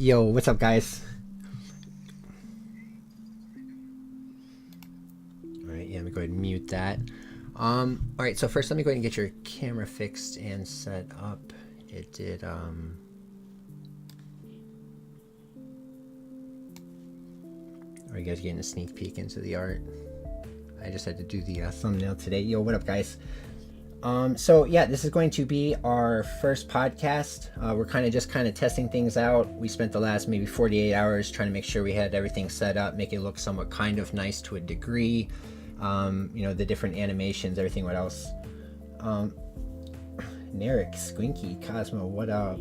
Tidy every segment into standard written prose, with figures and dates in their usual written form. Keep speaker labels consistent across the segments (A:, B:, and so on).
A: Yo, what's up, guys? All right, yeah, let me go ahead and mute that. All right, so first let me go ahead and get your camera fixed and set up. It did, are you guys getting a sneak peek into the art? I just had to do the thumbnail today. Yo, what up, guys? So yeah, this is going to be our first podcast. We're kind of testing things out. We spent the last maybe 48 hours trying to make sure we had everything set up, make it look somewhat kind of nice to a degree. The different animations, everything. What else? Narek, Squinky, Cosmo, what up?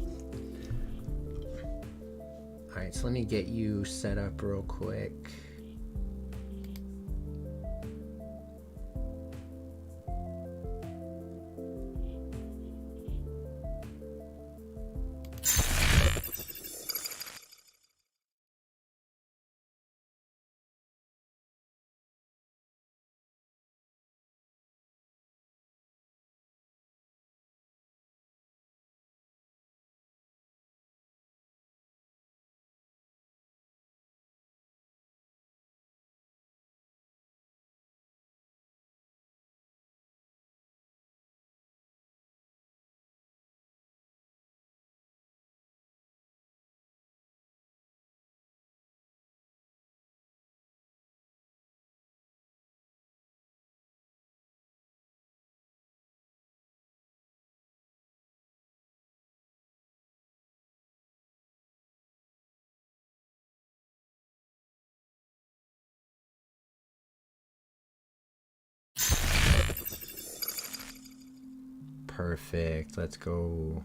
A: All right, so let me get you set up real quick. Perfect. Let's go.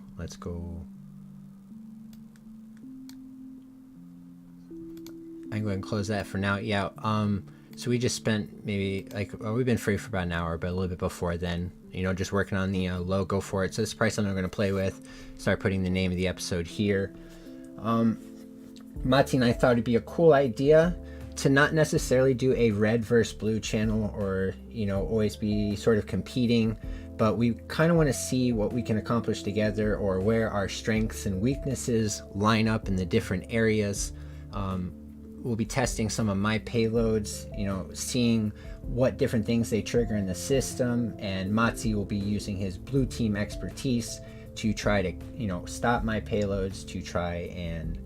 A: I'm going to close that for now. Yeah. So we just spent maybe we've been free for about an hour, but a little bit before then, just working on the logo for it. So this is probably something I'm going to play with. Start putting the name of the episode here. Mati and I thought it'd be a cool idea to not necessarily do a red versus blue channel or, always be sort of competing, but we kind of want to see what we can accomplish together or where our strengths and weaknesses line up in the different areas. We'll be testing some of my payloads, seeing what different things they trigger in the system, and Matzi will be using his blue team expertise to try to, stop my payloads, to try and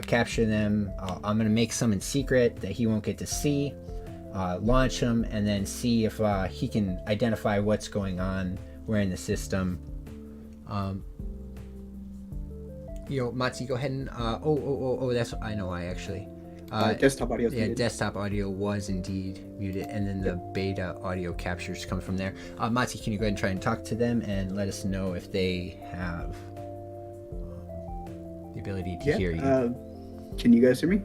A: capture them. I'm going to make some in secret that he won't get to see, launch them, and then see if he can identify what's going on where in the system. Matzi, go ahead and that's I know why actually.
B: Desktop audio.
A: Yeah, muted. Desktop audio was indeed muted, and then the beta audio captures come from there. Matzi, can you go ahead and try and talk to them and let us know if they have the ability to hear you?
B: Can you guys hear me?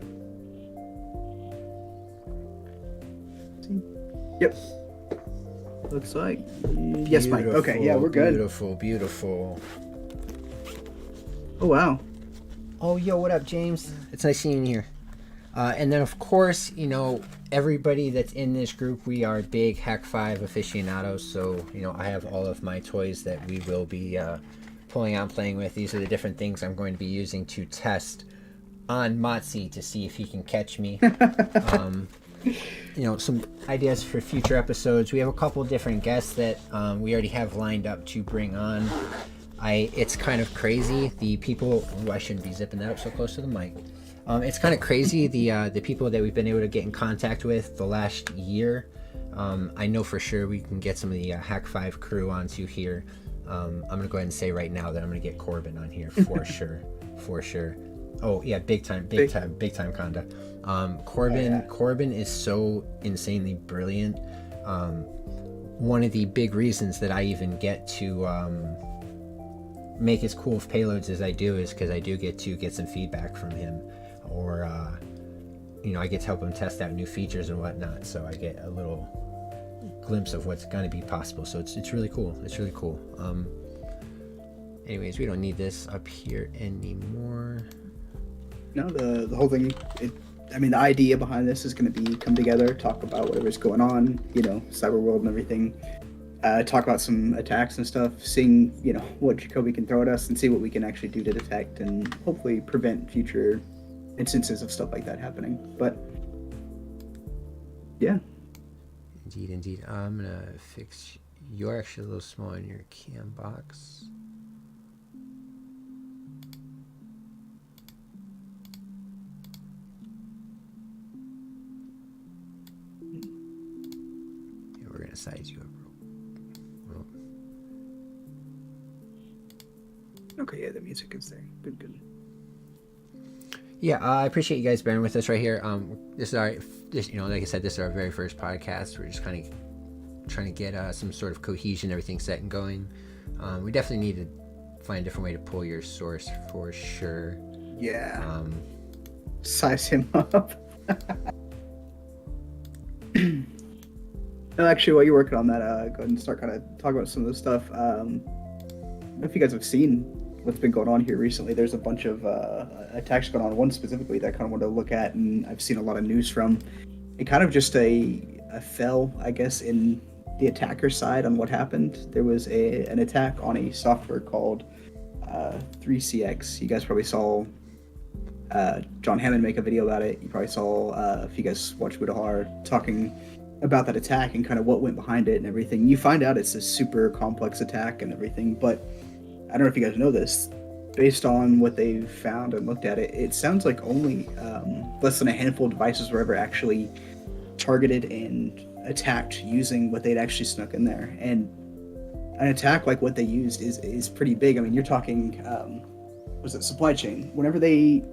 B: Yep. Looks like yes, Mike. Okay, yeah, we're good.
A: Beautiful.
B: Oh wow.
A: Oh, yo, what up, James? It's nice seeing you here. And then, of course, everybody that's in this group, we are big Hack 5 aficionados. So, I have all of my toys that we will be pulling out and playing with. These are the different things I'm going to be using to test on Matzi to see if he can catch me. Some ideas for future episodes. We have a couple different guests that we already have lined up to bring on. It's kind of crazy. The people... Oh, I shouldn't be zipping that up so close to the mic. It's kind of crazy, the people that we've been able to get in contact with the last year. I know for sure we can get some of the Hack 5 crew onto here. I'm going to go ahead and say right now that I'm going to get Corbin on here for sure. Oh, yeah, big time Conda. Corbin is so insanely brilliant. One of the big reasons that I even get to make as cool of payloads as I do is because I do get to get some feedback from him. Or, I get to help him test out new features and whatnot, so I get a little glimpse of what's going to be possible. So it's really cool. Anyways, we don't need this up here anymore.
B: No, the whole thing. The idea behind this is going to be come together, talk about whatever's going on, cyber world and everything. Talk about some attacks and stuff, seeing what Jacoby can throw at us, and see what we can actually do to detect and hopefully prevent future instances of stuff like that happening. But yeah.
A: Indeed. I'm gonna fix. You're actually a little small in your cam box. Yeah, we're gonna size you up.
B: Okay, yeah, the music is there. Good.
A: Yeah, I appreciate you guys bearing with us right here. This is like I said, this is our very first podcast. We're just kind of trying to get some sort of cohesion, everything set and going. We definitely need to find a different way to pull your source for sure.
B: Yeah. Size him up. No, actually, while you're working on that, go ahead and start kind of talking about some of the stuff. I don't know if you guys have seen what's been going on here recently. There's a bunch of attacks going on. One specifically that I kind of wanted to look at, and I've seen a lot of news from. It kind of just a fell, I guess, in the attacker side on what happened. There was an attack on a software called 3CX. You guys probably saw John Hammond make a video about it. You probably saw, if you guys watch Budahar, talking about that attack and kind of what went behind it and everything. You find out it's a super complex attack and everything, but I don't know if you guys know this. Based on what they've found and looked at it, it sounds like only less than a handful of devices were ever actually targeted and attacked using what they'd actually snuck in there. And an attack like what they used is pretty big. I mean, you're talking, was it supply chain? Whenever they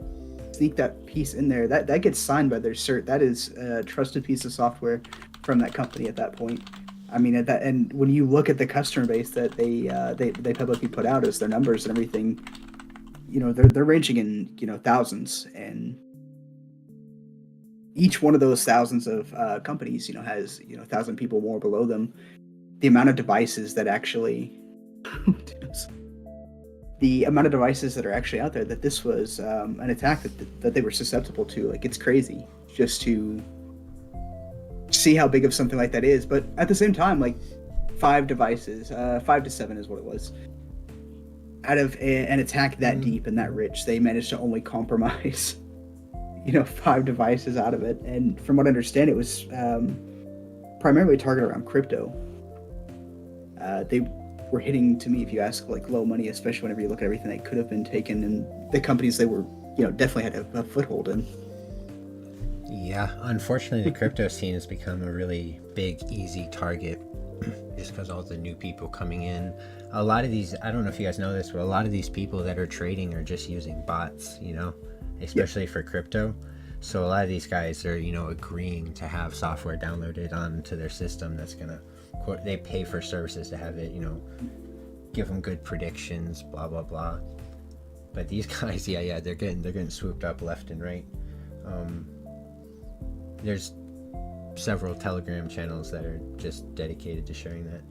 B: sneak that piece in there, that gets signed by their cert. That is a trusted piece of software from that company at that point. I mean, at that, and when you look at the customer base that they publicly put out as their numbers and everything, they're ranging in thousands, and each one of those thousands of companies has 1,000 people more below them. The amount of devices that actually the amount of devices that are actually out there that this was an attack that they were susceptible to, like, it's crazy just to see how big of something like that is. But at the same time, like, 5 devices, 5 to 7 is what it was, out of an attack that deep and that rich, they managed to only compromise 5 devices out of it. And from what I understand, it was primarily targeted around crypto. They were hitting, to me, if you ask, like, low money, especially whenever you look at everything that could have been taken and the companies they were definitely had a foothold in.
A: Yeah, unfortunately, the crypto scene has become a really big, easy target just because all the new people coming in. A lot of these, I don't know if you guys know this, but a lot of these people that are trading are just using bots, especially for crypto. So a lot of these guys are, agreeing to have software downloaded onto their system that's going to, quote, they pay for services to have it, give them good predictions, blah, blah, blah. But these guys, they're getting swooped up left and right. There's several Telegram channels that are just dedicated to sharing that.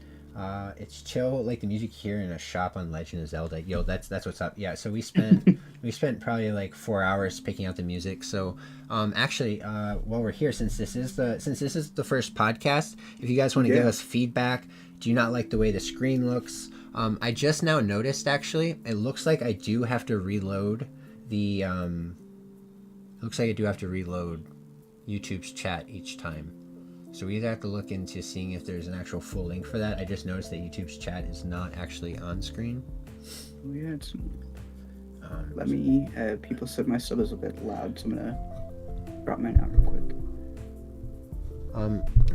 A: It's chill, like the music here in a shop on Legend of Zelda. Yo, that's what's up. Yeah, so we spent probably like 4 hours picking out the music. So actually, while we're here, since this is the first podcast, if you guys want to give us feedback, do you not like the way the screen looks? I just now noticed, actually, it looks like I do have to reload the YouTube's chat each time. So we either have to look into seeing if there's an actual full link for that. I just noticed that YouTube's chat is not actually on screen.
B: Oh yeah, it's... let me... people said my sub is a bit loud, so I'm gonna drop mine out real quick.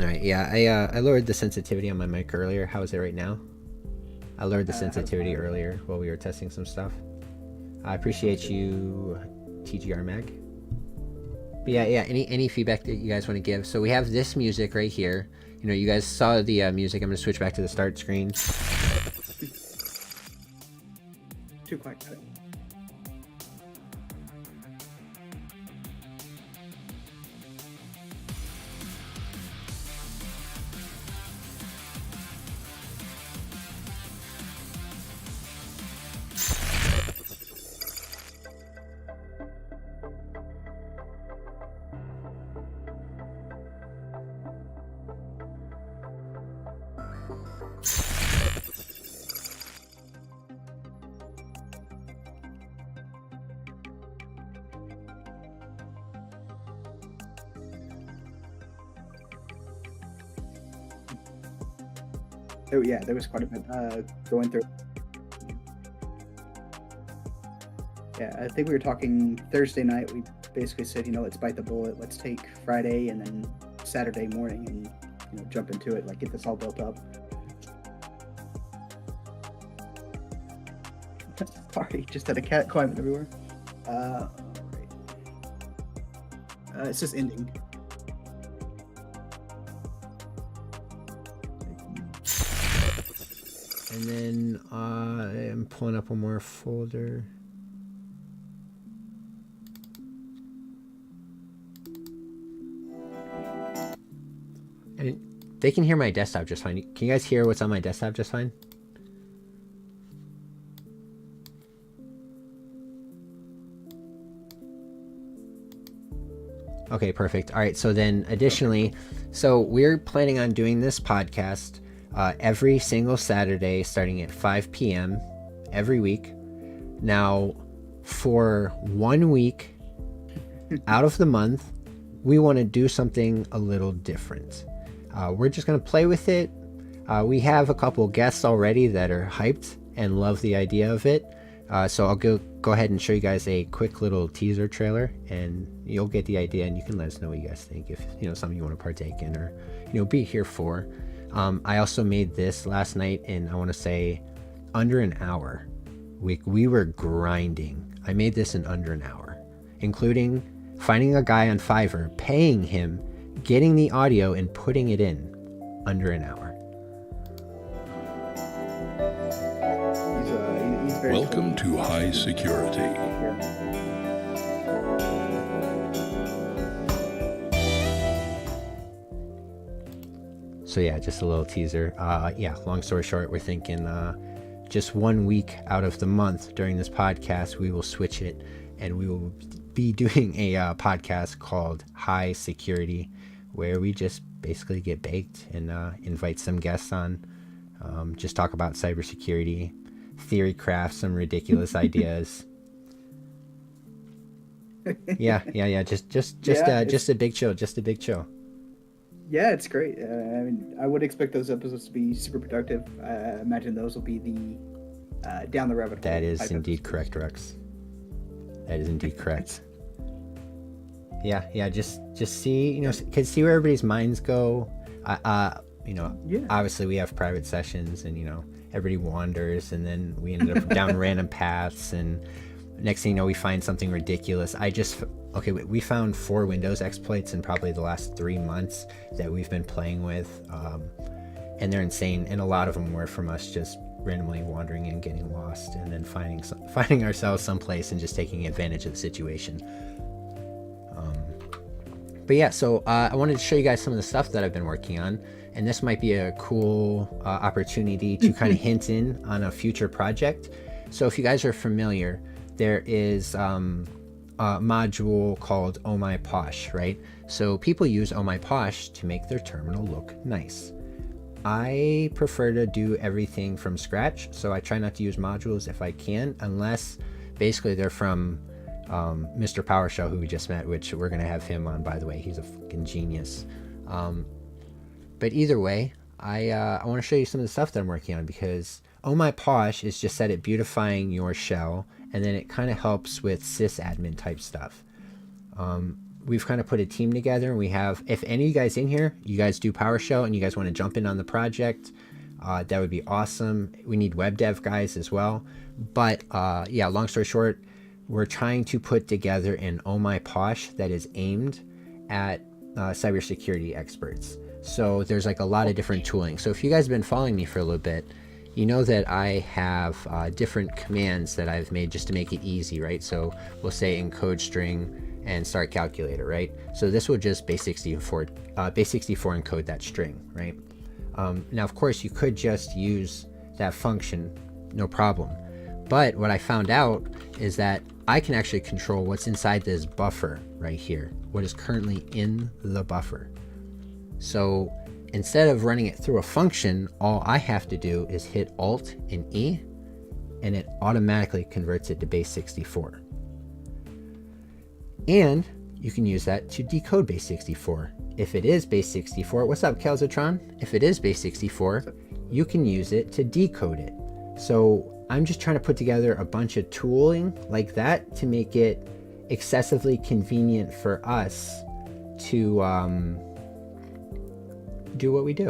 A: Alright, yeah, I lowered the sensitivity on my mic earlier. How is it right now? I lowered the sensitivity earlier while we were testing some stuff. I appreciate you, TGR Mag. But yeah, any feedback that you guys want to give. So we have this music right here. You guys saw the music. I'm going to switch back to the start screen.
B: Too quiet. Oh yeah, there was quite a bit going through. Yeah, I think we were talking Thursday night. We basically said, let's bite the bullet. Let's take Friday and then Saturday morning and jump into it. Like get this all built up. Sorry, just had a cat climbing everywhere. All right. It's just ending.
A: And then I'm pulling up one more folder. And they can hear my desktop just fine. Can you guys hear what's on my desktop just fine? Okay, perfect. All right, so then additionally, so we're planning on doing this podcast every single Saturday starting at 5 p.m. every week. Now, for 1 week out of the month, we want to do something a little different. We're just going to play with it. We have a couple guests already that are hyped and love the idea of it. So I'll go ahead and show you guys a quick little teaser trailer, and you'll get the idea, and you can let us know what you guys think if something you want to partake in or be here for. I also made this last night in, I want to say, under an hour. We were grinding. I made this in under an hour, including finding a guy on Fiverr, paying him, getting the audio, and putting it in under an hour.
B: He's very
C: Welcome to high security.
A: So yeah, just a little teaser. Long story short, we're thinking just 1 week out of the month during this podcast, we will switch it, and we will be doing a podcast called High Security, where we just basically get baked and invite some guests on, just talk about cybersecurity, theory craft some ridiculous ideas. Yeah. Just a big chill.
B: Yeah, it's great. I mean, I would expect those episodes to be super productive. I imagine those will be the down the rabbit hole.
A: That is indeed correct, Rex. That is indeed correct. Yeah. Just see, can see where everybody's minds go. Obviously we have private sessions, and everybody wanders, and then we ended up down random paths, and next thing you know, we find something ridiculous. We found 4 Windows exploits in probably the last 3 months that we've been playing with, and they're insane, and a lot of them were from us just randomly wandering and getting lost, and then finding ourselves someplace and just taking advantage of the situation. So I wanted to show you guys some of the stuff that I've been working on, and this might be a cool opportunity to kind of hint in on a future project. So if you guys are familiar, there is a module called Oh My Posh, right? So people use Oh My Posh to make their terminal look nice. I prefer to do everything from scratch, so I try not to use modules if I can, unless basically they're from Mr. Powershell, who we just met, which we're going to have him on, by the way. He's a fucking genius. But either way, I want to show you some of the stuff that I'm working on, because Oh My Posh is just set at beautifying your shell, and then it kind of helps with sysadmin type stuff. We've kind of put a team together, and we have, if any of you guys in here, you guys do PowerShell and you guys want to jump in on the project, that would be awesome. We need web dev guys as well. But long story short, we're trying to put together an Oh My Posh that is aimed at cybersecurity experts. So there's like a lot of different tooling. So if you guys have been following me for a little bit, you know that I have different commands that I've made just to make it easy, right? So we'll say encode string and start calculator, right? So this will just base64 encode that string, right? Now, of course, you could just use that function, no problem. But what I found out is that I can actually control what's inside this buffer right here, what is currently in the buffer. So instead of running it through a function, all I have to do is hit Alt and E, and it automatically converts it to base64. And you can use that to decode base64. If it is base64, what's up, Calzatron? If it is base64, you can use it to decode it. So I'm just trying to put together a bunch of tooling like that to make it excessively convenient for us to do what we do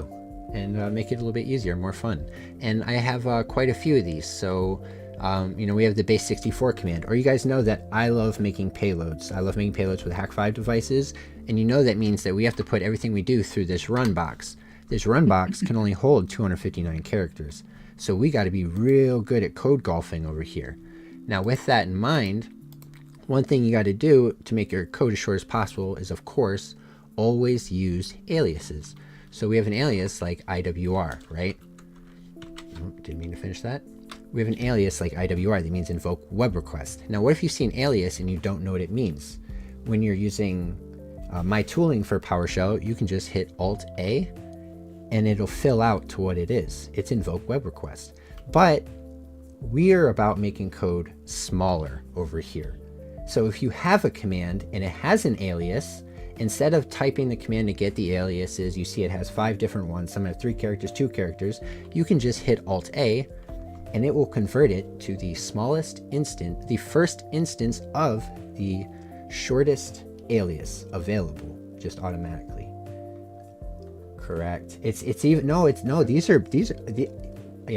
A: and make it a little bit easier, more fun. And I have quite a few of these. So we have the base 64 command, or you guys know that I love making payloads. I love making payloads with Hack5 devices, and that means that we have to put everything we do through this run box. This run box can only hold 259 characters. So we got to be real good at code golfing over here. Now with that in mind, one thing you got to do to make your code as short as possible is, of course, always use aliases. So we have an alias like IWR, right? Oh, didn't mean to finish that. We have an alias like IWR that means invoke web request. Now, what if you see an alias and you don't know what it means? When you're using my tooling for PowerShell, you can just hit Alt-A and it'll fill out to what it is. It's invoke web request. But we're about making code smaller over here. So if you have a command and it has an alias, instead of typing the command to get the aliases, you see it has 5 different ones. Some have 3 characters, 2 characters. You can just hit Alt-A and it will convert it to the smallest instance, the first instance of the shortest alias available, just automatically. Correct. These are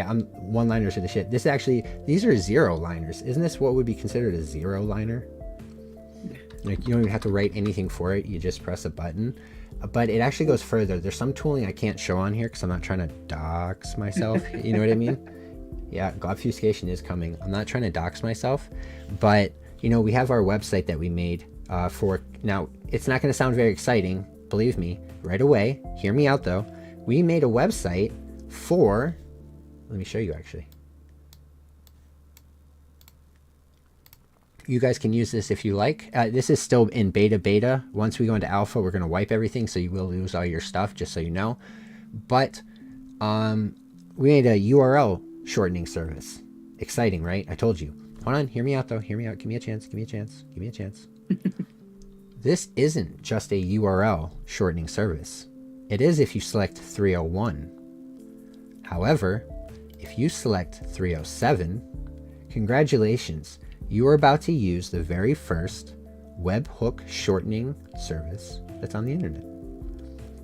A: I'm one-liners are the shit. These are zero-liners. Isn't this what would be considered a zero-liner? Like, you don't even have to write anything for it. You just press a button. But it actually goes further. There's some tooling I can't show on here because I'm not trying to dox myself. You know what I mean? Yeah, obfuscation is coming. I'm not trying to dox myself. But, we have our website that we made for... Now, it's not going to sound very exciting. Believe me, right away. Hear me out, though. We made a website for... Let me show you, actually. You guys can use this if you like. This is still in beta. Once we go into alpha, we're going to wipe everything, so you will lose all your stuff, just so you know. But we made a URL shortening service. Exciting, right? I told you. Hold on. Hear me out, though. Hear me out. Give me a chance. Give me a chance. Give me a chance. This isn't just a URL shortening service. It is if you select 301. However, if you select 307, congratulations. You are about to use the very first webhook shortening service that's on the internet.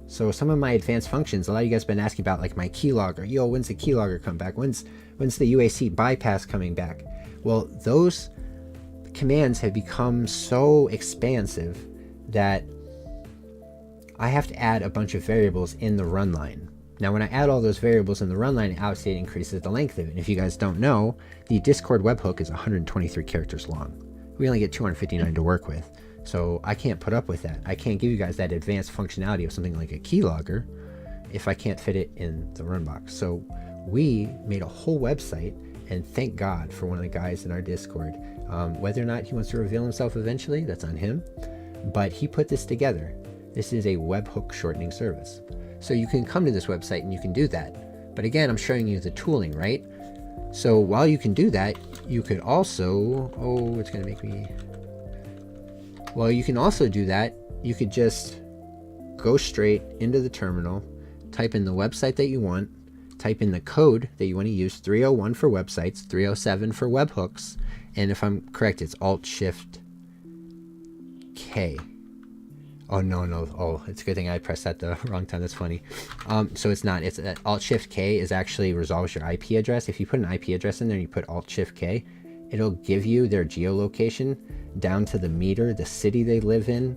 A: So some of my advanced functions, a lot of you guys have been asking about, like my keylogger. Yo, when's the keylogger come back? When's the UAC bypass coming back? Well, those commands have become so expansive that I have to add a bunch of variables in the run line. Now, when I add all those variables in the run line, it obviously increases the length of it. And if you guys don't know, the Discord webhook is 123 characters long. We only get 259 to work with. So I can't put up with that. I can't give you guys that advanced functionality of something like a keylogger if I can't fit it in the run box. So we made a whole website, and thank God for one of the guys in our Discord. Whether or not he wants to reveal himself eventually, that's on him. But he put this together. This is a webhook shortening service. So you can come to this website and you can do that. But again, I'm showing you the tooling, right? So while you can do that, you could also, it's going to make me... Well, you can also do that. You could just go straight into the terminal, type in the website that you want, type in the code that you want to use, 301 for websites, 307 for webhooks, and if I'm correct, it's Alt-Shift-K. Oh, no. Oh, it's a good thing I pressed that the wrong time. That's funny. So it's not. It's Alt-Shift-K is actually resolves your IP address. If you put an IP address in there and you put Alt-Shift-K, it'll give you their geolocation down to the meter, the city they live in.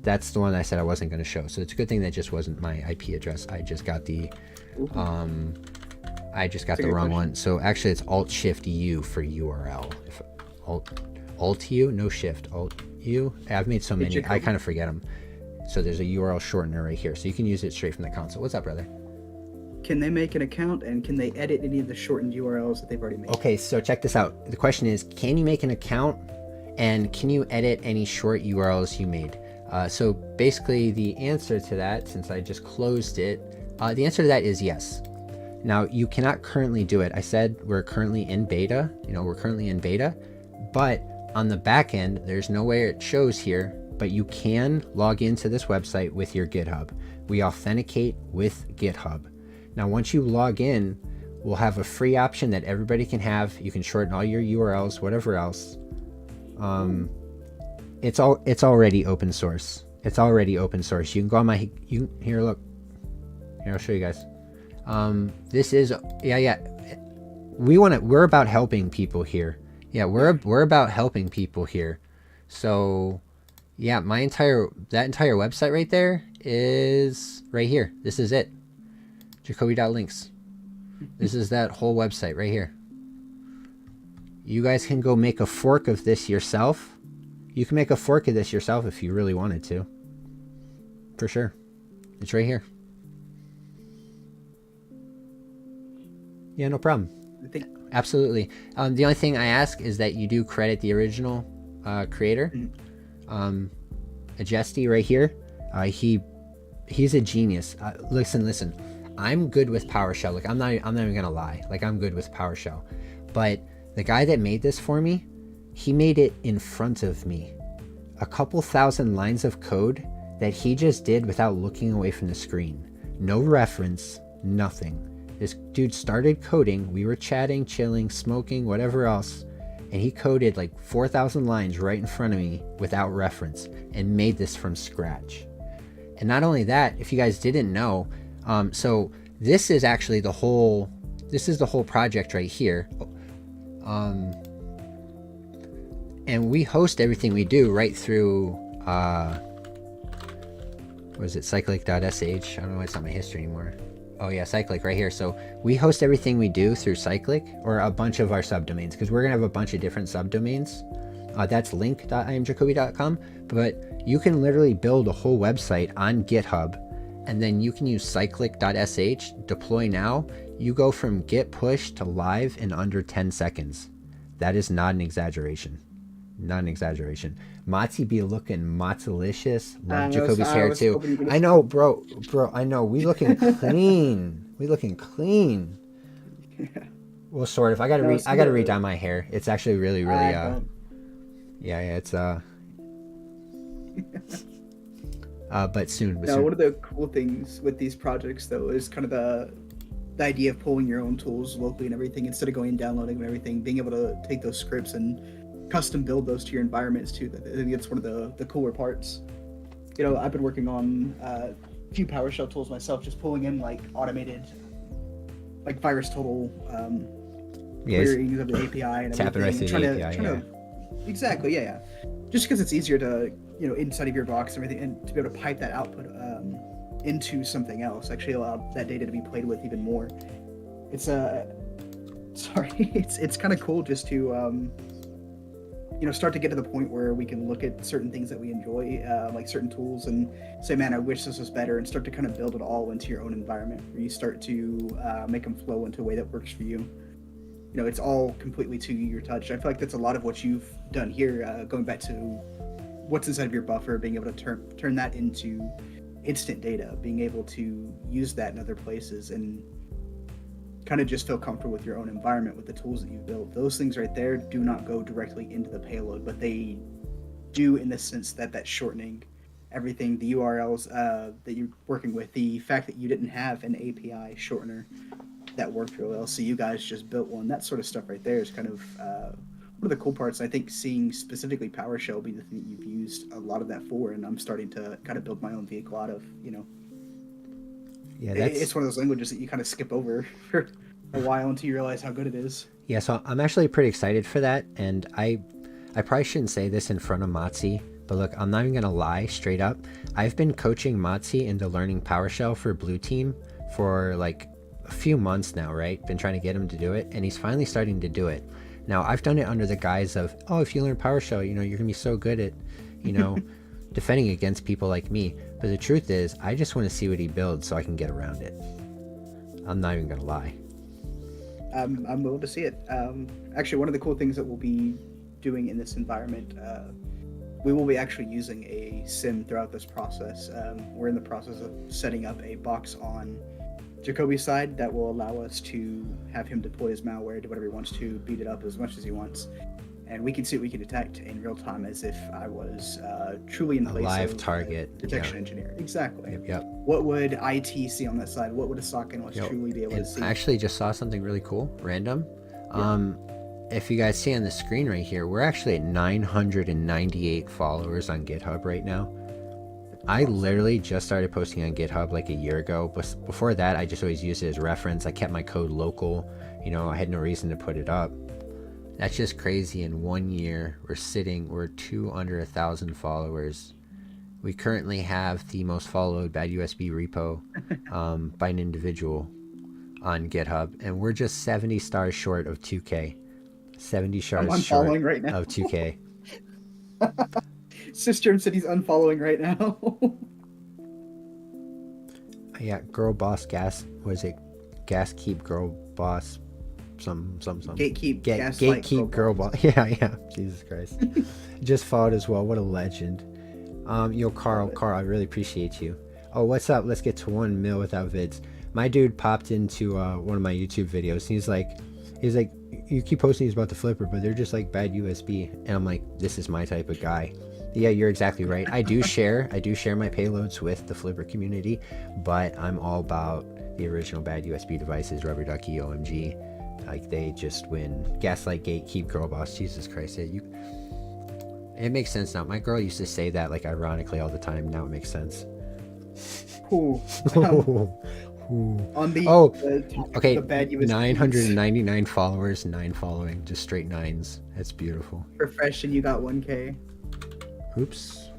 A: That's the one I said I wasn't going to show. So it's a good thing that just wasn't my IP address. I just got the wrong one. So actually it's Alt-Shift-U for URL. If Alt-U, no Shift, Alt-U. I've made so many, I kind of forget them. So there's a URL shortener right here. So you can use it straight from the console. What's up, brother?
B: Can they make an account, and can they edit any of the shortened URLs that they've already made? Okay,
A: so check this out. The question is, can you make an account, and can you edit any short URLs you made? So basically the answer to that, since I just closed it, the answer to that is yes. Now, you cannot currently do it. I said we're currently in beta. But on the back end, there's no way it shows here, but you can log into this website with your GitHub. We authenticate with GitHub. Now, once you log in, we'll have a free option that everybody can have. You can shorten all your URLs, whatever else. It's already open source. It's already open source. You can go on my, here, look. Here, I'll show you guys. This is, we're about helping people here. Yeah, we're about helping people here. So, yeah, that entire website right there is right here. This is it. Jacoby.links. This is that whole website right here. You guys can go make a fork of this yourself. You can make a fork of this yourself if you really wanted to. For sure. It's right here. Yeah, no problem. Absolutely. The only thing I ask is that you do credit the original creator. Ajesty right here. He's a genius. Listen. I'm good with PowerShell. Like I'm not even gonna lie. Like I'm good with PowerShell. But the guy that made this for me, he made it in front of me. A couple thousand lines of code that he just did without looking away from the screen. No reference, nothing. This dude started coding. We were chatting, chilling, smoking, whatever else. And he coded like 4,000 lines right in front of me without reference and made this from scratch. And not only that, if you guys didn't know, so this is actually the whole project right here. And we host everything we do right through, what is it, cyclic.sh? I don't know why it's not my history anymore. Oh yeah, Cyclic right here. So we host everything we do through Cyclic, or a bunch of our subdomains, because we're gonna have a bunch of different subdomains. That's link.imjacoby.com, but you can literally build a whole website on GitHub, and then you can use cyclic.sh, deploy now. You go from git push to live in under 10 seconds. That is not an exaggeration. Not an exaggeration. Motzi be looking mozzalicious. Love Jacoby's hair too. I know, bro. I know. We looking clean. We looking clean. Yeah. Well, sort of. I gotta redye my hair. It's actually really. Yeah. It's but soon.
B: One of the cool things with these projects though is kind of the idea of pulling your own tools locally and everything, instead of going and downloading and everything, being able to take those scripts and custom build those to your environments too. I think it's one of the cooler parts. I've been working on a few PowerShell tools myself, just pulling in like automated, like virus total querying of the API and
A: tapping right through the API.
B: Exactly, yeah. Just because it's easier to, inside of your box and everything, and to be able to pipe that output into something else, actually allow that data to be played with even more. It's it's kind of cool just to start to get to the point where we can look at certain things that we enjoy, like certain tools, and say, man, I wish this was better, and start to kind of build it all into your own environment, where you start to make them flow into a way that works for you. It's all completely to your touch. I feel like that's a lot of what you've done here, going back to what's inside of your buffer, being able to turn that into instant data, being able to use that in other places, and kind of just feel comfortable with your own environment with the tools that you've built. Those things right there do not go directly into the payload, but they do in the sense that that's shortening everything, the URLs that you're working with, the fact that you didn't have an API shortener that worked real well, so you guys just built one. That sort of stuff right there is kind of one of the cool parts. I think seeing specifically PowerShell be the thing that you've used a lot of that for, and I'm starting to kind of build my own vehicle out of, Yeah, it's one of those languages that you kind of skip over for a while until you realize how good it is.
A: Yeah, so I'm actually pretty excited for that, and I probably shouldn't say this in front of Motzi, but look, I'm not even gonna lie straight up. I've been coaching Motzi into learning PowerShell for Blue Team for like a few months now, right? Been trying to get him to do it, and he's finally starting to do it. Now, I've done it under the guise of, if you learn PowerShell, you're gonna be so good at, defending against people like me. But the truth is, I just want to see what he builds so I can get around it. I'm not even gonna lie.
B: I'm willing to see it. Actually, one of the cool things that we'll be doing in this environment, we will be actually using a SIM throughout this process. We're in the process of setting up a box on Jacoby's side that will allow us to have him deploy his malware, do whatever he wants to, beat it up as much as he wants. and we can see what we can detect in real time as if I was truly in
A: A
B: place
A: live
B: of
A: target.
B: detection engineer. Exactly.
A: Yep.
B: What would IT see on that side? What would a SOC analyst truly be able to see?
A: I actually just saw something really cool, random. If you guys see on the screen right here, we're actually at 998 followers on GitHub right now. I literally just started posting on GitHub like a year ago, but before that, I just always used it as reference. I kept my code local. You know, I had no reason to put it up. That's just crazy. In 1 year, we're under 1,000 followers. We currently have the most followed bad USB repo by an individual on GitHub, and we're just 70 stars short of 2K. 70 stars short
B: right now.
A: of 2K.
B: Sister said he's unfollowing right now.
A: Yeah, girl boss gas. Was it gas keep girl boss? Some.
B: Gatekeep.
A: Gatekeep girl boss. Yeah. Jesus Christ. Just followed as well. What a legend. Yo, Carl, I really appreciate you. Oh, what's up? Let's get to 1 mil without vids. My dude popped into one of my YouTube videos. He's like, you keep posting these about the flipper, but they're just like bad USB. And I'm like, this is my type of guy. Yeah, you're exactly right. I do share my payloads with the flipper community, but I'm all about the original bad USB devices, Rubber Ducky, OMG. Like, they just win. Gaslight, Gatekeep, girl boss. Jesus Christ, it makes sense now. My girl used to say that like ironically all the time. Now it makes sense.
B: Ooh. On the
A: okay,
B: the bad USB
A: 999 followers, 9 following, just straight 9s. That's beautiful.
B: Profession, you got 1K.
A: Oops.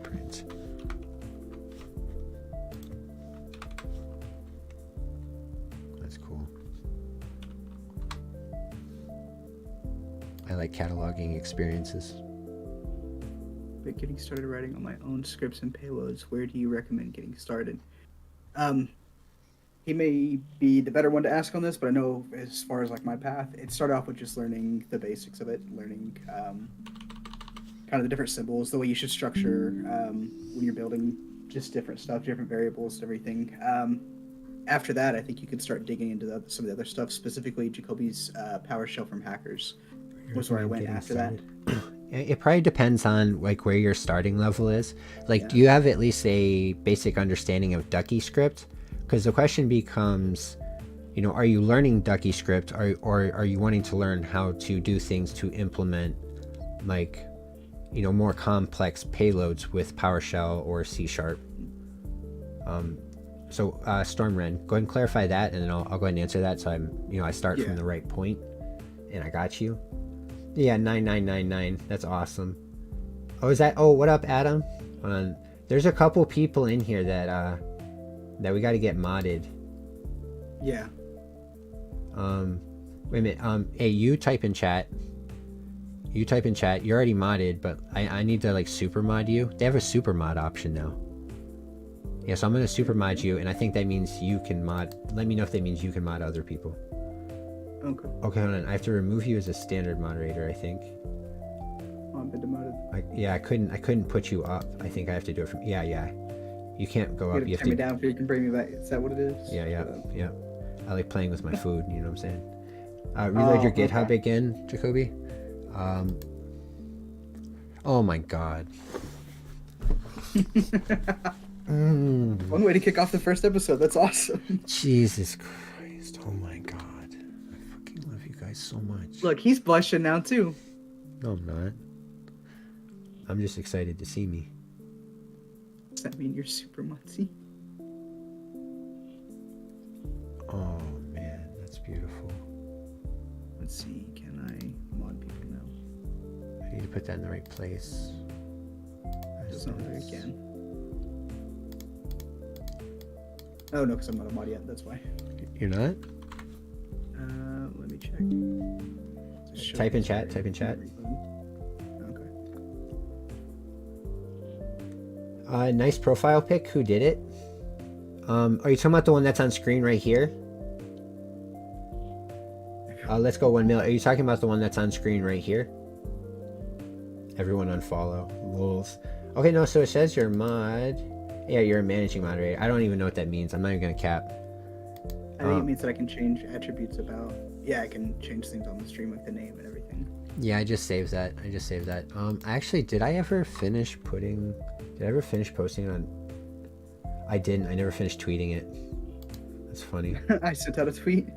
A: Print. That's cool. I like cataloging experiences.
B: But getting started writing on my own scripts and payloads, where do you recommend getting started? He may be the better one to ask on this, but I know as far as like my path, it started off with just learning the basics of it, learning kind of the different symbols, the way you should structure when you're building just different stuff, different variables, everything. After that, I think you can start digging into some of the other stuff, specifically Jacoby's PowerShell from Hackers was where I went after that.
A: It probably depends on like where your starting level is. Like, do you have at least a basic understanding of Ducky script? Because the question becomes, you know, are you learning Ducky script, or are you wanting to learn how to do things to implement, like, you know, more complex payloads with PowerShell or C#? So Stormren, go ahead and clarify that, and then I'll go ahead and answer that. So I start from the right point, and I got you. Yeah, 9999. That's awesome. Oh, what up, Adam? There's a couple people in here that we got to get modded.
B: Yeah.
A: Wait a minute. Hey, you type in chat. You're already modded, but I need to like super mod you. They have a super mod option now. Yeah, so I'm gonna super mod you, and I think that means you can mod. Let me know if that means you can mod other people.
B: Okay.
A: Okay, hold on. I have to remove you as a standard moderator, I think.
B: Oh, I've been demoted.
A: I couldn't put you up. I think I have to do it from. Yeah. You can't go up. You have
B: turn me down so you can bring me back. Is that what it is?
A: Yeah. I like playing with my food. You know what I'm saying? Reload your GitHub again, Jacoby. Oh my God.
B: One way to kick off the first episode. That's awesome.
A: Jesus Christ. Oh my God. I fucking love you guys so much.
B: Look, he's blushing now too.
A: No, I'm not. I'm just excited to see me.
B: Does that mean you're super mutzy?
A: Oh man, that's beautiful.
B: Let's see, can I mod people now?
A: I need to put that in the right place.
B: Doesn't look like I can. Oh no, because I'm not a mod yet, that's why.
A: You're not?
B: Let me check.
A: Type in chat. Okay. Nice profile pic. Who did it? Are you talking about the one that's on screen right here? Let's go 1 mil. Are you talking about the one that's on screen right here? Everyone unfollow. Wolves. Okay, no, so it says you're mod. Yeah, you're a managing moderator. I don't even know what that means. I'm not even gonna cap.
B: I think it means that I can change attributes about. Yeah, I can change things on the stream, like the name and everything.
A: Yeah, I just saved that. Actually, did I ever finish posting it on? I didn't. I never finished tweeting it. That's funny.
B: I sent out a tweet.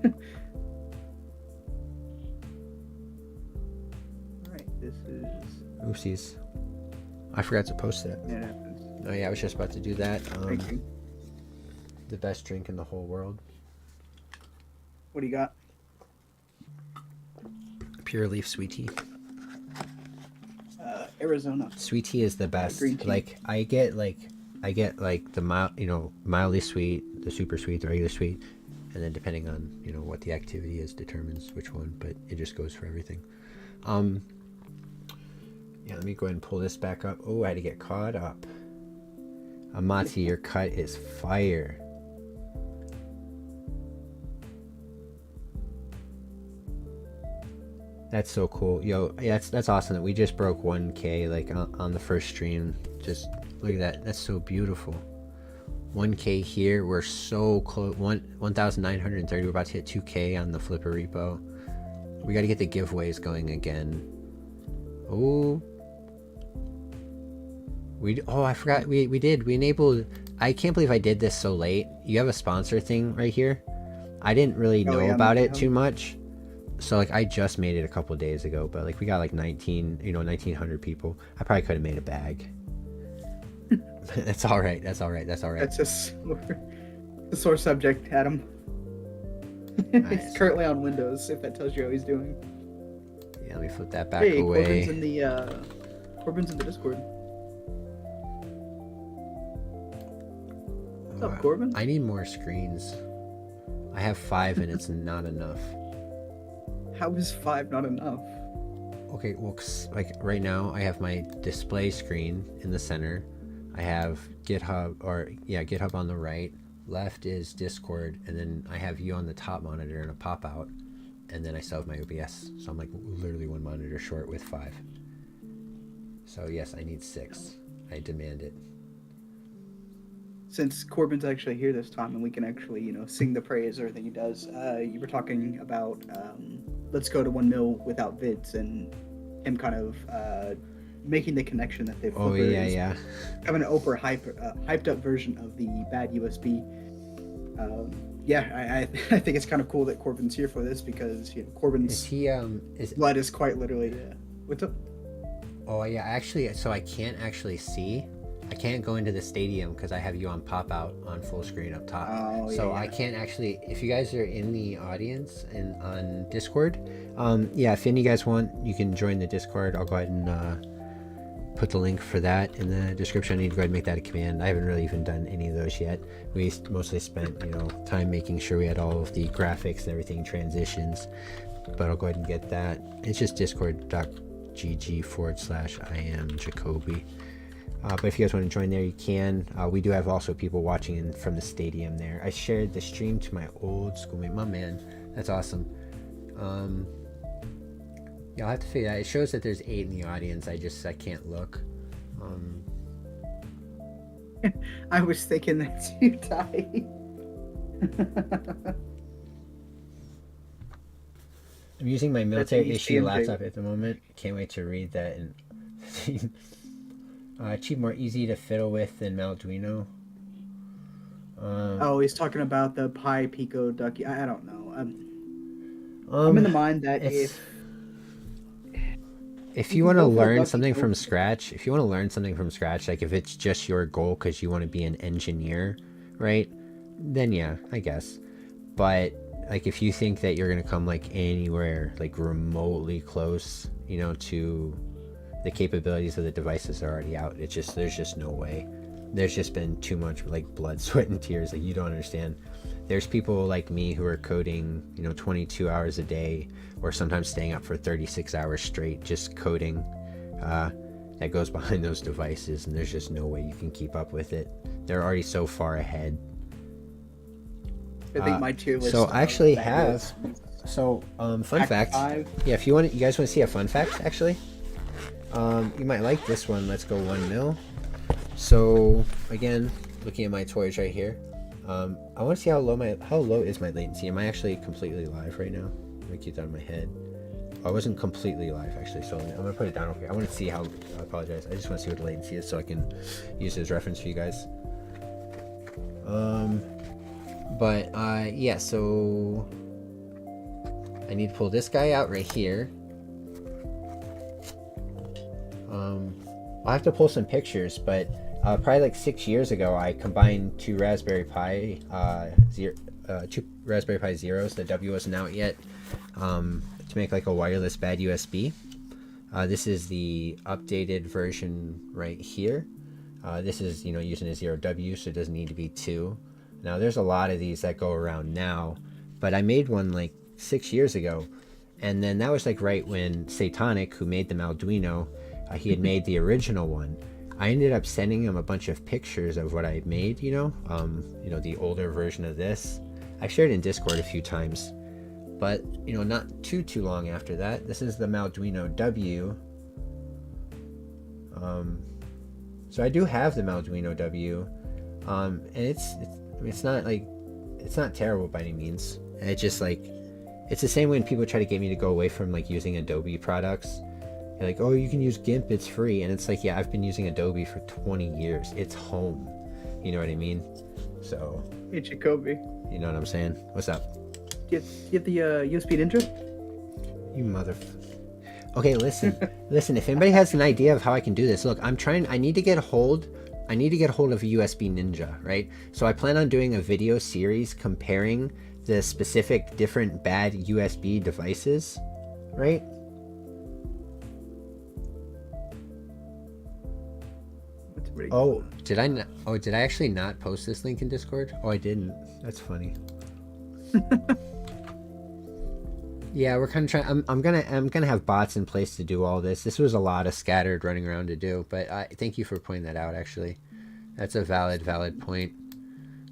B: Alright, this is...
A: Oopsies. I forgot to post that.
B: Yeah, it happens.
A: Oh yeah, I was just about to do that.
B: Thank you.
A: The best drink in the whole world.
B: What do you got?
A: Pure leaf sweet tea.
B: Arizona.
A: Sweet tea is the best.
B: Green tea.
A: Like I get like the mildly sweet, the super sweet, the regular sweet, and then depending on what the activity is determines which one. But it just goes for everything. Yeah, let me go ahead and pull this back up. Oh, I had to get caught up. Amati, your cut is fire. That's so cool. Yo, yeah, that's awesome that we just broke 1K like on the first stream. Just look at that. That's so beautiful. 1K here. We're so close. 1,930. We're about to hit 2K on the Flipper repo. We got to get the giveaways going again. Oh. I forgot. We did. We enabled. I can't believe I did this so late. You have a sponsor thing right here. I didn't really know about it too much. So like I just made it a couple days ago, but like we got like 1,900 people. I probably could have made a bag. That's all right. That's
B: That's a sore subject, Adam.
A: Nice.
B: He's currently on Windows, if that tells you how he's doing.
A: Yeah, let me flip that back away.
B: Corbin's in the Discord. What's up, Corbin?
A: I need more screens. I have 5 and it's not enough.
B: How is 5 not enough?
A: Okay, well, like right now I have my display screen in the center. I have GitHub on the right. Left is Discord, and then I have you on the top monitor and a pop out, and then I still have my OBS. So I'm like literally 1 monitor short with 5. So yes, I need 6. I demand it.
B: Since Corbin's actually here this time and we can actually, sing the praise of everything he does, you were talking about let's go to 1 mil without vids and him kind of making the connection that they've
A: yeah.
B: Having an Oprah hyped up version of the bad USB. I think it's kind of cool that Corbin's here for this because Corbin's blood is quite literally what's up?
A: Oh yeah, actually, so I can't actually see. I can't go into the stadium because I have you on pop out on full screen up top. I can't actually, if you guys are in the audience and on Discord, if any of you guys want, you can join the Discord. I'll go ahead and put the link for that in the description. I need to go ahead and make that a command. I haven't really even done any of those yet. We mostly spent, time making sure we had all of the graphics and everything, transitions, but I'll go ahead and get that. It's just discord.gg/IamJacoby. But if you guys want to join there, you can. We do have also people watching from the stadium there. I shared the stream to my old schoolmate. My man, that's awesome. I'll have to figure out. It shows that there's 8 in the audience. I can't look.
B: I was thinking that's you, Ty.
A: I'm using my military issue laptop at the moment. Can't wait to read that and cheap, more easy to fiddle with than Malduino.
B: He's talking about the Pi Pico Ducky. I don't know. I'm in the mind that
A: if you want to learn something from scratch, like if it's just your goal because you want to be an engineer, right? Then yeah, I guess. But like if you think that you're gonna come like anywhere like remotely close, to the capabilities of the devices are already out. There's just no way. There's just been too much like blood, sweat, and tears. Like you don't understand. There's people like me who are coding, 22 hours a day, or sometimes staying up for 36 hours straight just coding. That goes behind those devices, and there's just no way you can keep up with it. They're already so far ahead.
B: I think my tier list.
A: So I actually have. Fun fact. Yeah, if you guys want to see a fun fact, actually. You might like this one. Let's go 1 mil. So again, looking at my toys right here, I want to see how low is my latency. Am I actually completely live right now? Let me keep that in my head. I wasn't completely live actually, so I'm gonna put it down. Okay, I want to see how. I apologize. I just want to see what the latency is so I can use it as reference for you guys. Yeah. So I need to pull this guy out right here. I'll have to pull some pictures, but probably like 6 years ago, I combined two Raspberry Pi Zeros. The W wasn't out yet. To make like a wireless bad USB. This is the updated version right here. This is, using a 0W, so it doesn't need to be 2. Now there's a lot of these that go around now, but I made one like 6 years ago, and then that was like right when Satanic, who made the Arduino, he had made the original one. I ended up sending him a bunch of pictures of what I had made, the older version of this. I've shared it in Discord a few times. But, not too long after that, this is the Arduino W. So I do have the Arduino W. And it's not terrible by any means. It's just like, it's the same when people try to get me to go away from like using Adobe products. They're like, oh, you can use GIMP, it's free. And it's like, yeah, I've been using Adobe for 20 years. It's home. You know what I mean? So.
B: Hey, Jacoby.
A: You know what I'm saying? What's up?
B: Get the USB Ninja?
A: You Okay, listen. Listen, if anybody has an idea of how I can do this, look, I need to get a hold of a USB Ninja, right? So I plan on doing a video series comparing the specific different bad USB devices, right? Oh, did I actually not post this link in Discord? Oh, I didn't. That's funny. Yeah, we're kind of trying. I'm gonna have bots in place to do all this. This was a lot of scattered running around to do, but thank you for pointing that out. Actually, that's a valid point.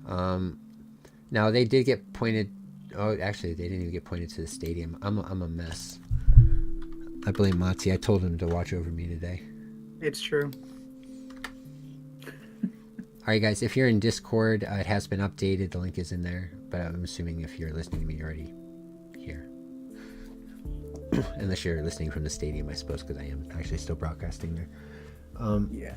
A: Now they did get pointed. Oh, actually, they didn't even get pointed to the stadium. I'm a mess. I blame Matzi. I told him to watch over me today.
B: It's true.
A: All right, guys. If you're in Discord, it has been updated. The link is in there. But I'm assuming if you're listening to me, you're already here. Unless you're listening from the stadium, I suppose, because I am actually still broadcasting there.
B: Yeah.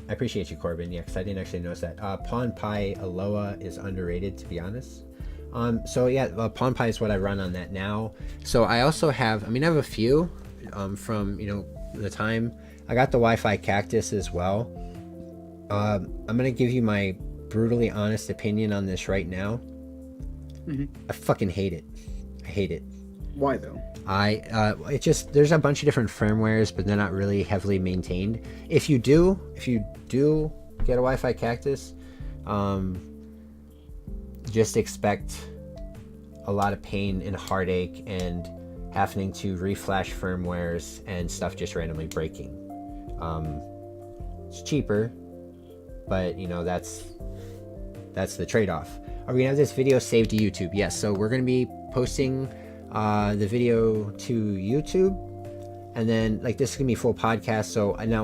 A: I appreciate you, Corbin. Yeah, because I didn't actually notice that. Pawn Pi Aloha is underrated, to be honest. So yeah, Pawn Pi is what I run on that now. So I also have, I have a few from, the time. I got the Wi-Fi Cactus as well. I'm going to give you my brutally honest opinion on this right now.
B: Mm-hmm.
A: I fucking hate it. I hate it.
B: Why though?
A: It just, there's a bunch of different firmwares, but they're not really heavily maintained. If you do get a Wi-Fi Cactus, just expect a lot of pain and heartache and having to reflash firmwares and stuff just randomly breaking. It's cheaper, but that's the trade-off. Are we gonna have this video saved to YouTube? Yes. So we're gonna be posting the video to YouTube, and then this is gonna be full podcast. So I know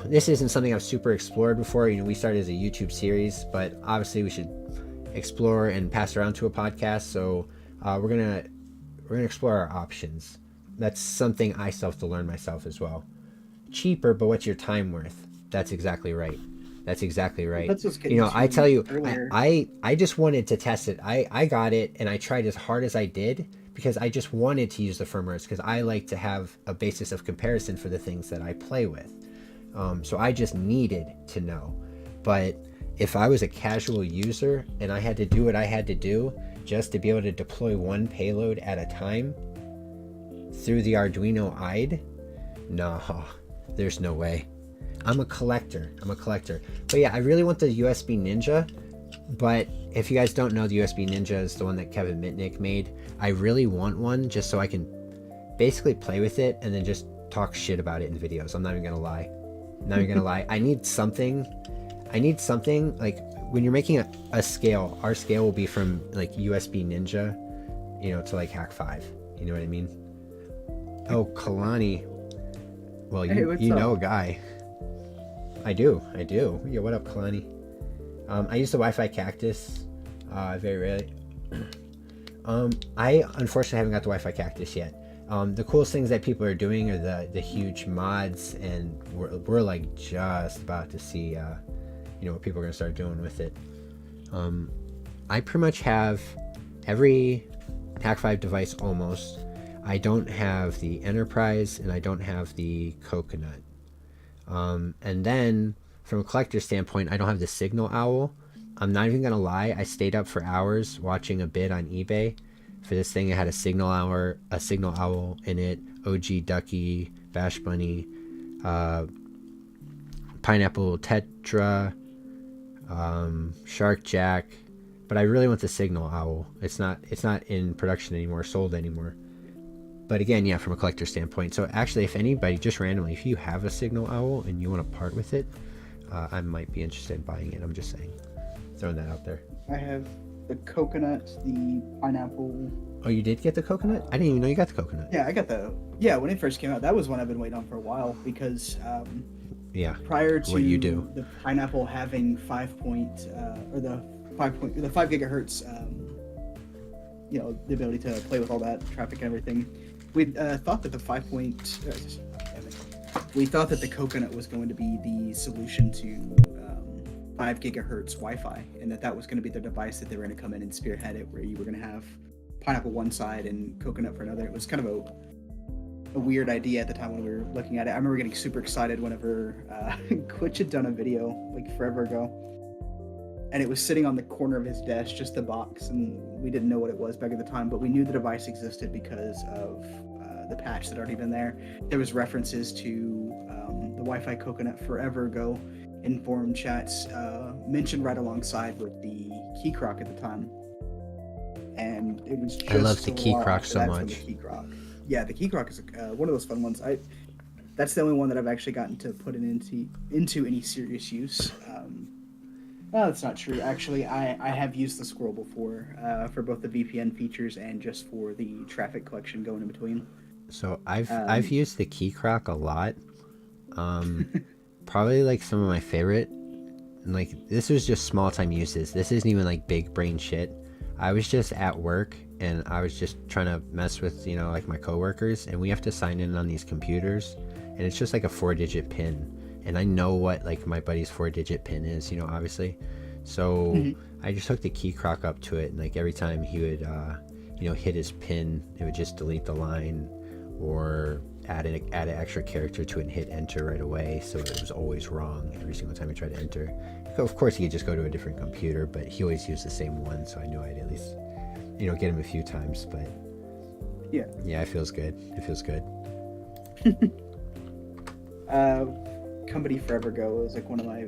A: this isn't something I've super explored before. We started as a YouTube series, but obviously we should explore and pass around to a podcast. So we're gonna explore our options. That's something I still have to learn myself as well. Cheaper, but what's your time worth? That's exactly right. That's exactly right.
B: That's what's
A: I tell you,
B: earlier.
A: I just wanted to test it. I got it, and I tried as hard as I did because I just wanted to use the firmwares because I like to have a basis of comparison for the things that I play with. So I just needed to know. But if I was a casual user and I had to do what I had to do just to be able to deploy one payload at a time through the Arduino IDE, no, there's no way. I'm a collector. But yeah, I really want the USB Ninja. But if you guys don't know, the USB Ninja is the one that Kevin Mitnick made. I really want one just so I can basically play with it and then just talk shit about it in videos. I'm not even gonna lie. I need something like when you're making a scale, our scale will be from USB Ninja, to Hack 5. You know what I mean? Oh, Kalani. Well, you know a guy. I do. Yeah, what up, Kalani? I use the Wi-Fi cactus very rarely. I unfortunately haven't got the Wi-Fi cactus yet. The coolest things that people are doing are the huge mods, and we're like just about to see what people are gonna start doing with it. I pretty much have every Hack5 device almost. I don't have the Enterprise and I don't have the Coconut. And then from a collector standpoint, I don't have the Signal Owl. I'm not even gonna lie, I stayed up for hours watching a bid on eBay for this thing. It had a Signal Owl in it, OG Ducky, Bash Bunny, Pineapple Tetra, Shark Jack, but I really want the Signal Owl. It's not in production anymore, sold anymore. But again, yeah, from a collector standpoint. So actually, if anybody, just randomly, if you have a Signal Owl and you want to part with it, I might be interested in buying it. I'm just saying, throwing that out there.
B: I have the Coconut, the Pineapple.
A: Oh, you did get the Coconut? I didn't even know you got the Coconut.
B: Yeah, I got when it first came out, that was one I've been waiting on for a while because
A: yeah,
B: prior to
A: what you do.
B: The Pineapple having the 5 gigahertz, the ability to play with all that traffic and everything, we thought that we thought that the Coconut was going to be the solution to 5 gigahertz Wi-Fi, and that was going to be the device that they were going to come in and spearhead it, where you were going to have Pineapple one side and Coconut for another. It was kind of a weird idea at the time when we were looking at it. I remember getting super excited whenever Glitch had done a video like forever ago, and it was sitting on the corner of his desk, just the box, and we didn't know what it was back at the time, but we knew the device existed because of the patch that had already been there. There was references to the Wi-Fi Coconut forever ago in forum chats, mentioned right alongside with the Key Croc at the time. And it was just
A: I love the Key Croc so much.
B: The Key Croc. Yeah, the Key Croc is one of those fun ones. That's the only one that I've actually gotten to put it into any serious use. No, that's not true. Actually, I have used the Squirrel before for both the VPN features and just for the traffic collection going in between.
A: So I've used the Key Croc a lot. Probably like some of my favorite. Like this was just small time uses. This isn't even like big brain shit. I was just at work and I was just trying to mess with like my coworkers, and we have to sign in on these computers, and it's just like a 4-digit pin. And I know what like my buddy's 4-digit pin is, obviously. So I just hooked the Key Croc up to it, and like every time he would, hit his pin, it would just delete the line or add an extra character to it and hit enter right away. So it was always wrong every single time I tried to enter. Of course, he could just go to a different computer, but he always used the same one, so I knew I'd at least, get him a few times. But yeah, it feels good. It feels good.
B: Company forever ago was like one of my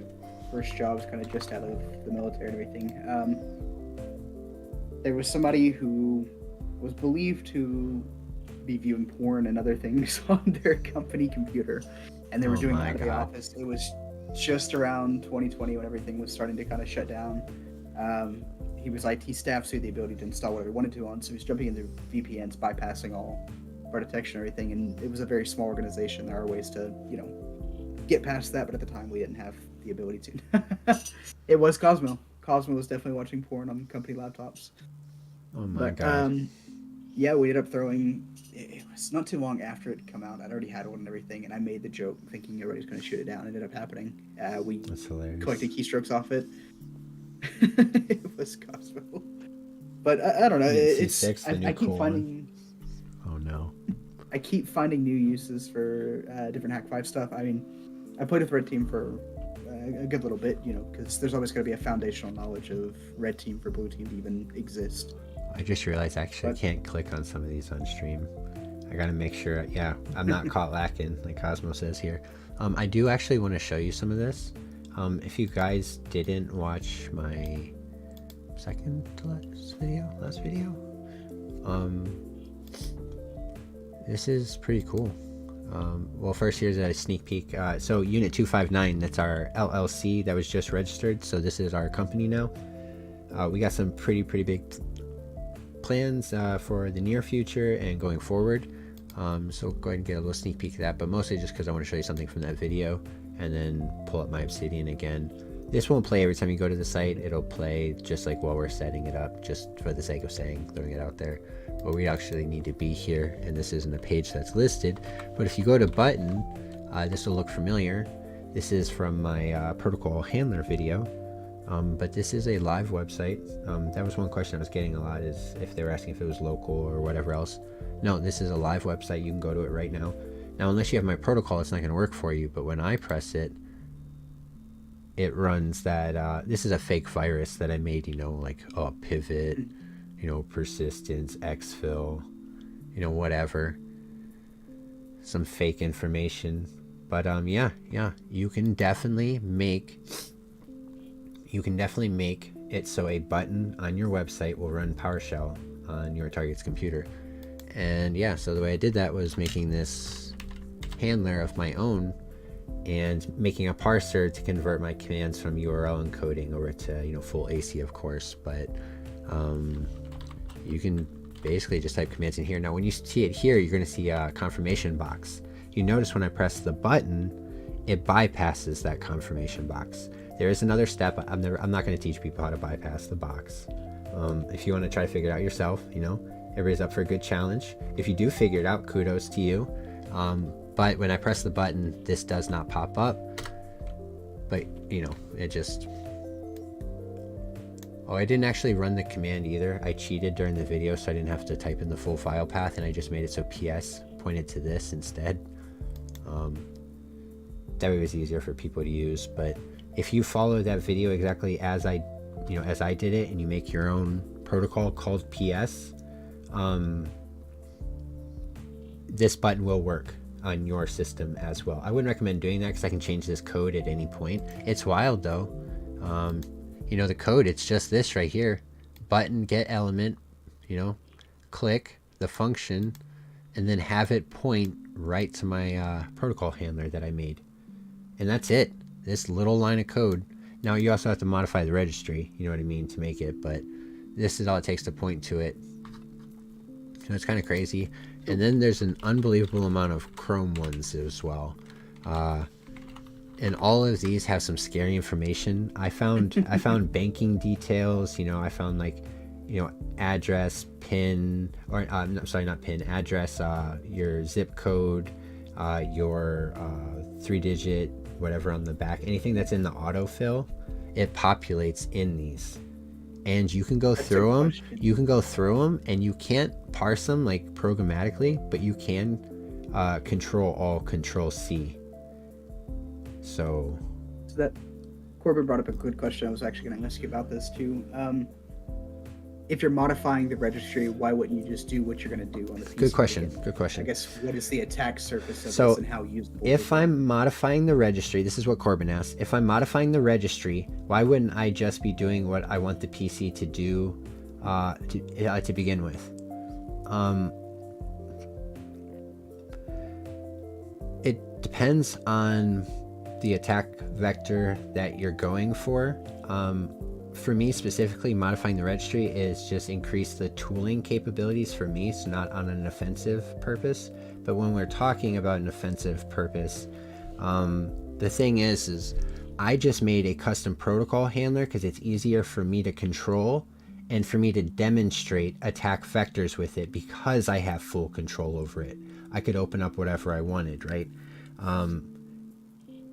B: first jobs, kind of just out of the military and everything. There was somebody who was believed to be viewing porn and other things on their company computer, and they were doing it out of the office. It was just around 2020 when everything was starting to kind of shut down. He was IT staff, so he had the ability to install whatever he wanted to on, so he was jumping into VPNs, bypassing all our detection and everything, and it was a very small organization. There are ways to get past that, but at the time we didn't have the ability to. It was Cosmo was definitely watching porn on company laptops.
A: Oh my god.
B: Yeah, we ended up throwing. It was not too long after it had come out. I'd already had one and everything, and I made the joke thinking everybody's going to shoot it down. It ended up happening.
A: That's hilarious.
B: Collected keystrokes off it. It was Cosmo. But I don't know. I keep finding.
A: Oh no.
B: I keep finding new uses for different Hack5 stuff. I mean, I played with Red Team for a good little bit, because there's always going to be a foundational knowledge of Red Team for Blue Team to even exist.
A: I just realized actually I can't click on some of these on stream. I gotta make sure, I'm not caught lacking, like Cosmo says here. I do actually want to show you some of this. If you guys didn't watch my last video, this is pretty cool. Well, first here's a sneak peek. So Unit 259, that's our LLC that was just registered. So this is our company now. We got some pretty big plans for the near future and going forward. So go ahead and get a little sneak peek of that, but mostly just because I want to show you something from that video and then pull up my Obsidian again. This won't play every time you go to the site. It'll play just like while we're setting it up, just for the sake of throwing it out there. But we actually need to be here, and this isn't a page that's listed. But if you go to button, this will look familiar. This is from my protocol handler video. But this is a live website. That was one question I was getting a lot, is if they were asking if it was local or whatever else. No, this is a live website. You can go to it right now. Now, unless you have my protocol, it's not going to work for you. But when I press it, it runs that. This is a fake virus that I made, like pivot, persistence, exfil, whatever. Some fake information. But yeah, you can definitely make it so a button on your website will run PowerShell on your target's computer. And yeah, so the way I did that was making this handler of my own and making a parser to convert my commands from URL encoding over to full AC, of course. But you can basically just type commands in here. Now when you see it here, you're going to see a confirmation box. You notice when I press the button, it bypasses that confirmation box. There is another step. I'm not going to teach people how to bypass the box. If you want to try to figure it out yourself, everybody's up for a good challenge. If you do figure it out, kudos to you. But when I press the button, this does not pop up. But it just... Oh, I didn't actually run the command either. I cheated during the video, so I didn't have to type in the full file path, and I just made it so PS pointed to this instead. That way it was easier for people to use. But if you follow that video exactly as I did it, and you make your own protocol called PS, this button will work on your system as well. I wouldn't recommend doing that because I can change this code at any point. It's wild though. The code, it's just this right here. Button get element, click the function, and then have it point right to my protocol handler that I made. And that's it. This little line of code. Now you also have to modify the registry, to make it, but this is all it takes to point to it. So it's kind of crazy. And then there's an unbelievable amount of Chrome ones as well. And all of these have some scary information. I found banking details, I found address, PIN, or I'm sorry, not PIN, address, your zip code, your 3-digit, whatever on the back, anything that's in the autofill, it populates in these. And you can go through them. You can go through them, and you can't parse them programmatically, but you can Control Alt, Control C. So
B: that Corbin brought up a good question. I was actually going to ask you about this too. If you're modifying the registry, why wouldn't you just do what you're going to do on the PC?
A: Good question. I
B: guess what is the attack surface of this and how usable?
A: If I'm modifying the registry, this is what Corbin asked. If I'm modifying the registry, why wouldn't I just be doing what I want the PC to do to begin with? It depends on the attack vector that you're going for. For me specifically, modifying the registry is just increase the tooling capabilities for me, so not on an offensive purpose. But when we're talking about an offensive purpose, the thing is I just made a custom protocol handler because it's easier for me to control and for me to demonstrate attack vectors with it because I have full control over it. I could open up whatever I wanted, right?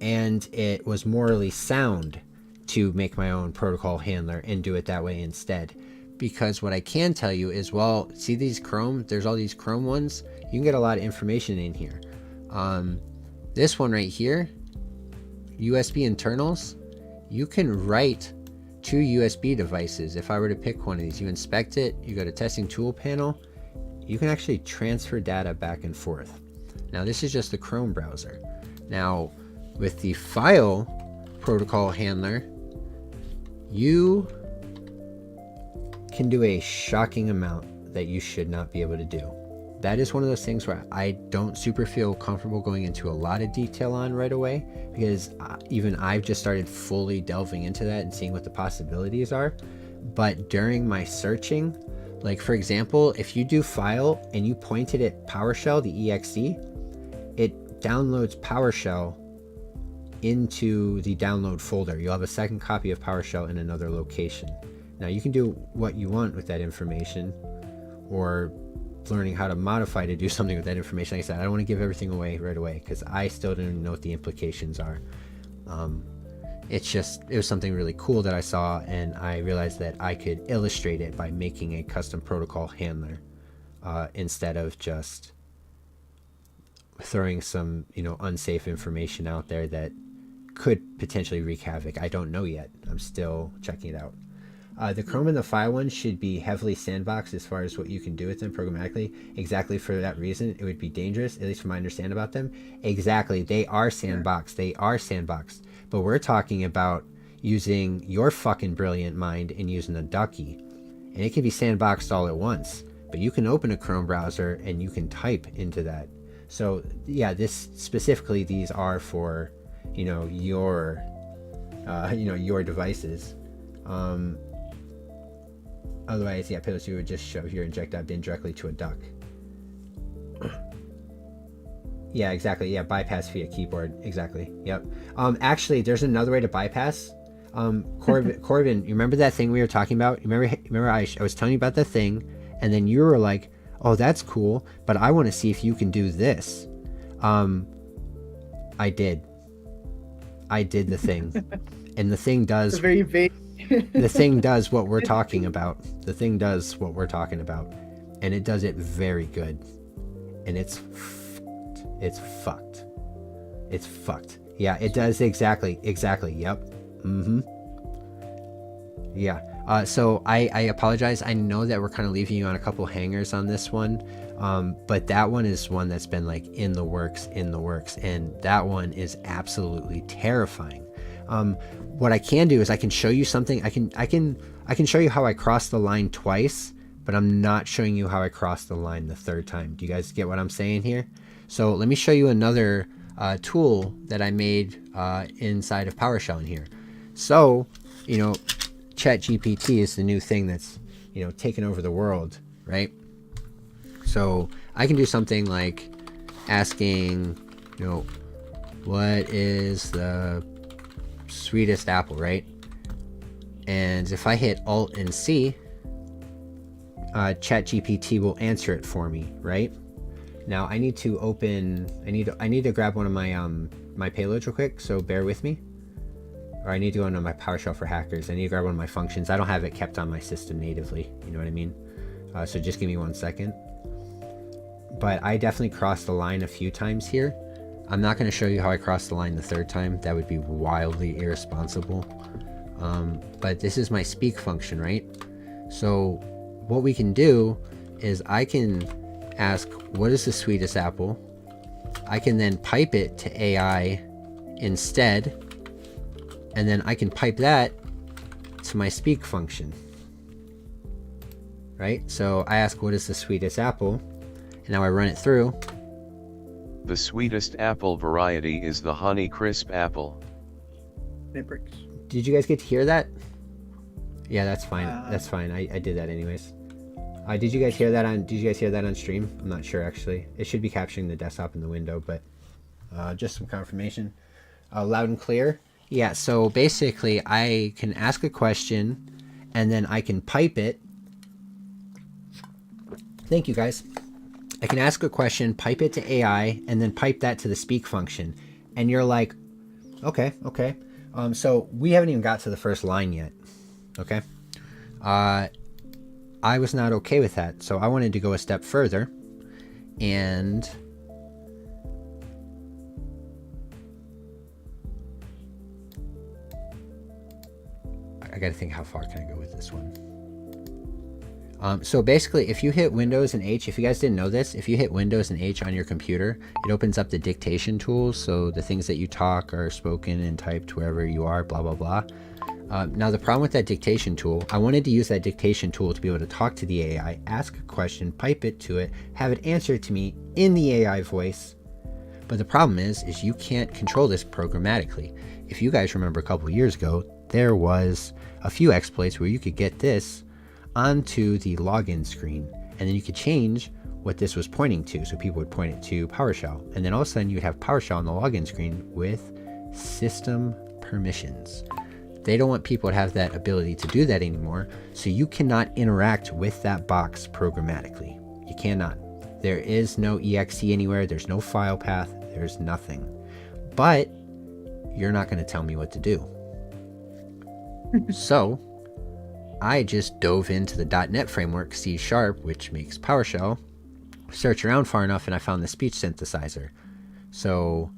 A: And it was morally sound to make my own protocol handler and do it that way instead. Because what I can tell you is, well, see these Chrome, there's all these Chrome ones, you can get a lot of information in here. This one right here, USB internals, you can write to USB devices. If I were to pick one of these, you inspect it, you go to testing tool panel, you can actually transfer data back and forth. Now this is just the Chrome browser. Now with the file protocol handler, you can do a shocking amount that you should not be able to do. That is one of those things where I don't super feel comfortable going into a lot of detail on right away, because even I've just started fully delving into that and seeing what the possibilities are. But during my searching, like for example, if you do file and you point it at PowerShell, the exe, it downloads PowerShell into the download folder. You'll have a second copy of PowerShell in another location. Now you can do what you want with that information, or learning how to modify to do something with that information. Like I said, I don't want to give everything away right away because I still don't even know what the implications are. It was something really cool that I saw, and I realized that I could illustrate it by making a custom protocol handler instead of just throwing some unsafe information out there that could potentially wreak havoc. I don't know yet. I'm still checking it out. The Chrome and the File ones should be heavily sandboxed as far as what you can do with them programmatically. Exactly for that reason, it would be dangerous, at least from my understanding about them. Exactly, they are sandboxed. They are sandboxed. But we're talking about using your fucking brilliant mind and using a ducky. And it can be sandboxed all at once. But you can open a Chrome browser and you can type into that. So yeah, specifically these are for your devices. Otherwise, yeah, Pillars, you would just shove your inject.bin directly to a duck. Yeah, exactly. Yeah, bypass via keyboard. Exactly. Yep. Actually, there's another way to bypass. Corbin, you remember that thing we were talking about? Remember I was telling you about that thing, and then you were like, "Oh, that's cool, but I want to see if you can do this." I did the thing, and the thing does.
B: It's very vague.
A: The thing does what we're talking about. The thing does what we're talking about, and it does it very good, and it's fucked. Yeah, it does exactly. Yep. Yeah. So I apologize. I know that we're kind of leaving you on a couple hangers on this one, but that one is one that's been like in the works, and that one is absolutely terrifying. What I can do is I can show you something. I can show you how I crossed the line twice, but I'm not showing you how I crossed the line the third time. Do you guys get what I'm saying here? So let me show you another tool that I made inside of PowerShell in here. So, ChatGPT is the new thing that's, taken over the world, right? So I can do something like asking, what is the sweetest apple, right? And if I hit Alt and C, ChatGPT will answer it for me, right? Now I need to grab one of my my payloads real quick, so bear with me. Or I need to go into my PowerShell for Hackers. I need to grab one of my functions. I don't have it kept on my system natively, you know what I mean? So just give me 1 second. But I definitely crossed the line a few times here. I'm not going to show you how I crossed the line the third time. That would be wildly irresponsible. But this is my speak function, right? So what we can do is I can ask, what is the sweetest apple? I can then pipe it to AI instead, and then I can pipe that to my speak function, right? So I ask, what is the sweetest apple? And now I run it through.
D: The sweetest apple variety is the Honey Crisp apple.
B: Nitbricks.
A: Did you guys get to hear that? Yeah, that's fine. That's fine. I did that anyways. Did you guys hear that on stream? I'm not sure actually. It should be capturing the desktop in the window, but just some confirmation. Loud and clear. Yeah, so basically I can ask a question and then I can pipe it. Thank you guys. I can ask a question, pipe it to AI, and then pipe that to the speak function. And you're like, okay. So we haven't even got to the first line yet. Okay. I was not okay with that. So I wanted to go a step further. And I got to think, how far can I go with this one? So basically, if you hit Windows and H, if you guys didn't know this, if you hit Windows and H on your computer, it opens up the dictation tools. So the things that you talk are spoken and typed wherever you are, blah, blah, blah. Now, the problem with that dictation tool, I wanted to use that dictation tool to be able to talk to the AI, ask a question, pipe it to it, have it answer it to me in the AI voice. But the problem is you can't control this programmatically. If you guys remember a couple of years ago, there was a few exploits where you could get this onto the login screen, and then you could change what this was pointing to. So people would point it to PowerShell, and then all of a sudden you'd have PowerShell on the login screen with system permissions. They don't want people to have that ability to do that anymore, so you cannot interact with that box programmatically. You cannot. There is no exe anywhere, there's no file path, there's nothing. But you're not going to tell me what to do. So I just dove into the .NET framework C#, which makes PowerShell, search around far enough, and I found the speech synthesizer. So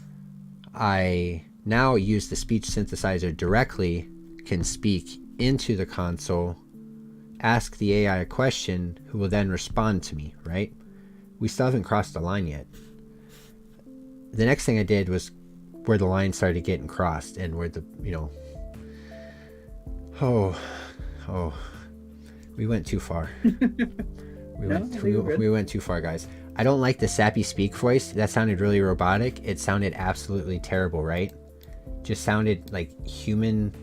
A: I now use the speech synthesizer directly, can speak into the console, ask the AI a question, who will then respond to me, right? We still haven't crossed the line yet. The next thing I did was where the line started getting crossed and where the, we went too far. We went too far, guys. I don't like the sappy speak voice. That sounded really robotic. It sounded absolutely terrible, right? Just sounded like human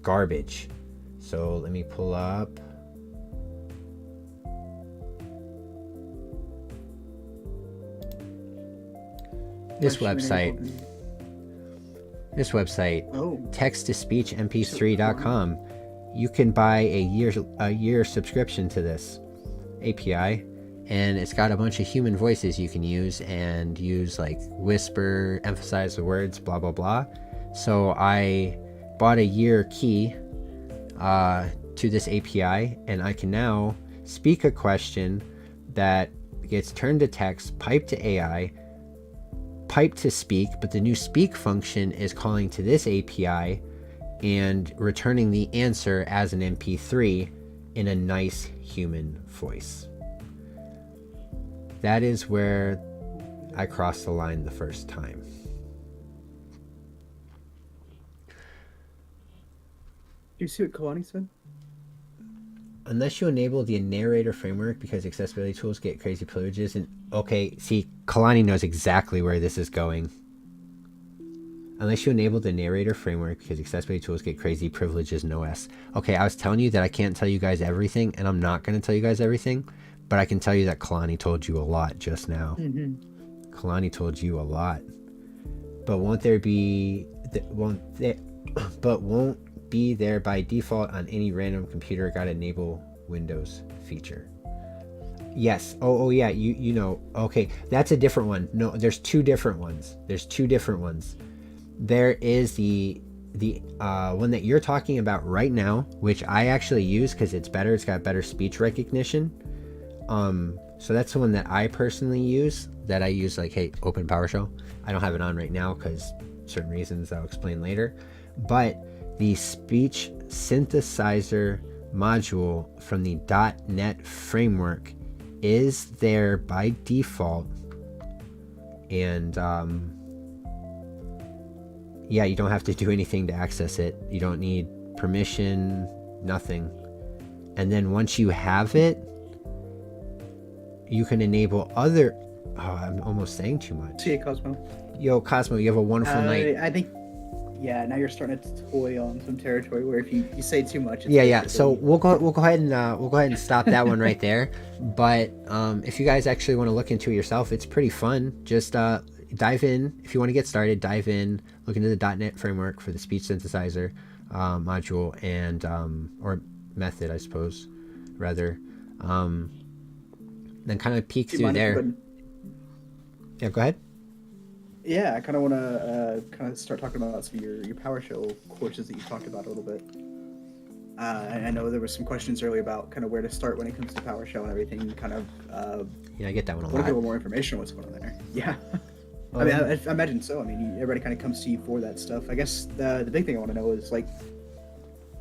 A: garbage. So let me pull up. This website, text-to-speech-mp3.com. You can buy a year subscription to this API, and it's got a bunch of human voices you can use and use, like whisper, emphasize the words, blah blah blah. So I bought a year key to this API, and I can now speak a question that gets turned to text, piped to AI, piped to speak, but the new speak function is calling to this API and returning the answer as an MP3 in a nice human voice. That is where I crossed the line the first time.
B: Do you see what Kalani said?
A: Unless you enable the narrator framework because accessibility tools get crazy privileges. And okay, see, Kalani knows exactly where this is going. Unless you enable the narrator framework because accessibility tools get crazy privileges in OS. Okay, I was telling you that I can't tell you guys everything, and I'm not going to tell you guys everything, but I can tell you that Kalani told you a lot just now. Kalani told you a lot. But won't be there by default on any random computer. Got to enable Windows feature. Yes. Oh yeah, you know. Okay, that's a different one. No, there's two different ones. There is the one that you're talking about right now, which I actually use because it's better. It's got better speech recognition. So that's the one that I personally use. That I use, like, hey, open PowerShell. I don't have it on right now because certain reasons I'll explain later. But the speech synthesizer module from the .NET framework is there by default, and yeah, you don't have to do anything to access it. You don't need permission, nothing. And then once you have it, you can enable other... Oh, I'm almost saying too much.
B: See you, Cosmo.
A: Yo, Cosmo, you have a wonderful night.
B: I think, yeah, now you're starting to toy on some territory where if you say too much... It's
A: yeah. So we'll go ahead and stop that one right there. But if you guys actually want to look into it yourself, it's pretty fun. Just dive in. If you want to get started, dive in, look into the .NET framework for the speech synthesizer module and or method, I suppose, rather. Then kind of peek through there. Yeah, go ahead.
B: Yeah, I kind of want to kind of start talking about some of your PowerShell courses that you talked about a little bit. I know there was some questions earlier about kind of where to start when it comes to PowerShell and everything. Kind of.
A: Yeah, I get that one a lot.
B: Want to get a little more information on what's going on there? Yeah. I mean, I imagine so. I mean, everybody kind of comes to you for that stuff. I guess the big thing I want to know is, like,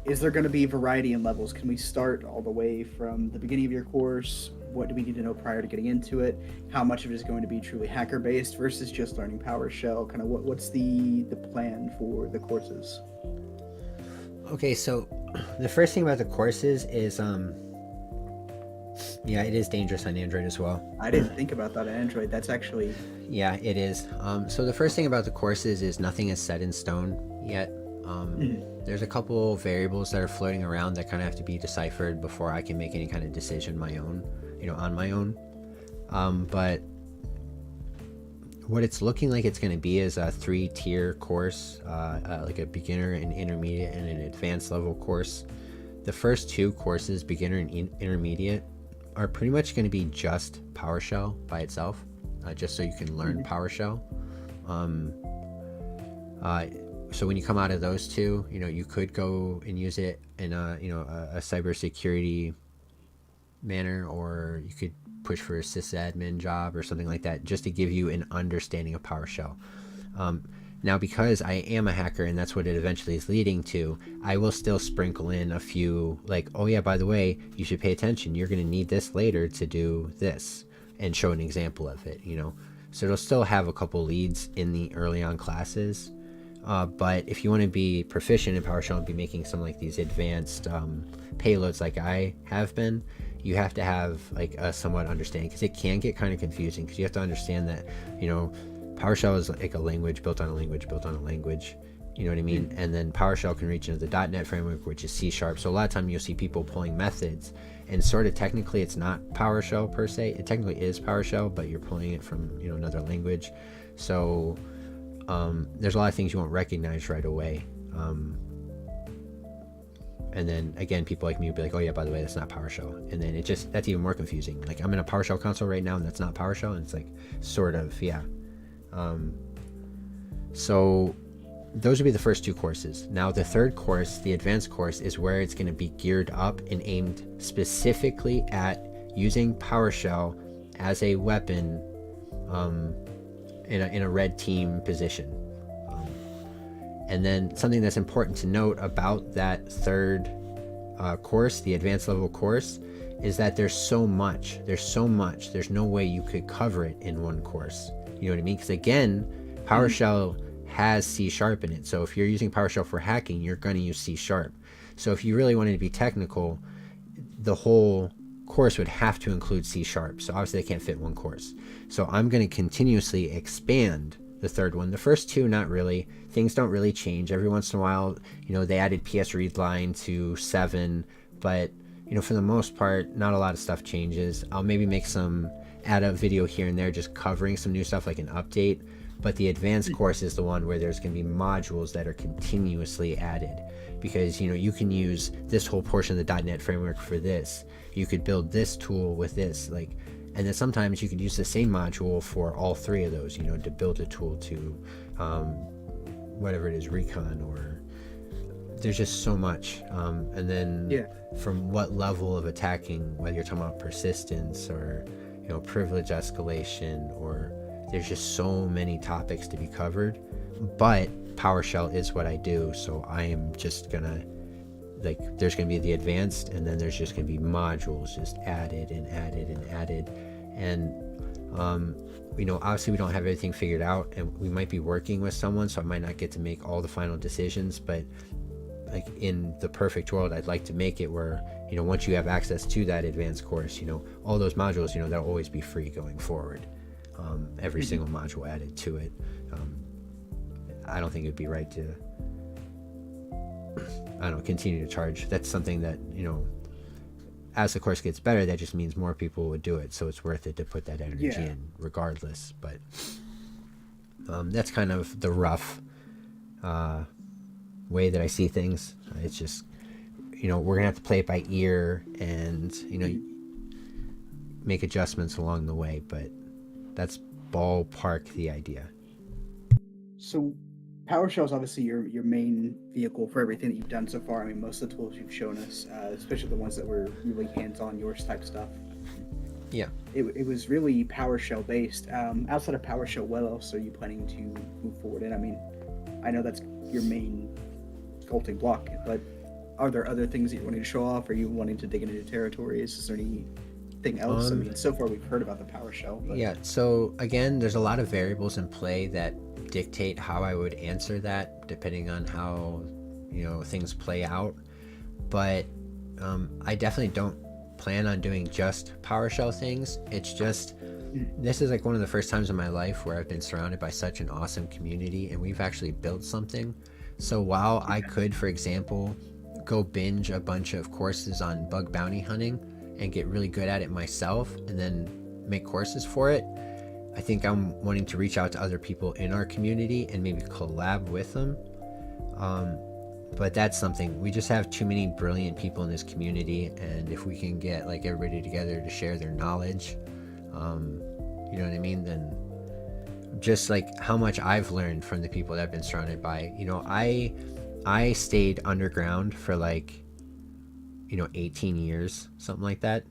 B: is there going to be variety in levels? Can we start all the way from the beginning of your course? What do we need to know prior to getting into it? How much of it is going to be truly hacker-based versus just learning PowerShell? Kind of what's the plan for the courses?
A: Okay, so the first thing about the courses is, yeah, it is dangerous on Android as well.
B: I didn't think about that on Android. That's actually...
A: Yeah, it is. So the first thing about the courses is nothing is set in stone yet. There's a couple variables that are floating around that kind of have to be deciphered before I can make any kind of decision on my own. But what it's looking like it's going to be is a 3-tier course, like a beginner, an intermediate, and an advanced level course. The first 2 courses, beginner and intermediate, are pretty much going to be just PowerShell by itself, just so you can learn PowerShell. So when you come out of those 2, you could go and use it in a cybersecurity manner, or you could push for a sysadmin job or something like that, just to give you an understanding of PowerShell. Now, because I am a hacker and that's what it eventually is leading to, I will still sprinkle in a few, like, oh yeah, by the way, you should pay attention. You're going to need this later to do this, and show an example of it, So it'll still have a couple leads in the early on classes. But if you want to be proficient in PowerShell and be making some like these advanced payloads like I have been, you have to have like a somewhat understanding, because it can get kind of confusing, because you have to understand that, PowerShell is like a language built on a language built on a language, you know what I mean? And then PowerShell can reach into the .NET framework, which is C#. So a lot of time you'll see people pulling methods, and sort of technically it's not PowerShell per se. It technically is PowerShell, but you're pulling it from, another language. So there's a lot of things you won't recognize right away. And then again, people like me will be like, oh yeah, by the way, that's not PowerShell. And then that's even more confusing. Like, I'm in a PowerShell console right now and that's not PowerShell. And it's like, sort of, yeah. So those would be the first 2 courses. Now the third course, the advanced course, is where it's going to be geared up and aimed specifically at using PowerShell as a weapon in a red team position. And then something that's important to note about that third course, the advanced level course, is that there's so much. There's no way you could cover it in one course. You know what I mean? Because again, PowerShell has C# in it. So if you're using PowerShell for hacking, you're going to use C#. So if you really wanted to be technical, the whole course would have to include C#. So obviously they can't fit in one course. So I'm going to continuously expand the third one. The first 2, not really. Things don't really change. Every once in a while, they added PS readline to 7, but for the most part, not a lot of stuff changes. I'll maybe add a video here and there just covering some new stuff, like an update. But the advanced course is the one where there's going to be modules that are continuously added, because you can use this whole portion of the .NET framework for this. You could build this tool with this, and then sometimes you could use the same module for all 3 of those, to build a tool to whatever it is, recon, or there's just so much. And then from what level of attacking, whether you're talking about persistence or privilege escalation, or there's just so many topics to be covered. But PowerShell is what I do, so I am just gonna, there's gonna be the advanced, and then there's just gonna be modules just added and added and added. And obviously we don't have everything figured out, and we might be working with someone, so I might not get to make all the final decisions. But like, in the perfect world, I'd like to make it where once you have access to that advanced course, all those modules, they'll always be free going forward. Every single module added to it. I don't think it'd be right to continue to charge. That's something that, as the course gets better, that just means more people would do it, so it's worth it to put that energy in regardless. But that's kind of the rough way that I see things. It's just, we're gonna have to play it by ear and make adjustments along the way, but that's ballpark the idea.
B: So PowerShell is obviously your main vehicle for everything that you've done so far. I mean, most of the tools you've shown us, especially the ones that were really hands-on, yours type stuff.
A: Yeah.
B: It was really PowerShell based. Outside of PowerShell, what else are you planning to move forward in? I mean, I know that's your main sculpting block, but are there other things that you're wanting to show off? Are you wanting to dig into new territories? Is there anything else? I mean, so far we've heard about the PowerShell. But...
A: Yeah, so again, there's a lot of variables in play that dictate how I would answer that, depending on how things play out. But I definitely don't plan on doing just PowerShell things. It's just, this is like one of the first times in my life where I've been surrounded by such an awesome community, and we've actually built something. So while I could, for example, go binge a bunch of courses on bug bounty hunting and get really good at it myself and then make courses for it, I think I'm wanting to reach out to other people in our community and maybe collab with them. But that's something. We just have too many brilliant people in this community, and if we can get like everybody together to share their knowledge, you know what I mean, then just like how much I've learned from the people that I've been surrounded by. You know, I stayed underground for like, you know, 18 years, something like that.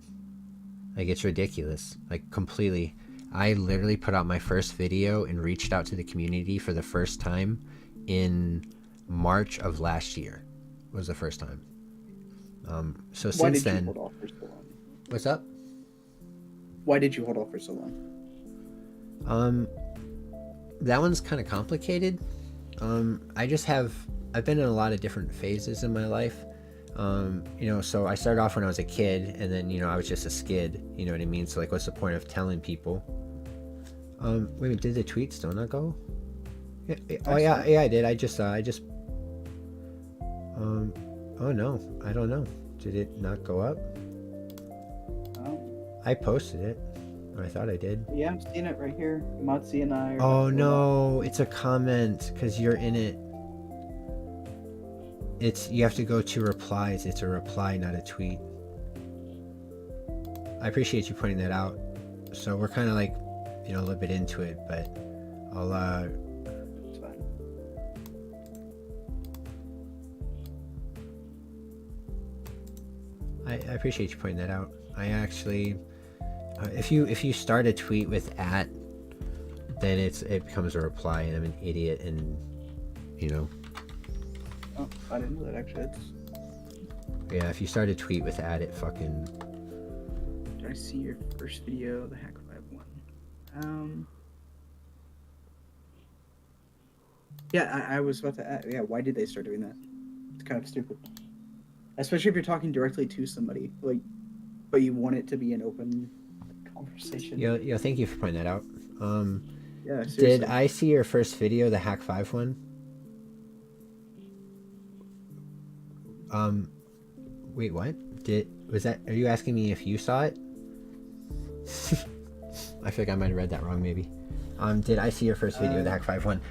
A: Like, it's ridiculous, like completely. I literally put out my first video and reached out to the community for the first time in March of last year. Was the first time. So
B: Why
A: since
B: did
A: then,
B: you hold off for so long?
A: what's up?
B: Why did you hold off for so long?
A: That one's kind of complicated. I've been in a lot of different phases in my life. You know, so I started off when I was a kid, and then, you know, I was just a skid, you know what I mean? So like, what's the point of telling people? Wait a minute, did the tweet still not go? Yeah, oh yeah, I did. Oh no, I don't know. Did it not go up?
B: Oh.
A: I posted it. Or I thought I did.
B: Yeah, I'm seeing it right here. Matzi and I.
A: Oh no, it's a comment because you're in it. You have to go to replies. It's a reply, not a tweet. I appreciate you pointing that out. So we're kind of like, you know, a little bit into it, but I'll
B: It's fine.
A: I appreciate you pointing that out. I actually, if you start a tweet with @, then it becomes a reply, and I'm an idiot, and you know.
B: Oh, I didn't know that actually.
A: Yeah, if you start a tweet with @ it fucking.
B: Did I see your first video, the Hack 5 one? Yeah, I was about to ask. Yeah, why did they start doing that? It's kind of stupid. Especially if you're talking directly to somebody, like, but you want it to be an open conversation.
A: Yo, thank you for pointing that out.
B: Yeah, seriously.
A: Did I see your first video, the Hack 5 one? Wait, what? Are you asking me if you saw it? I feel like I might have read that wrong, maybe. Did I see your first video, the Hack 5 one?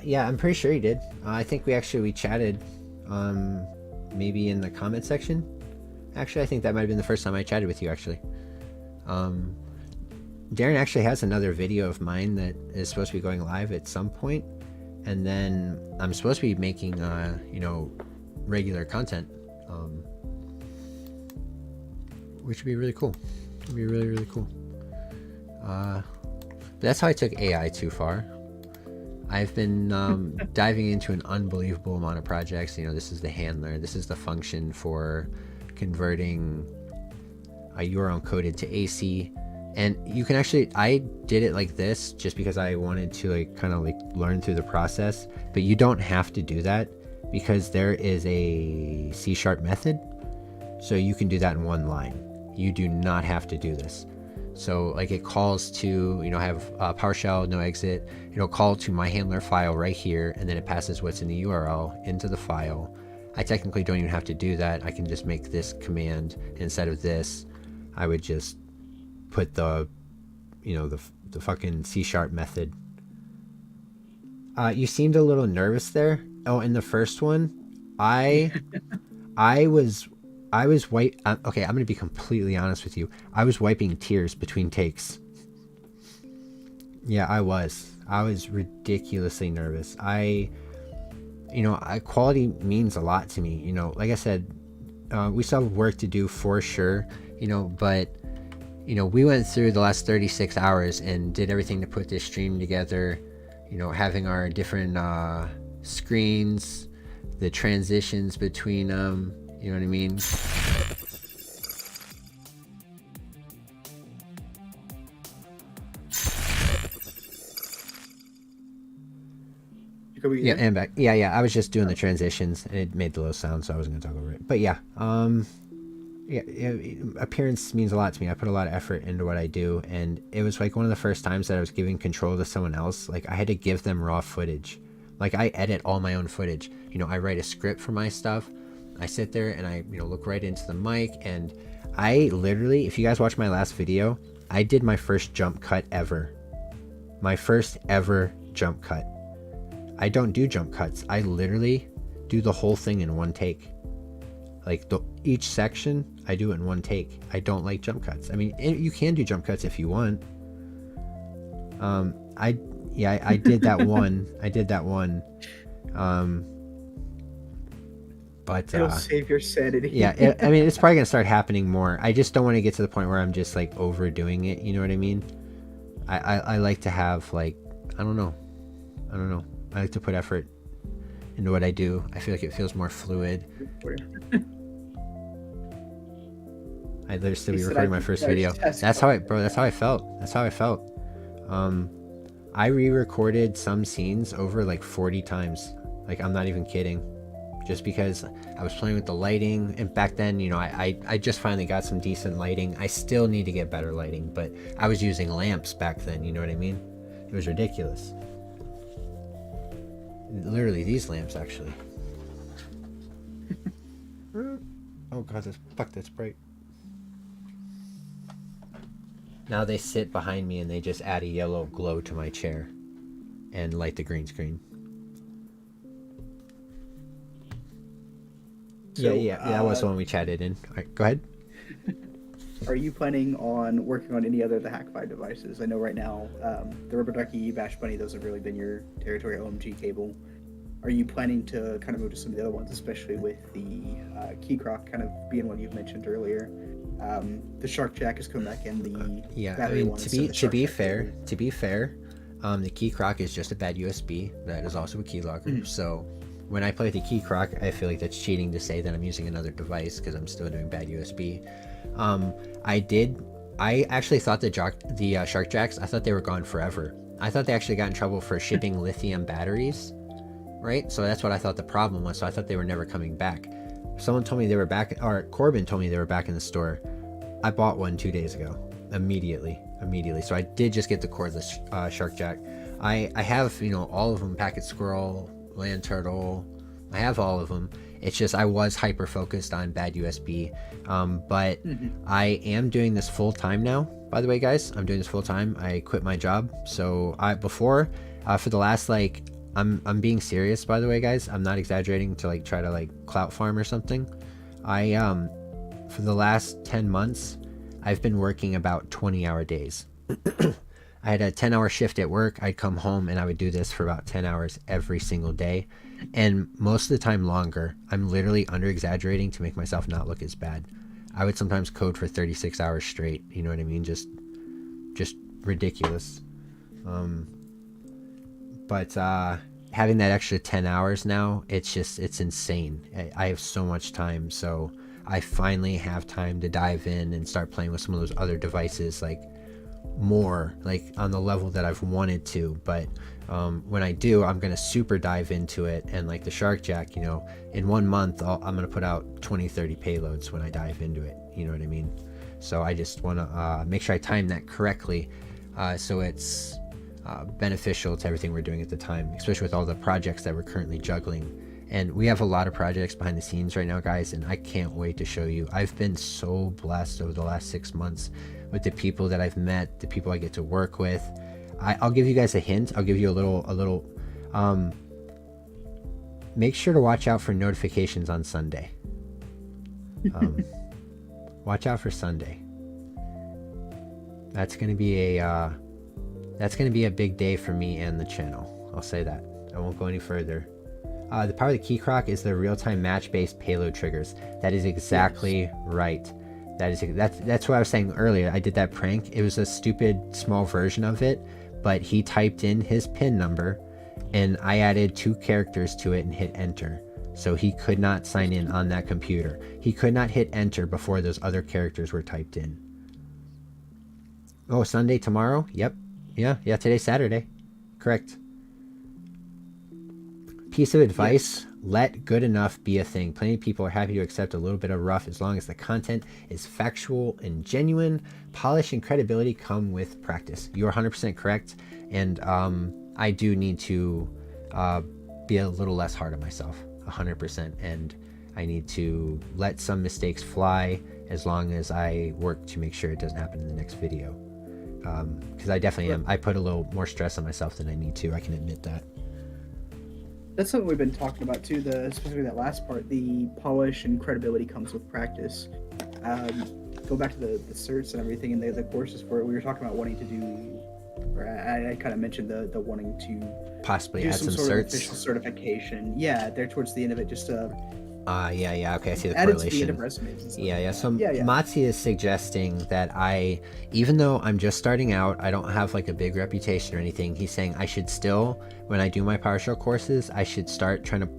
A: Yeah, I'm pretty sure you did. I think we chatted, maybe in the comment section. Actually, I think that might have been the first time I chatted with you, actually. Darren actually has another video of mine that is supposed to be going live at some point, and then I'm supposed to be making, you know, regular content, which would be really cool. It'd be really, really cool. That's how I took AI too far. I've been diving into an unbelievable amount of projects. You know, this is the handler. This is the function for converting a URL encoded to AC. And you can actually, I did it like this just because I wanted to like kind of like learn through the process, but you don't have to do that because there is a C# method. So you can do that in one line. You do not have to do this. So like it calls to, you know, have PowerShell, no exit. It'll call to my handler file right here, and then it passes what's in the URL into the file. I technically don't even have to do that. I can just make this command. Instead of this, I would just put the, you know, the fucking C# method. You seemed a little nervous there. Oh, in the first one, I was okay, I'm gonna be completely honest with you. I was wiping tears between takes. Yeah, I was ridiculously nervous. You know, quality means a lot to me. You know, like I said, we still have work to do for sure, you know, but you know, we went through the last 36 hours and did everything to put this stream together, you know, having our different screens, the transitions between them, you know what I mean? Yeah, and back. Yeah, I was just doing the transitions and it made the little sound, so I wasn't gonna talk over it. But yeah, appearance means a lot to me. I put a lot of effort into what I do, and it was like one of the first times that I was giving control to someone else. Like I had to give them raw footage. Like I edit all my own footage. You know, I write a script for my stuff. I sit there and I, you know, look right into the mic, and I literally, if you guys watch my last video, I did my first jump cut ever. My first ever jump cut. I don't do jump cuts. I literally do the whole thing in one take. Like each section, I do it in one take. I don't like jump cuts. I mean, you can do jump cuts if you want. I did that one. I did that one. But
B: it'll save your sanity.
A: Yeah, I mean, it's probably gonna start happening more. I just don't want to get to the point where I'm just like overdoing it. You know what I mean? I like to have like, I don't know. I like to put effort into what I do. I feel like it feels more fluid. I literally still be recording my first video. That's how I felt. I re-recorded some scenes over like 40 times. Like, I'm not even kidding. Just because I was playing with the lighting, and back then, you know, I just finally got some decent lighting. I still need to get better lighting, but I was using lamps back then, you know what I mean? It was ridiculous. Literally these lamps, actually. Oh god, that's bright. Now they sit behind me and they just add a yellow glow to my chair and light the green screen. So, yeah, that was the one we chatted in. All right, go ahead.
B: Are you planning on working on any other of the Hack5 devices? I know right now, the Rubber Ducky, Bash Bunny, those have really been your territory. OMG cable. Are you planning to kind of move to some of the other ones, especially with the Key Croc kind of being one you've mentioned earlier? The Shark Jack is coming back in the battery one. To be fair,
A: the Key Croc is just a bad USB. That is also a keylogger. So when I play with the Key Croc, I feel like that's cheating to say that I'm using another device because I'm still doing bad USB. I actually thought the Shark Jacks, I thought they were gone forever. I thought they actually got in trouble for shipping lithium batteries, right? So that's what I thought the problem was. So I thought they were never coming back. Someone told me they were back, or Corbin told me they were back in the store. I bought one 2 days ago, immediately. So I did just get the cordless Shark Jack. I have, you know, all of them, Packet Squirrel, Land Turtle. I have all of them. It's just I was hyper focused on bad USB, but I am doing this full time now. By the way, guys, I'm doing this full time. I quit my job. So for the last I'm being serious, by the way, guys. I'm not exaggerating to try to clout farm or something. For the last 10 months, I've been working about 20-hour days. I had a 10-hour shift at work. I'd come home and I would do this for about 10 hours every single day. And most of the time longer. I'm literally under exaggerating to make myself not look as bad. I would sometimes code for 36 hours straight. You know what I mean? Just ridiculous. But having that extra 10 hours now, it's insane. I have so much time. So I finally have time to dive in and start playing with some of those other devices, more on the level that I've wanted to. But when I do, I'm gonna super dive into it. And the Shark Jack, you know, in 1 month I'm gonna put out 20-30 payloads when I dive into it, you know what I mean? So I just want to make sure I time that correctly, so it's beneficial to everything we're doing at the time, especially with all the projects that we're currently juggling. And we have a lot of projects behind the scenes right now, guys, and I can't wait to show you. I've been so blessed over the last 6 months with the people that I've met, the people I get to work with. I'll give you guys a hint. I'll give you a little make sure to watch out for notifications on Sunday. Watch out for Sunday. That's gonna be a big day for me and the channel. I'll say that. I won't go any further. The power of the Key Croc is the real-time match-based payload triggers. That is exactly right. That's what I was saying earlier. I did that prank. It was a stupid small version of it, but he typed in his PIN number and I added 2 characters to it and hit enter. So he could not sign in on that computer. He could not hit enter before those other characters were typed in. Oh, Sunday tomorrow? Yep. Yeah, today's Saturday. Correct. Piece of advice, let good enough be a thing. Plenty of people are happy to accept a little bit of rough as long as the content is factual and genuine. Polish and credibility come with practice. You're 100% correct. And I do need to be a little less hard on myself, 100%. And I need to let some mistakes fly as long as I work to make sure it doesn't happen in the next video. because I definitely am. I put a little more stress on myself than I need to. I can admit that.
B: That's something we've been talking about too. Specifically that last part, the polish and credibility comes with practice. Go back to the certs and everything, and the courses for it. We were talking about wanting to do, or I kind of mentioned the wanting to
A: Possibly
B: do
A: add
B: some
A: some
B: sort of
A: certs.
B: official certification. Yeah, there towards the end of it, just
A: Yeah, okay, I see the
B: add it to the end
A: correlation.
B: of resumes and stuff.
A: Yeah. So
B: Yeah.
A: Matzi is suggesting that even though I'm just starting out, I don't have like a big reputation or anything. He's saying I should still, when I do my PowerShell courses, I should start trying to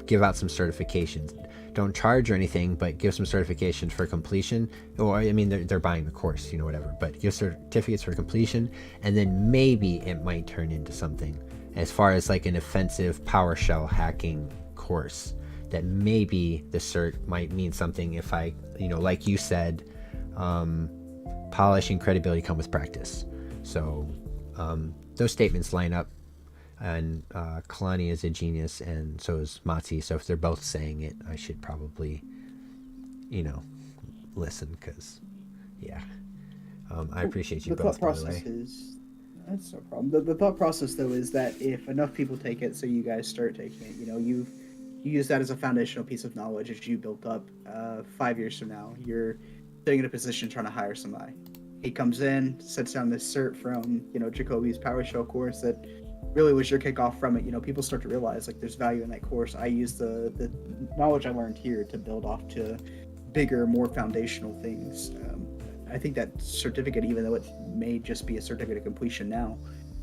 A: give out some certifications. Don't charge or anything, but give some certifications for completion. Or I mean, they're buying the course, whatever. But give certificates for completion, and then maybe it might turn into something as far as like an offensive PowerShell hacking course. That maybe the cert might mean something if I, like you said, polish and credibility come with practice. So those statements line up, and Kalani is a genius, and so is Matzi. So if they're both saying it, I should probably, listen, because, yeah. I appreciate you both, by the way.
B: That's no problem. The thought process, though, is that if enough people take it, so you guys start taking it, you use that as a foundational piece of knowledge as you built up. 5 years from now, you're sitting in a position trying to hire somebody. He comes in, sets down this cert from, Jacoby's PowerShell course that really was your kickoff from it. People start to realize like there's value in that course. I use the knowledge I learned here to build off to bigger, more foundational things. I think that certificate, even though it may just be a certificate of completion now,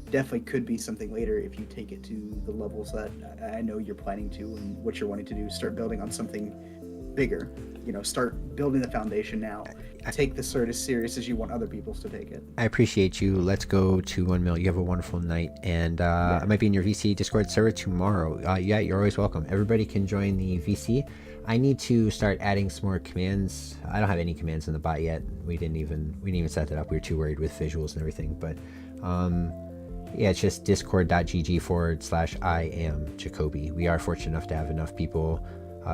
B: definitely could be something later if you take it to the levels that I know you're planning to and what you're wanting to do. Start building on something bigger. Start building the foundation now. Take the cert as serious as you want other people to take it.
A: I appreciate you. Let's go to 1 mil. You have a wonderful night, and I might be in your VC Discord server tomorrow. Yeah, you're always welcome. Everybody can join the VC. I need to start adding some more commands. I don't have any commands in the bot yet. We didn't even set that up. We were too worried with visuals and everything. But yeah, it's just discord.gg/I am Jacoby. We are fortunate enough to have enough people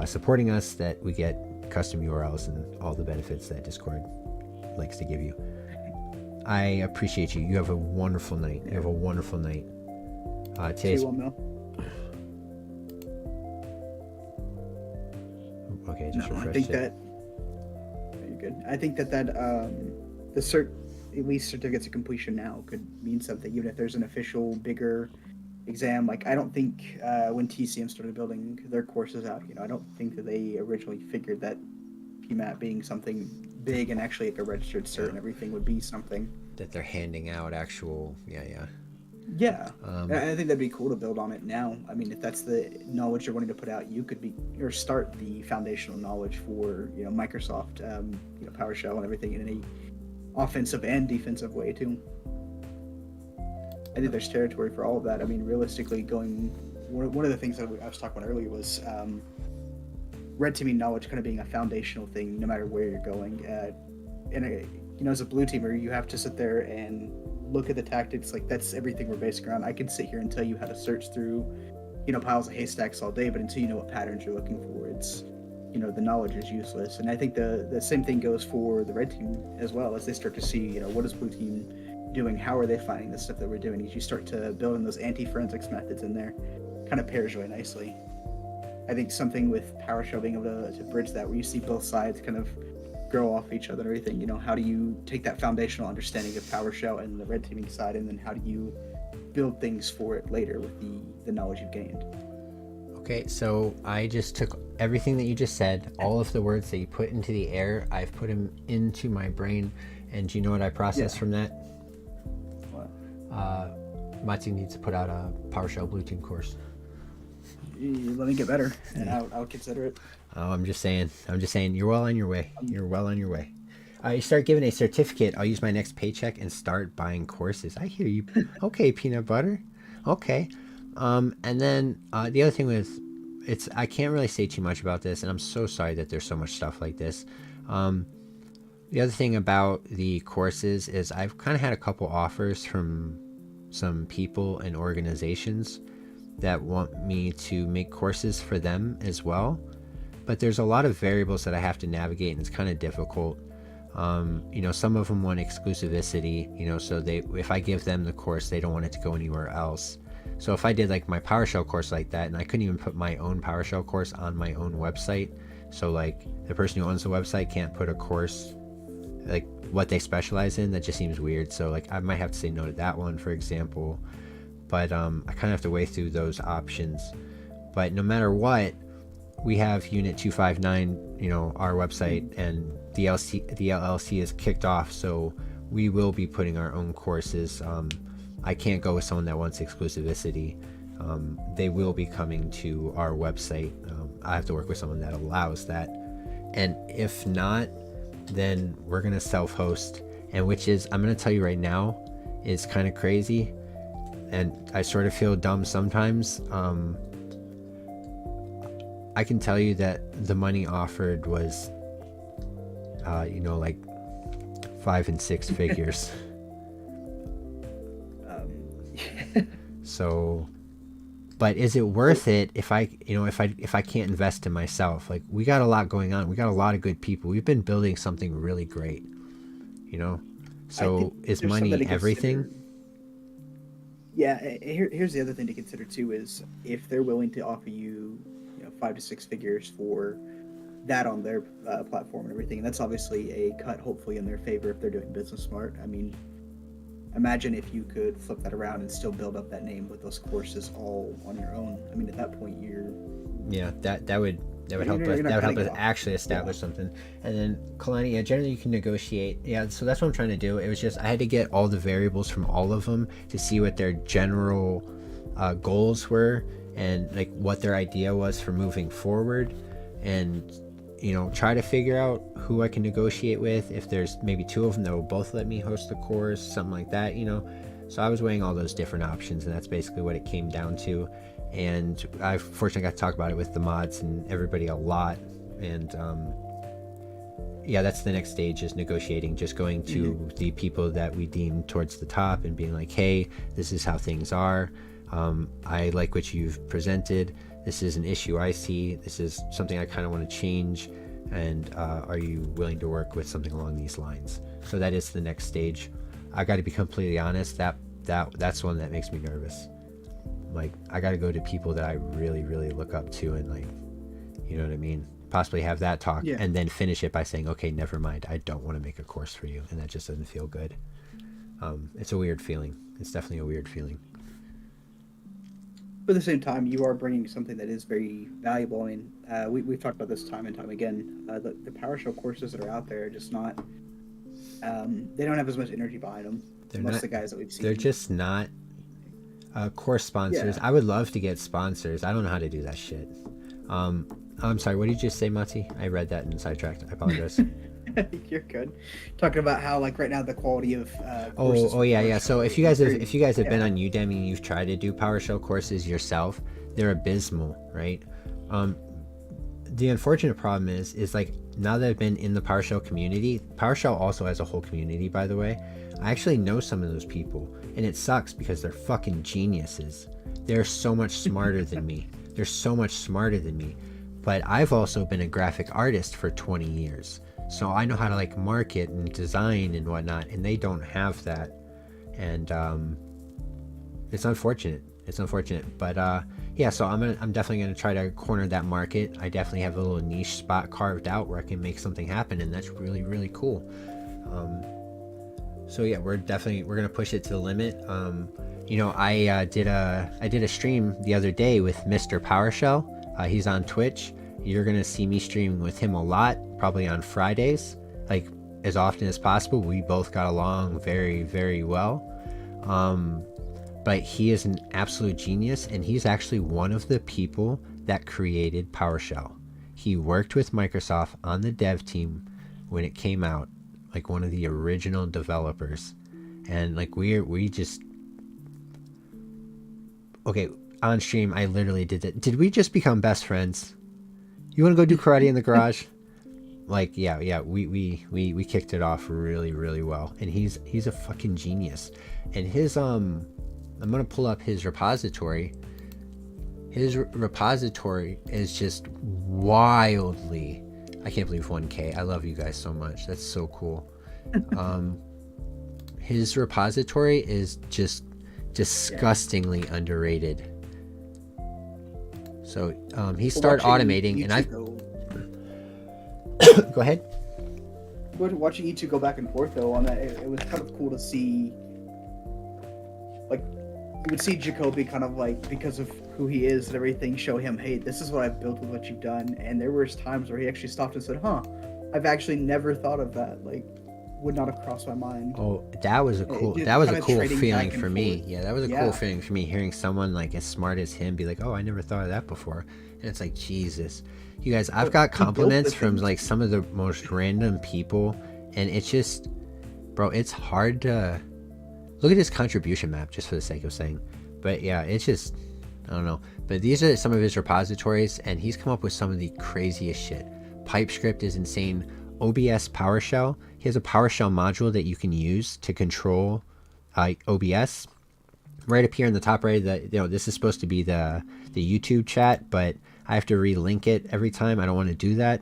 A: supporting us that we get custom URLs and all the benefits that Discord likes to give you. I appreciate you. You have a wonderful night. You have a wonderful night. Today's... Okay, just refresh
B: I think
A: it.
B: that you're good. I think that the cert, at least certificates of completion now, could mean something, even if there's an official bigger exam. Like I don't think when TCM started building their courses out, I don't think that they originally figured that PMAT being something big and actually like a registered cert and everything would be something
A: that they're handing out actual.
B: Yeah. I think that'd be cool to build on it now. I mean, if that's the knowledge you're wanting to put out, you could start the foundational knowledge for Microsoft, PowerShell and everything in an offensive and defensive way too. I think there's territory for all of that. I mean, realistically, one of the things that I was talking about earlier was red teaming knowledge kind of being a foundational thing no matter where you're going. And as a blue teamer, you have to sit there and look at the tactics. Like that's everything we're basing around. I can sit here and tell you how to search through piles of haystacks all day, but until you know what patterns you're looking for, it's the knowledge is useless. And I think the same thing goes for the red team as well. As they start to see what is blue team doing, how are they finding the stuff that we're doing, as you start to build in those anti-forensics methods in there, kind of pairs really nicely. I think something with PowerShell being able to bridge that, where you see both sides kind of grow off each other and everything. How do you take that foundational understanding of PowerShell and the red teaming side, and then how do you build things for it later with the knowledge you've gained?
A: Okay, so I just took everything that you just said, all of the words that you put into the air, I've put them into my brain, and do you know what I processed from that?
B: What?
A: Matsu needs to put out a PowerShell Blue Team course.
B: Let me get better, and I'll consider it.
A: Oh, I'm just saying, you're well on your way. You're well on your way. You start giving a certificate. I'll use my next paycheck and start buying courses. I hear you. Okay, peanut butter. Okay. And then the other thing with I can't really say too much about this, and I'm so sorry that there's so much stuff like this. The other thing about the courses is I've kind of had a couple offers from some people and organizations that want me to make courses for them as well. But there's a lot of variables that I have to navigate, and it's kind of difficult. Some of them want exclusivity, so if I give them the course, they don't want it to go anywhere else. So if I did like my PowerShell course like that, and I couldn't even put my own PowerShell course on my own website, so like the person who owns the website can't put a course like what they specialize in, that just seems weird. So like I might have to say no to that one, for example. But I kind of have to weigh through those options. But no matter what, we have Unit 259, our website, and the LLC is kicked off, so we will be putting our own courses. I can't go with someone that wants exclusivity. They will be coming to our website. I have to work with someone that allows that. And if not, then we're going to self-host, and which is, I'm going to tell you right now, is kind of crazy. And I sort of feel dumb sometimes. I can tell you that the money offered was, like 5 and 6 figures. So, but is it worth it if I can't invest in myself? Like, we got a lot going on. We got a lot of good people. We've been building something really great, So is money everything?
B: Yeah, here's the other thing to consider too, is if they're willing to offer you, 5 to 6 figures for that on their platform and everything, and that's obviously a cut hopefully in their favor if they're doing business smart. I mean, imagine if you could flip that around and still build up that name with those courses all on your own. I mean, at that point
A: that would help us. That would help us actually establish something. And then Kalani, generally you can negotiate. Yeah, so that's what I'm trying to do. It was just I had to get all the variables from all of them to see what their general goals were, and like what their idea was for moving forward, and try to figure out who I can negotiate with. If there's maybe 2 of them that will both let me host the course, something like that. So I was weighing all those different options, and that's basically what it came down to. And I fortunately got to talk about it with the mods and everybody a lot. And that's the next stage, is negotiating, just going to the people that we deem towards the top and being like, hey, this is how things are. I like what you've presented. This is an issue I see. This is something I kind of want to change. And are you willing to work with something along these lines? So that is the next stage. I got to be completely honest. That's one that makes me nervous. Like, I got to go to people that I really, really look up to, and like, you know what I mean? Possibly have that talk, and then finish it by saying, okay, never mind. I don't want to make a course for you. And that just doesn't feel good. It's a weird feeling. It's definitely a weird feeling.
B: But at the same time, you are bringing something that is very valuable. I mean, we've talked about this time and time again. The PowerShell courses that are out there are just not, they don't have as much energy behind them. Most of the guys that we've seen.
A: They're just not course sponsors. I would love to get sponsors. I don't know how to do that shit. I'm sorry, what did you just say, Mati? I read that and sidetracked. I apologize.
B: You're good. Talking about how, like, right now the quality of courses.
A: Yeah. So if you guys have been on Udemy and you've tried to do PowerShell courses yourself, they're abysmal, right? The unfortunate problem is like, now that I've been in the PowerShell community, PowerShell also has a whole community, by the way. I actually know some of those people, and it sucks because they're fucking geniuses. They're so much smarter than me. They're so much smarter than me. But I've also been a graphic artist for 20 years. So I know how to like market and design and whatnot, and they don't have that. And it's unfortunate. But so I'm definitely gonna try to corner that market. I definitely have a little niche spot carved out where I can make something happen, and that's really, really cool. We're gonna push it to the limit. I did a stream the other day with Mr. Powershell. He's on Twitch. You're gonna see me streaming with him a lot, probably on Fridays, like as often as possible. We both got along very, very well. But he is an absolute genius, and he's actually one of the people that created PowerShell. He worked with Microsoft on the dev team when it came out, like one of the original developers. And like we just on stream I literally did that. Did we just become best friends? You want to go do karate in the garage? Like, we kicked it off really, really well. And he's a fucking genius. And his I'm gonna pull up his repository. His repository is just wildly I can't believe 1K. I love you guys so much. That's so cool. His repository is just disgustingly underrated. So he started automating, and I've go ahead.
B: Watching you two go back and forth though on that, it was kind of cool to see. Like, you would see Jacoby kind of like, because of who he is and everything, show him, hey, this is what I've built with what you've done. And there was times where he actually stopped and said, I've actually never thought of that. Like, would not have crossed my mind.
A: Oh, that was a cool feeling for me. Yeah, that was a cool feeling for me, hearing someone like as smart as him be like, oh, I never thought of that before. And it's like, Jesus. You guys, I've got compliments from like some of the most random people, and it's just, bro, it's hard to look at his contribution map just for the sake of saying. But yeah, it's just, I don't know. But these are some of his repositories, and he's come up with some of the craziest shit. PipeScript is insane. OBS PowerShell. He has a PowerShell module that you can use to control OBS. Right up here in the top right, this is supposed to be the YouTube chat, but I have to relink it every time. I don't want to do that.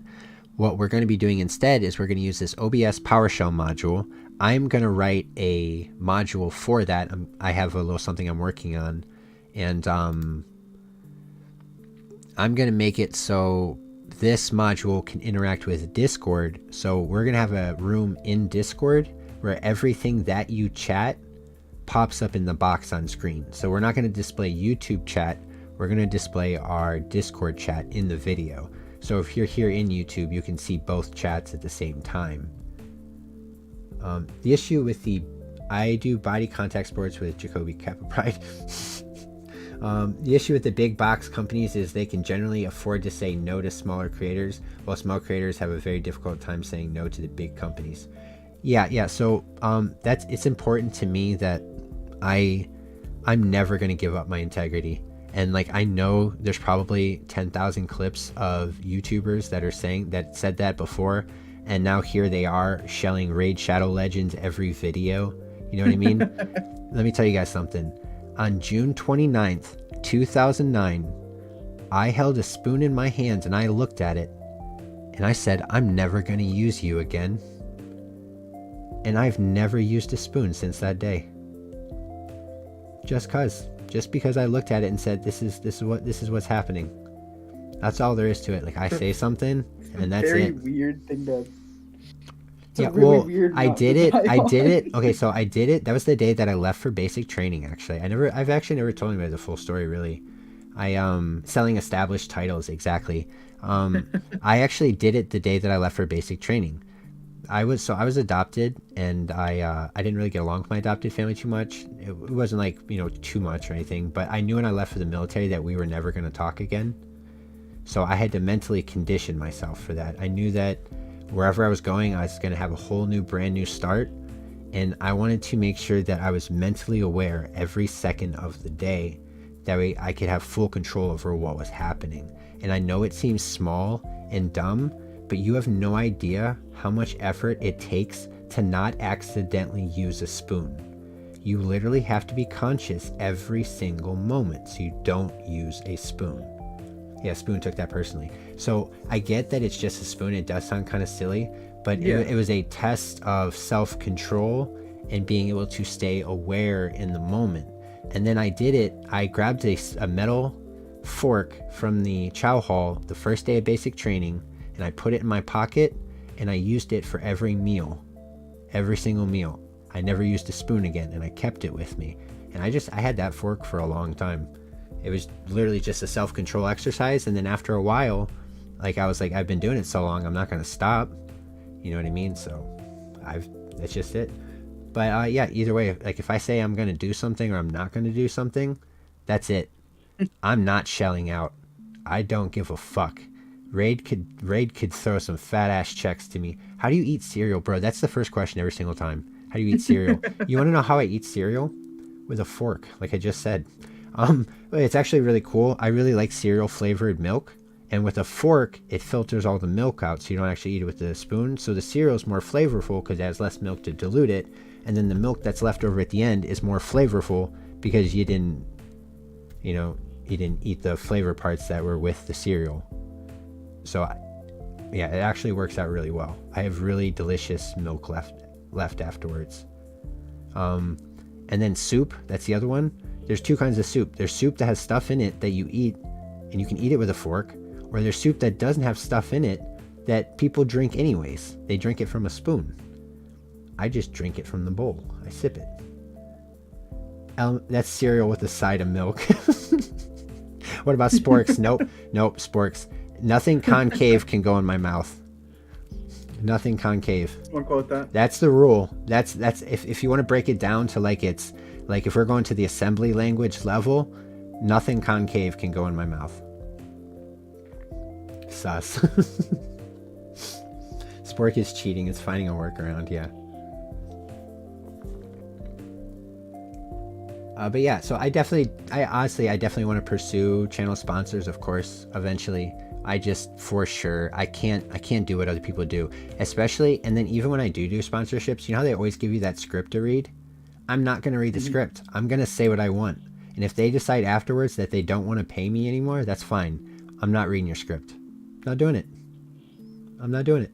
A: What we're going to be doing instead is we're going to use this OBS PowerShell module. I'm going to write a module for that. I have a little something I'm working on, and I'm going to make it so this module can interact with Discord. So we're going to have a room in Discord where everything that you chat pops up in the box on screen. So we're not going to display YouTube chat. We're going to display our Discord chat in the video. So if you're here in YouTube, you can see both chats at the same time. The issue with I do body contact sports with Jacoby Kappa Pride. The issue with the big box companies is they can generally afford to say no to smaller creators, while small creators have a very difficult time saying no to the big companies. Yeah. So it's important to me that I'm never going to give up my integrity. And like, I know there's probably 10,000 clips of YouTubers that said that before, and now here they are shelling Raid Shadow Legends every video. You know what I mean? Let me tell you guys something. On June 29th, 2009, I held a spoon in my hands and I looked at it and I said, I'm never going to use you again. And I've never used a spoon since that day. Just because I looked at it and said, this is what's happening. That's all there is to it. Like, I say something and that's
B: very
A: it.
B: Weird thing to.
A: Yeah, really weird. I did it. Okay, so I did it. That was the day that I left for basic training. Actually, I've actually never told anybody the full story. Really, selling established titles exactly. I actually did it the day that I left for basic training. I was adopted, and I didn't really get along with my adopted family too much. It wasn't like, too much or anything, but I knew when I left for the military that we were never going to talk again. So I had to mentally condition myself for that. I knew that wherever I was going, I was going to have a whole new, brand new start. And I wanted to make sure that I was mentally aware every second of the day. That way I could have full control over what was happening. And I know it seems small and dumb, but you have no idea how much effort it takes to not accidentally use a spoon. You literally have to be conscious every single moment so you don't use a spoon. Yeah, Spoon took that personally. So I get that it's just a spoon. It does sound kind of silly, but it was a test of self-control and being able to stay aware in the moment. And then I did it. I grabbed a metal fork from the chow hall the first day of basic training, and I put it in my pocket, and I used it for every meal, every single meal. I never used a spoon again, and I kept it with me. And I had that fork for a long time. It was literally just a self-control exercise. And then after a while, like, I was like, I've been doing it so long, I'm not going to stop. You know what I mean? So that's just it. But yeah, either way, like, if I say I'm going to do something or I'm not going to do something, that's it. I'm not shelling out. I don't give a fuck. Raid could throw some fat ass checks to me. How do you eat cereal, bro? That's the first question every single time. How do you eat cereal? You want to know how I eat cereal? With a fork, like I just said. It's actually really cool. I really like cereal flavored milk, and with a fork it filters all the milk out, so you don't actually eat it with the spoon. So the cereal is more flavorful because it has less milk to dilute it, and then the milk that's left over at the end is more flavorful because you didn't eat the flavor parts that were with the cereal. So Yeah, it actually works out really well. I have really delicious milk left afterwards. And then soup, that's the other one. There's two kinds of soup. There's soup that has stuff in it that you eat and you can eat it with a fork, or there's soup that doesn't have stuff in it that people drink anyways. They drink it from a spoon. I just drink it from the bowl. I sip it. That's cereal with a side of milk. What about sporks? Nope, sporks. Nothing concave can go in my mouth. Nothing concave.
B: Want to quote that?
A: That's the rule. That's if you want to break it down to like it's like if we're going to the assembly language level, nothing concave can go in my mouth. Sus. Spork is cheating. It's finding a workaround. Yeah. But yeah, so I definitely want to pursue channel sponsors, of course, eventually. I just, for sure, I can't do what other people do, especially, and then even when I do sponsorships, you know how they always give you that script to read? I'm not going to read the script. I'm going to say what I want. And if they decide afterwards that they don't want to pay me anymore, that's fine. I'm not reading your script. Not doing it. I'm not doing it.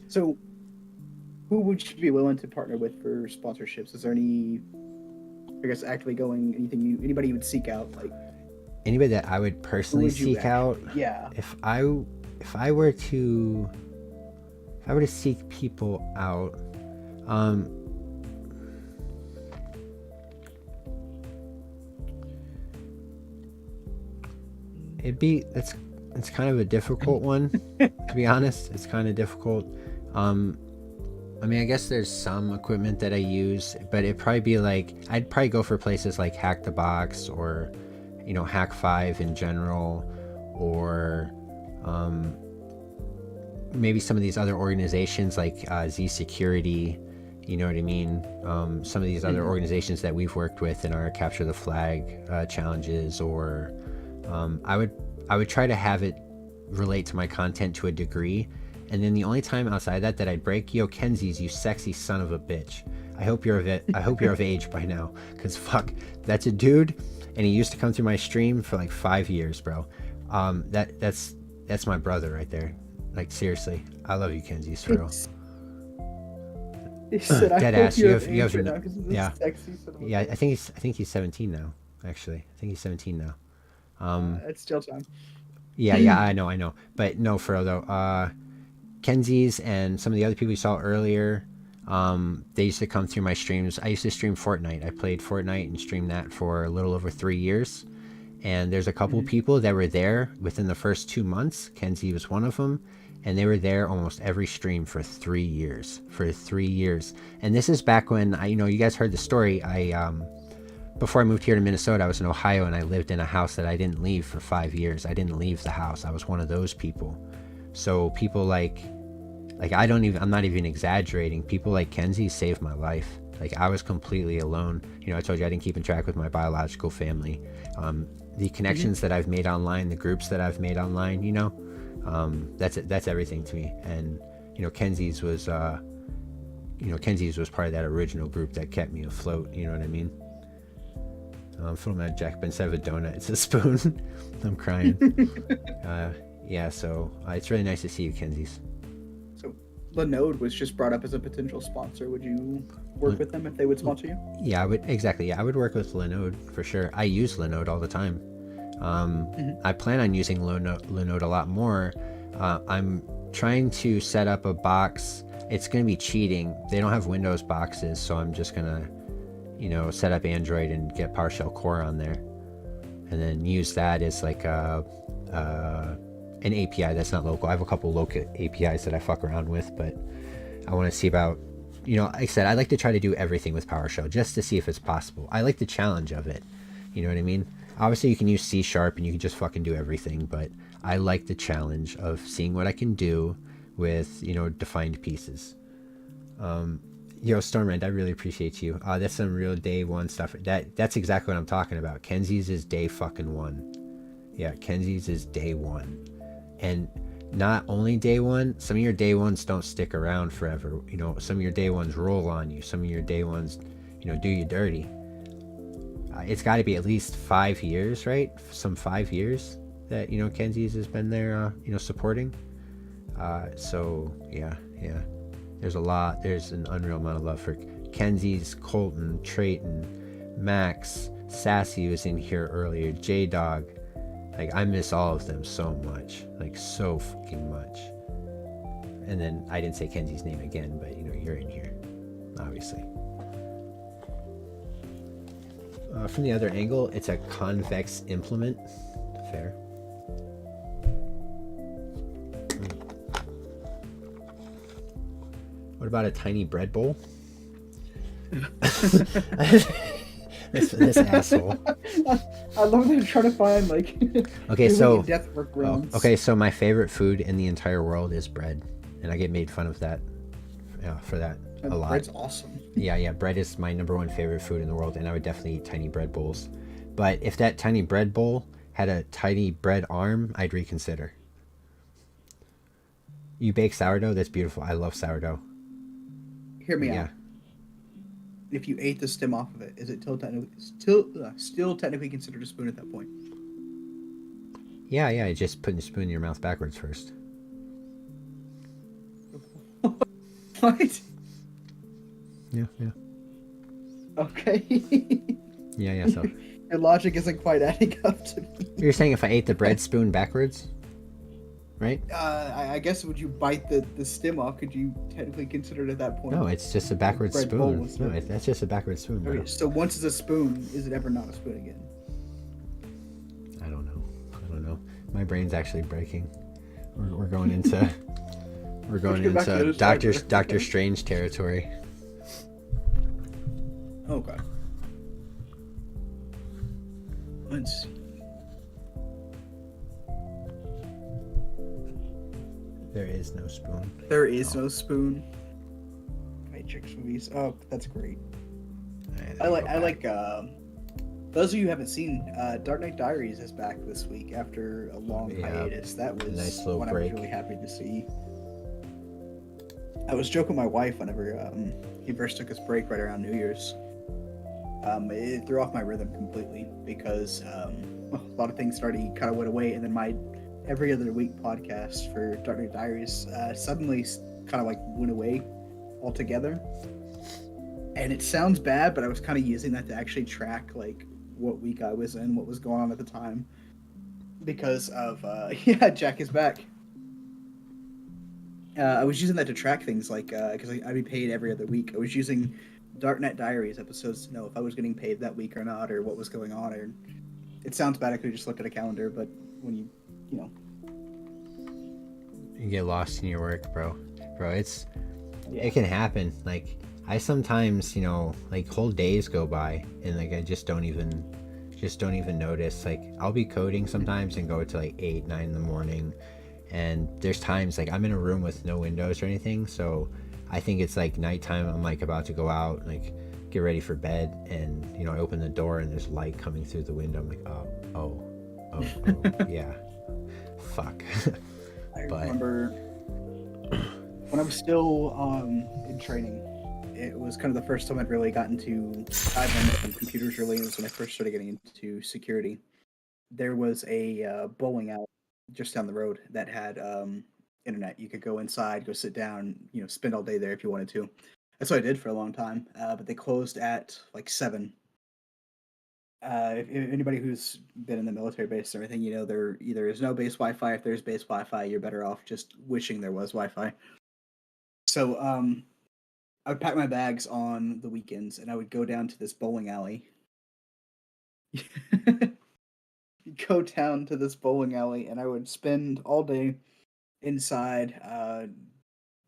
B: So, who would you be willing to partner with for sponsorships? Is there any, I guess, anybody you would seek out, like?
A: Anybody that I would personally seek out?
B: Yeah.
A: If I were to seek people out, it's kind of a difficult one, to be honest. It's kind of difficult. I mean, I guess there's some equipment that I use, but it'd probably be like, I'd probably go for places like Hack the Box or, you know, Hack 5 in general, or maybe some of these other organizations like Z Security, you know what I mean? Some of these other organizations that we've worked with in our Capture the Flag challenges, or I would try to have it relate to my content to a degree. And then the only time outside that I'd break, yo, Kenzie's, you sexy son of a bitch. I hope you're of age by now, because fuck, that's a dude, and he used to come through my stream for like 5 years, bro. That's my brother right there. Like, seriously, I love you, Kenzie's, for real.
B: He said, I
A: Dead
B: hope
A: ass.
B: you
A: You have
B: right now, 'cause of this
A: yeah.
B: sexy son of a
A: Yeah,
B: bitch.
A: I think he's 17 now. Actually, I think he's 17 now.
B: It's still time.
A: Yeah, I know. But no, for real though. Kenzie's and some of the other people you saw earlier, they used to come through my streams. I used to stream Fortnite. I played Fortnite and streamed that for a little over 3 years. And there's a couple people that were there within the first 2 months. Kenzie was one of them. And they were there almost every stream for 3 years. And this is back when, you guys heard the story. Before I moved here to Minnesota, I was in Ohio, and I lived in a house that I didn't leave for 5 years. I didn't leave the house. I was one of those people. So people like I'm not even exaggerating. People like Kenzie saved my life. Like, I was completely alone. I told you I didn't keep in track with my biological family. The connections that I've made online, the groups that I've made online, that's everything to me. And Kenzie's was part of that original group that kept me afloat. You know what I mean? From that Jack, but instead of a donut, it's a spoon. I'm crying. Yeah, so it's really nice to see you, Kenzie's.
B: So, Linode was just brought up as a potential sponsor. Would you work with them if they would sponsor you?
A: Yeah, I would. Exactly. Yeah, I would work with Linode for sure. I use Linode all the time. I plan on using Linode a lot more. I'm trying to set up a box. It's going to be cheating. They don't have Windows boxes, so I'm just going to, set up Android and get PowerShell Core on there, and then use that as like an API that's not local. I have a couple local APIs that I fuck around with, but I want to see about, like I said, I like to try to do everything with PowerShell just to see if it's possible. I like the challenge of it. You know what I mean? Obviously, you can use C# and you can just fucking do everything, but I like the challenge of seeing what I can do with, defined pieces. Yo, Stormrend, I really appreciate you. That's some real day one stuff. That's exactly what I'm talking about. Kenzie's is day fucking one. Yeah, Kenzie's is day one. And not only day one, some of your day ones don't stick around forever. Some of your day ones roll on you. Some of your day ones, do you dirty. It's got to be at least 5 years, right? Some 5 years. that Kenzie's has been there supporting. So yeah, there's an unreal amount of love for Kenzie's, Colton, Trayton, Max, Sassy was in here earlier, J-Dog. Like, I miss all of them so much, like so fucking much. And then I didn't say Kenzie's name again, but you're in here, obviously. From the other angle, it's a convex implement. Fair. What about a tiny bread bowl? this asshole.
B: I love that I'm trying to find like.
A: Okay, so
B: death workarounds.
A: Okay, so my favorite food in the entire world is bread, and I get made fun of that. For that a lot.
B: Bread's awesome.
A: Yeah, bread is my number one favorite food in the world, and I would definitely eat tiny bread bowls. But if that tiny bread bowl had a tiny bread arm, I'd reconsider. You bake sourdough? That's beautiful. I love sourdough.
B: Hear me out. If you ate the stem off of it, is it still technically considered a spoon at that point?
A: Yeah. Just putting the spoon in your mouth backwards first.
B: What?
A: Yeah.
B: Okay.
A: Yeah. So
B: your logic isn't quite adding up to me.
A: You're saying if I ate the bread spoon backwards, right?
B: I guess would you bite the stem off? Could you technically consider it at that point?
A: No, it's just a backwards spoon. No, that's just a backwards spoon, bro.
B: Okay, so once it's a spoon, is it ever not a spoon again?
A: I don't know. My brain's actually breaking. We're going into Doctor Strange territory.
B: Okay. Let's see.
A: There is no spoon.
B: There is no spoon. Matrix movies. Oh, that's great. I like. Those of you who haven't seen, Dark Knight Diaries is back this week after a long hiatus. That was
A: nice little
B: one
A: break.
B: I was really happy to see. I was joking with my wife whenever he first took his break right around New Year's. It threw off my rhythm completely because a lot of things started kind of went away, and then my every other week podcast for Dark Knight Diaries suddenly kind of like went away altogether. And it sounds bad, but I was kind of using that to actually track like what week I was in, what was going on at the time, because of Jack is back. I was using that to track things like because I'd be paid every other week. I was using Dark Knight Diaries episodes to know if I was getting paid that week or not, or what was going on. Or it sounds bad. I could have just looked at a calendar, but when you
A: get lost in your work, bro, it can happen. Like, I sometimes, like, whole days go by and like I just don't even notice. Like, I'll be coding sometimes and go to like 8, 9 in the morning, and there's times like I'm in a room with no windows or anything, so I think it's like nighttime. I'm like about to go out, like get ready for bed, and I open the door and there's light coming through the window. I'm like, oh yeah, fuck.
B: I remember when I was still in training, it was kind of the first time I'd really gotten to dive into computers. Really, it was when I first started getting into security. There was a bowling alley just down the road that had internet. You could go inside, go sit down, spend all day there if you wanted to. That's what I did for a long time. But they closed at like 7. If anybody who's been in the military base or anything, there either is no base Wi-Fi. If there's base Wi-Fi, you're better off just wishing there was Wi-Fi. So I would pack my bags on the weekends and I would go down to this bowling alley. Go down to this bowling alley and I would spend all day inside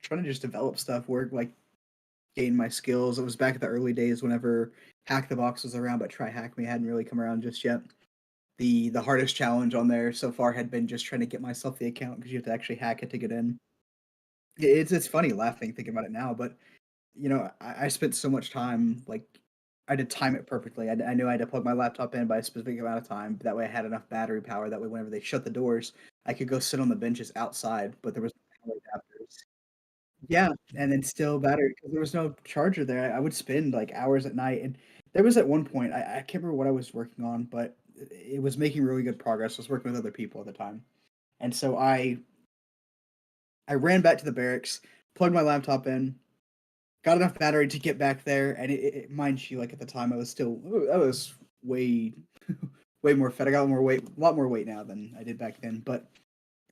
B: trying to just develop stuff, work, like gain my skills. It was back at the early days whenever Hack the Box was around, but Try Hack Me hadn't really come around just yet. The hardest challenge on there so far had been just trying to get myself the account because you have to actually hack it to get in. It's funny laughing thinking about it now, but I spent so much time, like I had to time it perfectly. I knew I had to plug my laptop in by a specific amount of time. That way I had enough battery power. That way whenever they shut the doors, I could go sit on the benches outside, but there was no power adapters. Yeah, and then still battery because there was no charger there. I would spend like hours at night, and there was at one point I can't remember what I was working on, but it was making really good progress. I was working with other people at the time, and so I ran back to the barracks, plugged my laptop in, got enough battery to get back there, and mind you, like at the time, I was way way more fed. I got a lot more weight now than I did back then. But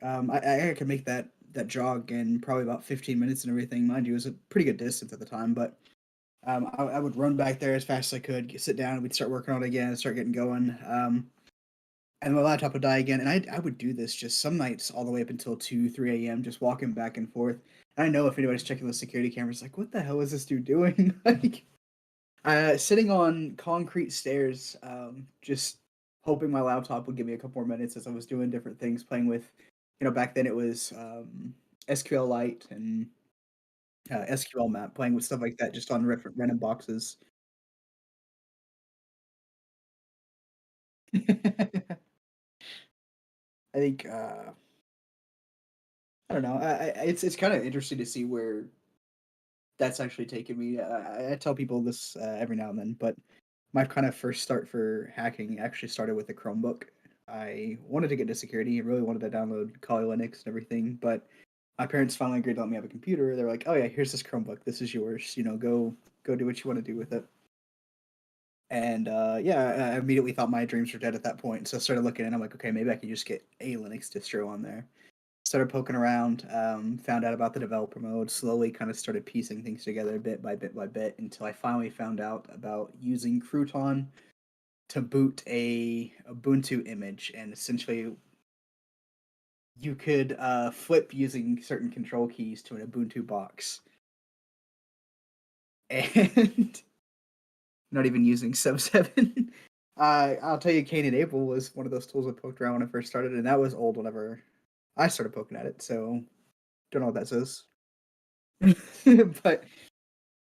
B: I could make that jog in probably about 15 minutes and everything. Mind you, it was a pretty good distance at the time, but I would run back there as fast as I could, sit down, and we'd start working on it again, start getting going. And my laptop would die again, and I would do this just some nights all the way up until 2, 3 a.m., just walking back and forth. And I know if anybody's checking the security cameras, like, what the hell is this dude doing? Like, sitting on concrete stairs, just hoping my laptop would give me a couple more minutes as I was doing different things, playing with, back then it was SQLite and SQL map, playing with stuff like that, just on random boxes. I think I don't know. It's kind of interesting to see where that's actually taken me. I tell people this every now and then, but my kind of first start for hacking actually started with a Chromebook. I wanted to get into security. I really wanted to download Kali Linux and everything, but my parents finally agreed to let me have a computer. They're like, "Oh yeah, here's this Chromebook. This is yours. Go do what you want to do with it." And yeah, I immediately thought my dreams were dead at that point. So I started looking, and I'm like, okay, maybe I could just get a Linux distro on there. Started poking around, found out about the developer mode, slowly kind of started piecing things together bit by bit by bit until I finally found out about using Crouton to boot a Ubuntu image, and essentially you could flip using certain control keys to an Ubuntu box. And not even using Sub 7. I'll tell you, Cain Enable was one of those tools I poked around when I first started, and that was old whenever I started poking at it, so don't know what that says. But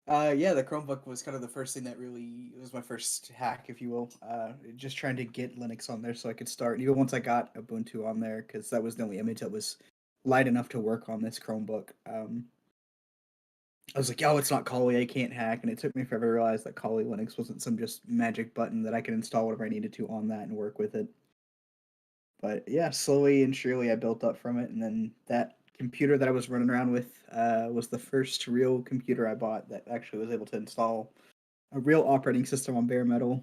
B: yeah, the Chromebook was kind of the first thing that really was my first hack, if you will. Just trying to get Linux on there so I could start. And even once I got Ubuntu on there, because that was the only image that was light enough to work on this Chromebook. I was like, oh, it's not Kali, I can't hack. And it took me forever to realize that Kali Linux wasn't some just magic button that I could install whatever I needed to on that and work with it. But yeah, slowly and surely I built up from it. And then that computer that I was running around with was the first real computer I bought that actually was able to install a real operating system on bare metal.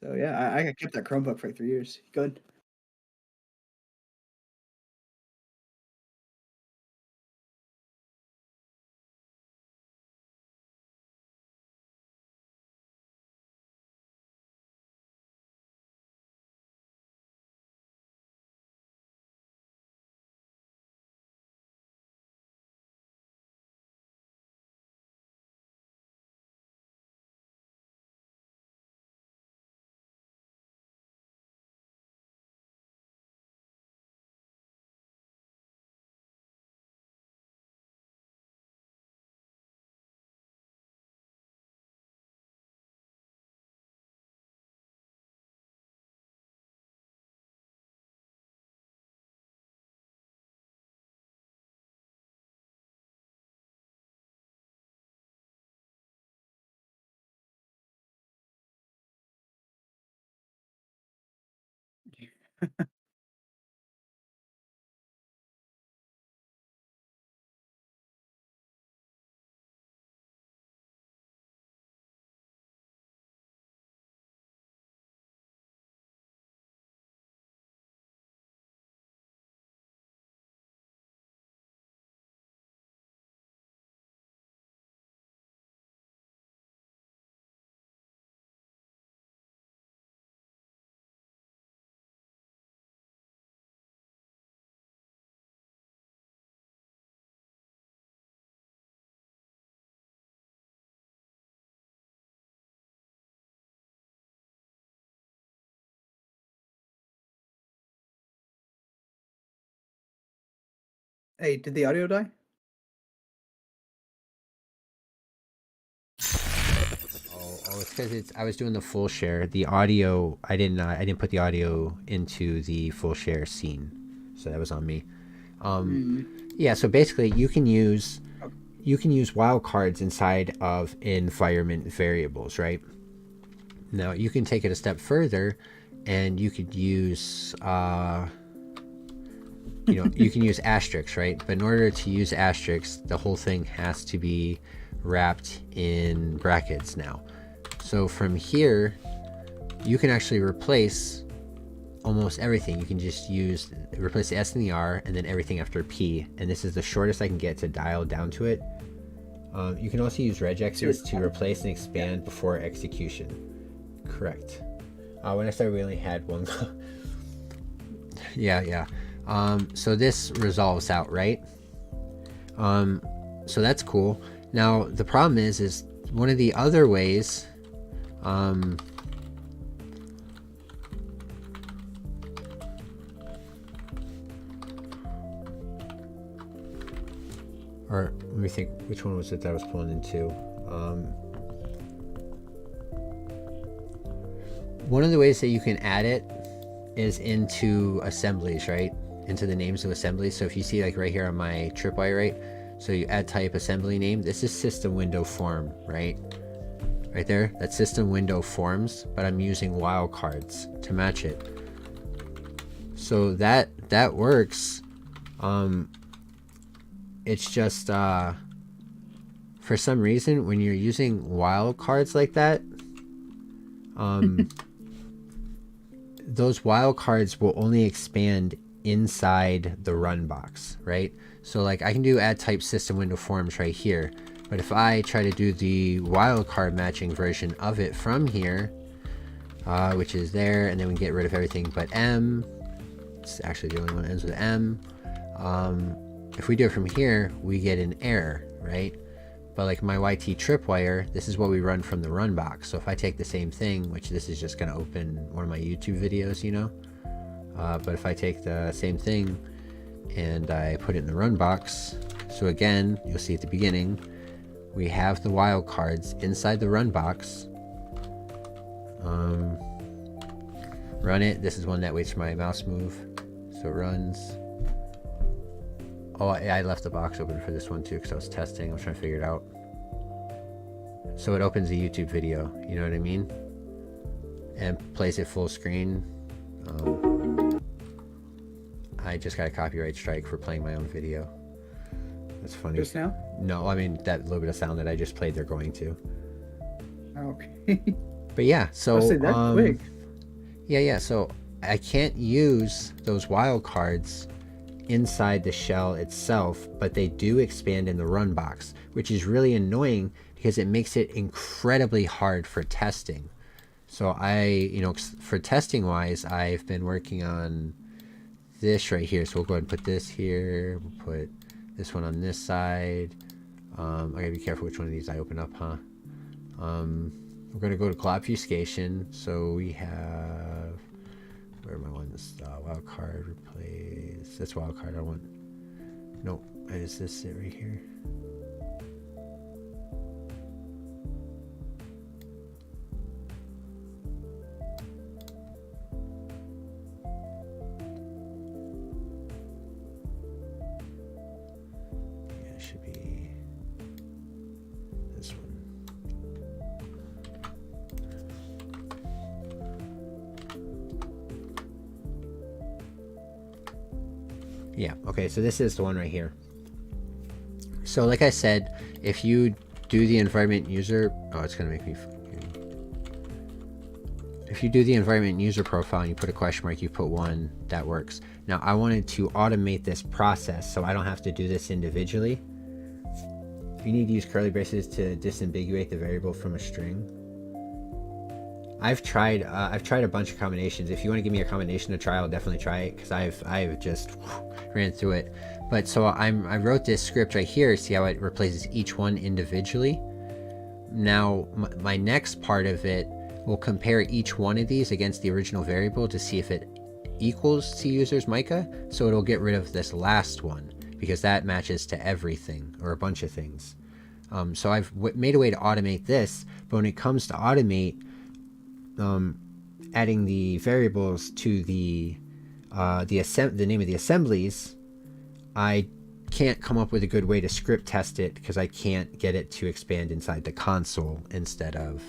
B: So yeah, I kept that Chromebook for like 3 years. Good. Hey, did the audio die?
A: Oh, it's because I was doing the full share. The audio, I didn't put the audio into the full share scene, so that was on me. Yeah, so basically you can use wildcards inside of environment variables, right? Now you can take it a step further, and you could use, you can use asterisks, right? But in order to use asterisks, the whole thing has to be wrapped in brackets now. So from here, you can actually replace almost everything. You can just replace the S and the R, and then everything after P. And this is the shortest I can get to dial down to it. You can also use regexes to replace and expand before execution. Correct. When I started, we only had one. yeah. So this resolves out, right? So that's cool. Now the problem is one of the other ways, or let me think, which one was it that I was pulling into? One of the ways that you can add it is into assemblies, right? Into the names of assemblies. So if you see like right here on my tripwire, right? So you add type assembly name. This is system window form, right? Right there, that's system window forms, but I'm using wildcards to match it. So that works. It's just for some reason when you're using wildcards like that, those wildcards will only expand inside the run box, right? So like I can do add type system window forms right here, but if I try to do the wildcard matching version of it from here, which is there, and then we get rid of everything but M. It's actually the only one that ends with M. If we do it from here, we get an error, right? But like my YT tripwire, this is what we run from the run box. So if I take the same thing, which this is just going to open one of my YouTube videos, but if I take the same thing and I put it in the run box, so again, you'll see at the beginning, we have the wildcards inside the run box. Run it. This is one that waits for my mouse move. So it runs. Oh, I left the box open for this one too because I was testing. I was trying to figure it out. So it opens a YouTube video, you know what I mean? And plays it full screen. I just got a copyright strike for playing my own video. That's funny.
B: Just now?
A: No, I mean that little bit of sound that I just played, they're going to.
B: Okay.
A: But yeah, so
B: I'll say that quick.
A: Yeah. So I can't use those wildcards inside the shell itself, but they do expand in the run box, which is really annoying because it makes it incredibly hard for testing. So for testing wise, I've been working on this right here. So we'll go ahead and put this here. We'll put this one on this side. I gotta be careful which one of these I open up, huh? We're gonna go to obfuscation. So we have, where am I on this? Wildcard replace. That's wildcard. I want. Nope. Is this it right here? Yeah, it should be this one. Yeah, okay, so this is the one right here. So like I said, if you do the environment user, it's gonna make me, if you do the environment user profile and you put a question mark, you put 1, that works. Now I wanted to automate this process so I don't have to do this individually. You need to use curly braces to disambiguate the variable from a string. I've tried a bunch of combinations. If you want to give me a combination to try, I'll definitely try it because I've just ran through it. But so I wrote this script right here. See how it replaces each one individually. Now my next part of it will compare each one of these against the original variable to see if it equals to user's Micah. So it'll get rid of this last one because that matches to everything or a bunch of things. So I've made a way to automate this. But when it comes to automate, adding the variables to the name of the assemblies, I can't come up with a good way to script test it because I can't get it to expand inside the console instead of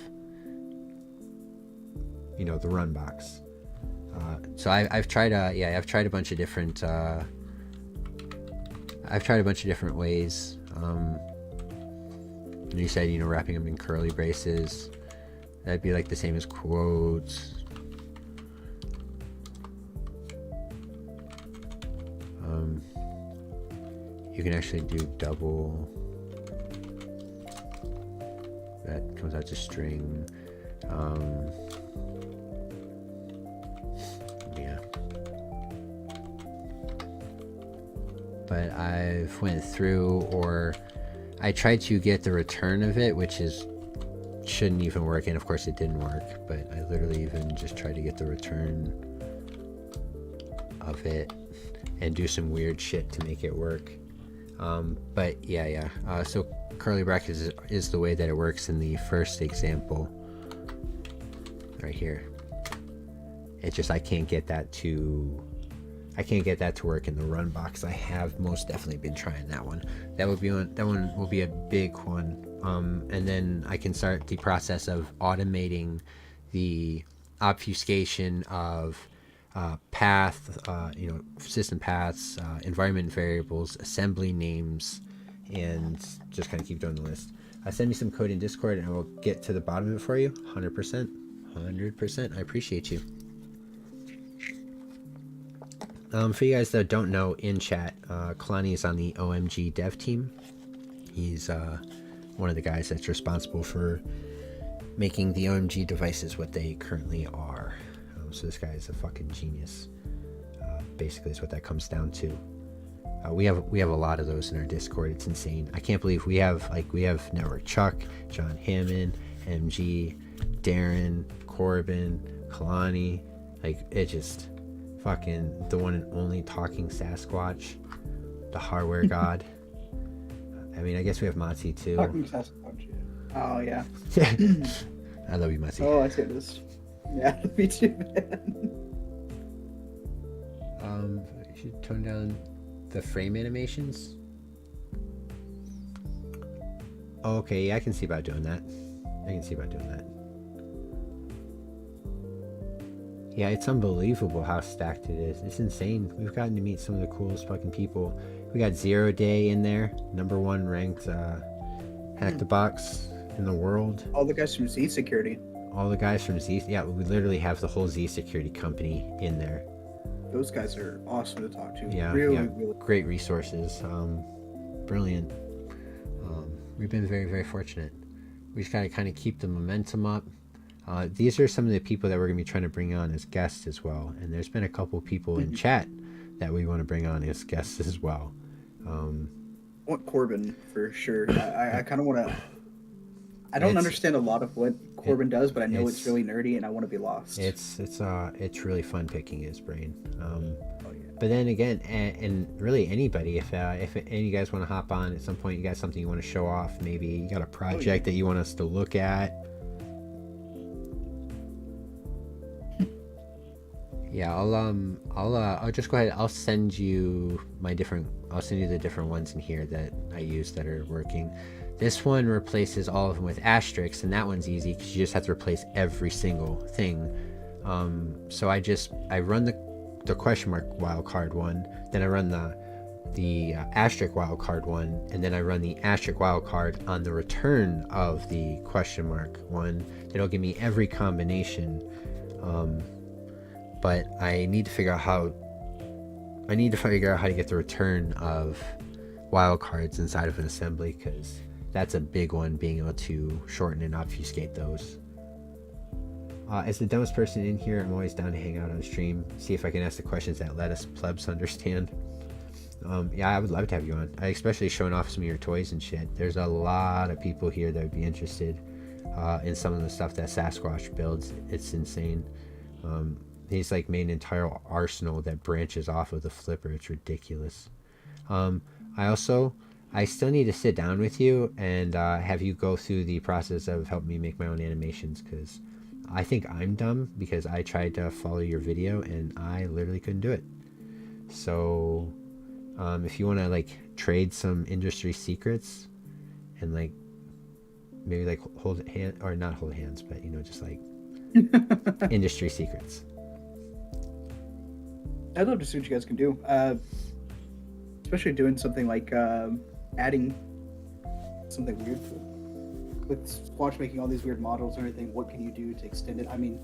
A: the run box. So I've tried I've tried a bunch of different ways. You said wrapping them in curly braces. That'd be like the same as quotes. You can actually do double. That comes out to string. Yeah. But I've went through, or I tried to get the return of it, which shouldn't even work, and of course it didn't work, but I literally even just tried to get the return of it and do some weird shit to make it work. But so curly brackets is the way that it works in the first example right here. It's just I can't get that to work in the run box. I have most definitely been trying that one. That one will be a big one. And then I can start the process of automating the obfuscation of path, system paths, environment variables, assembly names, and just kind of keep doing the list. Send me some code in Discord and I will get to the bottom of it for you. 100%. I appreciate you. For you guys that don't know, in chat, Kalani is on the OMG dev team. He's one of the guys that's responsible for making the OMG devices what they currently are. So this guy is a fucking genius. Basically is what that comes down to. We have a lot of those in our Discord. It's insane. I can't believe we have Network Chuck, John Hammond, MG, Darren, Corbin, Kalani. It just fucking the one and only talking Sasquatch, the hardware god. I mean, I guess we have Matzi too.
B: Talking Sasquatch. Oh yeah.
A: I love you, Matzi.
B: Oh, I see this. Yeah, me too, man.
A: You should tone down the frame animations. Oh, okay, yeah, I can see about doing that. Yeah, it's unbelievable how stacked it is. It's insane. We've gotten to meet some of the coolest fucking people. We got 0 Day in there, #1 ranked hack the box in the world.
B: All the guys from Z Security.
A: All the guys from Z. Yeah, we literally have the whole Z Security company in there.
B: Those guys are awesome to talk to.
A: Yeah,
B: really
A: great resources. Brilliant. We've been very, very fortunate. We just gotta kind of keep the momentum up. These are some of the people that we're gonna be trying to bring on as guests as well. And there's been a couple people in chat that we want to bring on as guests as well.
B: I want Corbin for sure. I kind of want to. I don't understand a lot of what Corbin does, but I know it's really nerdy, and I want to be lost.
A: It's really fun picking his brain. But then again, and really anybody, if any of you guys want to hop on at some point, you got something you want to show off, maybe you got a project that you want us to look at. Yeah, I'll just go ahead. I'll send you the different ones in here that I use that are working. This one replaces all of them with asterisks, and that one's easy because you just have to replace every single thing. So I run the question mark wildcard one, then I run the asterisk wildcard one, and then I run the asterisk wildcard on the return of the question mark one. It'll give me every combination. But I need to figure out how to get the return of wildcards inside of an assembly, because that's a big one, being able to shorten and obfuscate those. As the dumbest person in here, I'm always down to hang out on stream, see if I can ask the questions that let us plebs understand. Yeah, I would love to have you on, especially showing off some of your toys and shit. There's a lot of people here that would be interested in some of the stuff that Sasquatch builds. It's insane. He's made an entire arsenal that branches off of the flipper. It's ridiculous. I still need to sit down with you and have you go through the process of helping me make my own animations, because I think I'm dumb because I tried to follow your video and I literally couldn't do it. So if you want to trade some industry secrets and maybe hold hand, or not hold hands, but just Industry secrets.
B: I'd love to see what you guys can do. Especially doing something like adding something weird to it. With Squash making all these weird models and everything, what can you do to extend it? I mean,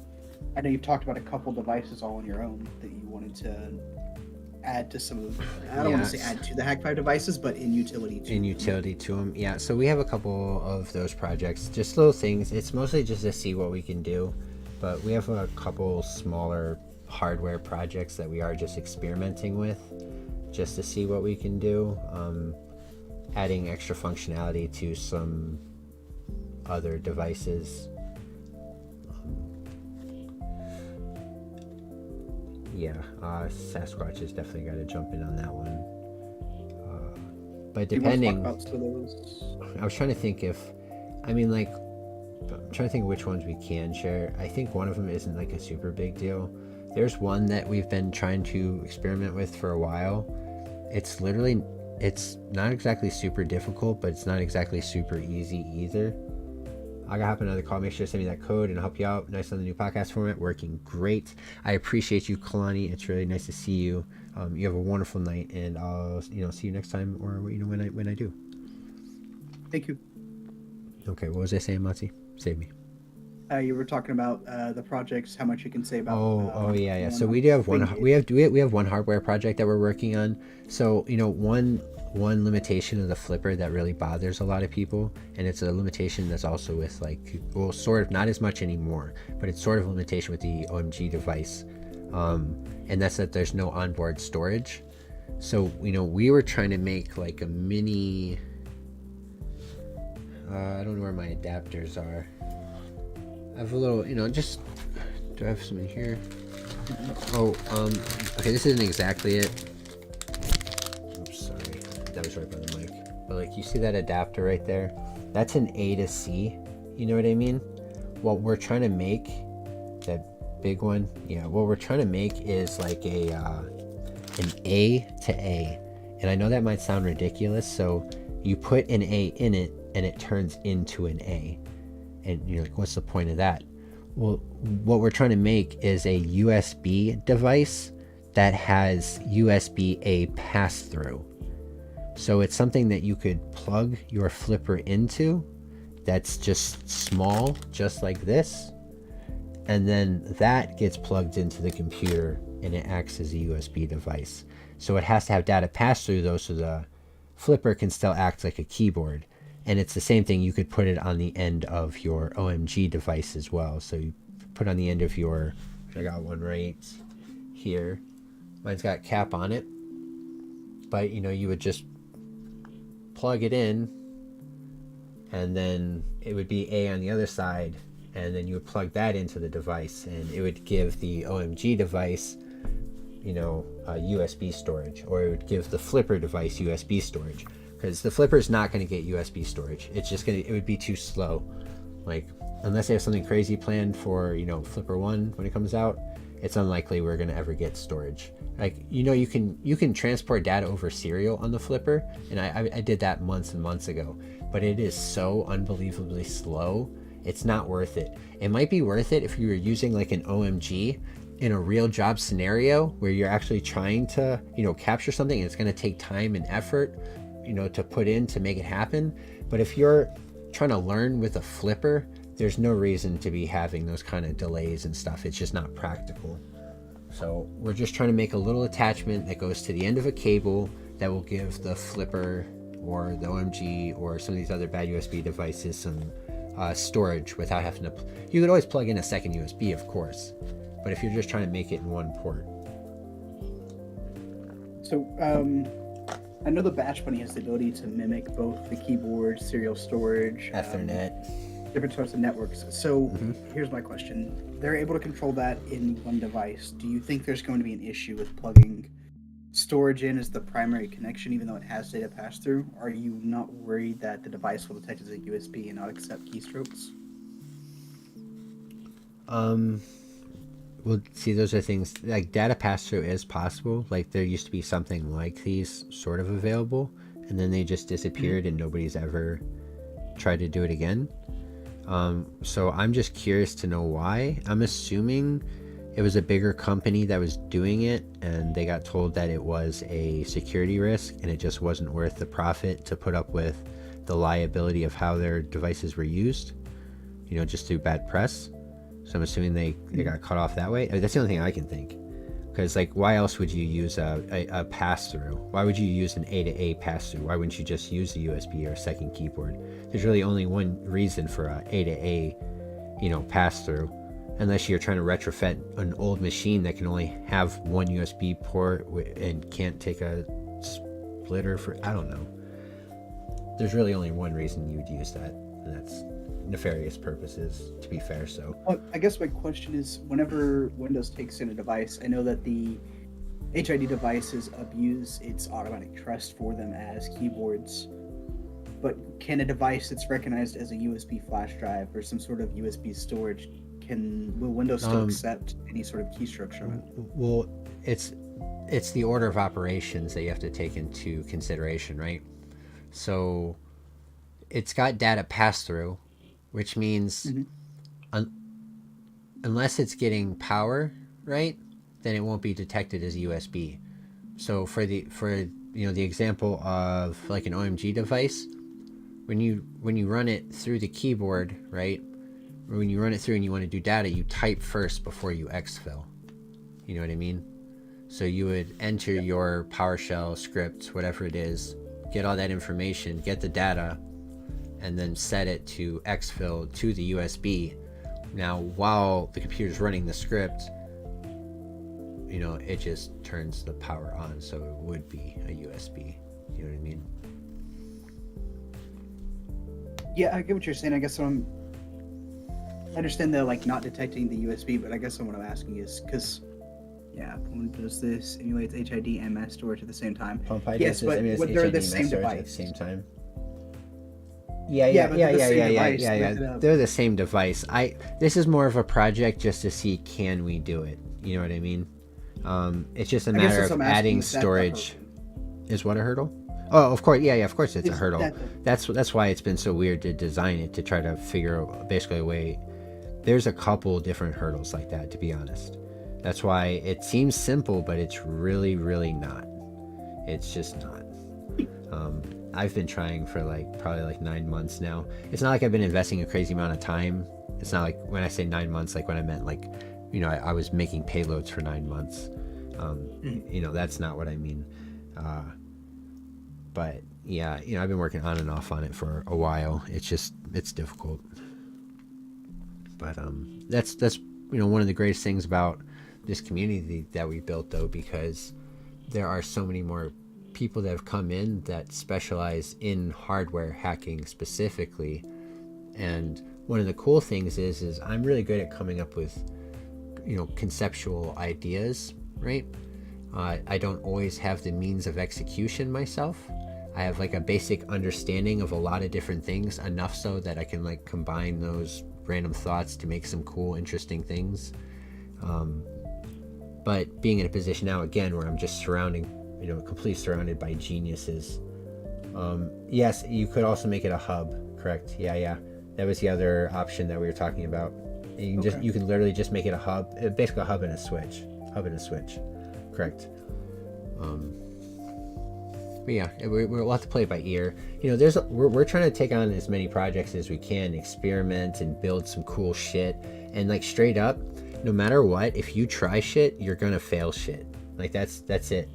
B: I know you've talked about a couple devices all on your own that you wanted to add to some of the, I don't want to say add to the Hack5 devices, but in utility to
A: them. Yeah, so we have a couple of those projects, just little things. It's mostly just to see what we can do, but we have a couple smaller hardware projects that we are just experimenting with, just to see what we can do. Adding extra functionality to some other devices. Sasquatch has definitely got to jump in on that one. But depending, I was trying to think I'm trying to think which ones we can share. I think one of them isn't like a super big deal. There's one that we've been trying to experiment with for a while. It's not exactly super difficult, but it's not exactly super easy either. I gotta hop on another call. Make sure to send me that code and I'll help you out. Nice on the new podcast format. Working great. I appreciate you, Kalani. It's really nice to see you. You have a wonderful night, and I'll see you next time, or when I do.
B: Thank you.
A: Okay, what was I saying, Matzi? Save me.
B: You were talking about the projects, how much you can say about.
A: Yeah. So we do have we have one hardware project that we're working on. So one limitation of the flipper that really bothers a lot of people, and it's a limitation that's also with sort of not as much anymore, but it's sort of a limitation with the OMG device, and that's that there's no onboard storage. So we were trying to make like a mini. I don't know where my adapters are. I have a little, just, do I have some in here? Okay, this isn't exactly it. Oops, sorry. That was right by the mic. But you see that adapter right there? That's an A to C. You know what I mean? What we're trying to make, that big one, what we're trying to make is like an A to A. And I know that might sound ridiculous, so you put an A in it, and it turns into an A. And you're like, what's the point of that? Well, what we're trying to make is a USB device that has USB-A pass-through. So it's something that you could plug your flipper into that's just small, just like this. And then that gets plugged into the computer and it acts as a USB device. So it has to have data pass-through though, so the flipper can still act like a keyboard. And it's the same thing. You could put it on the end of your OMG device as well. So you put on the end of your, I got one right here. Mine's got cap on it. But you would just plug it in, and then it would be A on the other side, and then you would plug that into the device, and it would give the OMG device, USB storage, or it would give the flipper device USB storage. Because the flipper is not going to get USB storage. It's just it would be too slow. Unless they have something crazy planned for, Flipper 1 when it comes out, it's unlikely we're going to ever get storage. You can transport data over serial on the flipper, and I did that months and months ago, but it is so unbelievably slow. It's not worth it. It might be worth it if you were using an OMG in a real job scenario where you're actually trying to, capture something, and it's going to take time and effort to put in to make it happen. But if you're trying to learn with a flipper, there's no reason to be having those kind of delays and stuff. It's just not practical. So we're just trying to make a little attachment that goes to the end of a cable that will give the flipper or the OMG or some of these other bad USB devices some storage without having to. You could always plug in a second USB, of course, but if you're just trying to make it in one port.
B: So I know the Bash Bunny has the ability to mimic both the keyboard, serial storage,
A: Ethernet,
B: different sorts of networks. So here's my question. They're able to control that in one device. Do you think there's going to be an issue with plugging storage in as the primary connection, even though it has data pass through? Are you not worried that the device will detect as a USB and not accept keystrokes?
A: Well, see, those are things like data pass-through is possible. There used to be something like these sort of available, and then they just disappeared and nobody's ever tried to do it again. So I'm just curious to know why. I'm assuming it was a bigger company that was doing it, and they got told that it was a security risk, and it just wasn't worth the profit to put up with the liability of how their devices were used, just through bad press. So I'm assuming they got cut off that way. I mean, that's the only thing I can think. Because, why else would you use a pass-through? Why would you use an A to A pass-through? Why wouldn't you just use a USB or a second keyboard? There's really only one reason for a A to A, pass-through, unless you're trying to retrofit an old machine that can only have one USB port and can't take a splitter for, I don't know. There's really only one reason you would use that, and that's nefarious purposes, to be fair. So
B: I guess my question is, whenever Windows takes in a device, I know that the HID devices abuse its automatic trust for them as keyboards, but can a device that's recognized as a USB flash drive or some sort of USB storage, will Windows still accept any sort of keystrokes from it?
A: Well, it's the order of operations that you have to take into consideration, right? So it's got data pass-through, which means unless it's getting power, right, then it won't be detected as a USB. So for the example of like an OMG device, when you run it through the keyboard, right, or when you run it through and you want to do data, you type first before you exfil. You know what I mean? So you would enter your PowerShell script, whatever it is, get all that information, get the data, and then set it to exfil to the USB. Now, while the computer's running the script, it just turns the power on, so it would be a USB. You know what I mean?
B: Yeah, I get what you're saying. I guess I understand the not detecting the USB, but I guess what I'm asking is because Pwn does this, emulates HID and mass storage at the same time. Yes, but they're the same device
A: at the same time. Yeah. They're the same device. This is more of a project just to see, can we do it? You know what I mean? It's just a matter of adding storage. Is what a hurdle? Oh, of course. Yeah, of course it's a hurdle. That's why it's been so weird to design it, to try to figure out basically a way. There's a couple different hurdles like that, to be honest. That's why it seems simple, but it's really, really not. It's just not. I've been trying for probably 9 months now. It's not like I've been investing a crazy amount of time. It's not like when I say 9 months, like when I meant I was making payloads for 9 months. That's not what I mean. But yeah, I've been working on and off on it for a while. It's difficult. But that's one of the greatest things about this community that we built, though, because there are so many more people that have come in that specialize in hardware hacking specifically. And one of the cool things is I'm really good at coming up with conceptual ideas, right? I don't always have the means of execution myself. I have a basic understanding of a lot of different things, enough so that I can combine those random thoughts to make some cool, interesting things. But being in a position now again where I'm just completely surrounded by geniuses. Yes, you could also make it a hub, correct? Yeah. That was the other option that we were talking about. You can literally just make it a hub, basically a hub and a switch. Correct. But yeah, we'll have to play it by ear. We're trying to take on as many projects as we can, experiment and build some cool shit. And straight up, no matter what, if you try shit, you're gonna fail shit. That's it.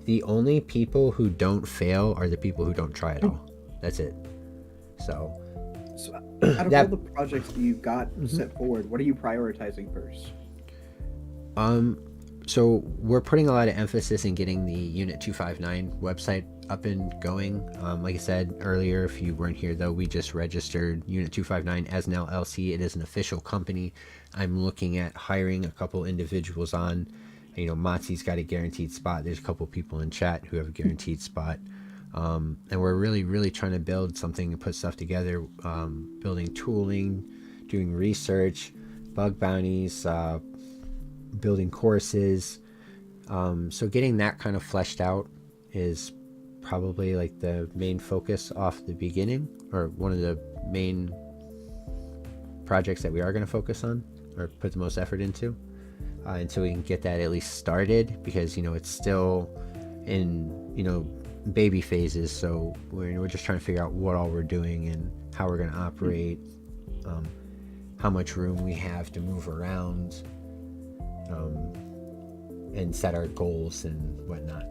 A: The only people who don't fail are the people who don't try at all. That's it. So
B: out of all the projects that you've got set forward, what are you prioritizing first?
A: So we're putting a lot of emphasis in getting the Unit 259 website up and going. Like I said earlier, if you weren't here though, we just registered Unit 259 as an LLC. It is an official company. I'm looking at hiring a couple individuals on. Matzi's got a guaranteed spot. There's a couple people in chat who have a guaranteed spot. And we're really, really trying to build something and put stuff together, building tooling, doing research, bug bounties, building courses. So getting that kind of fleshed out is probably the main focus off the beginning, or one of the main projects that we are going to focus on or put the most effort into until we can get that at least started, because it's still in baby phases. So we're just trying to figure out what all we're doing and how we're going to operate, how much room we have to move around, and set our goals and whatnot.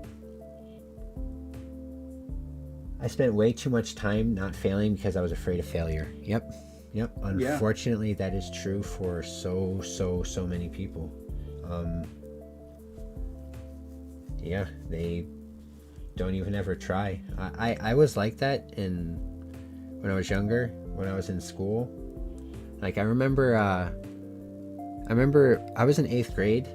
A: I spent way too much time not failing because I was afraid of failure. Yep. Unfortunately, that is true for so many people. They don't even ever try. I was like that when I was younger, when I was in school. Like I remember I was in 8th grade.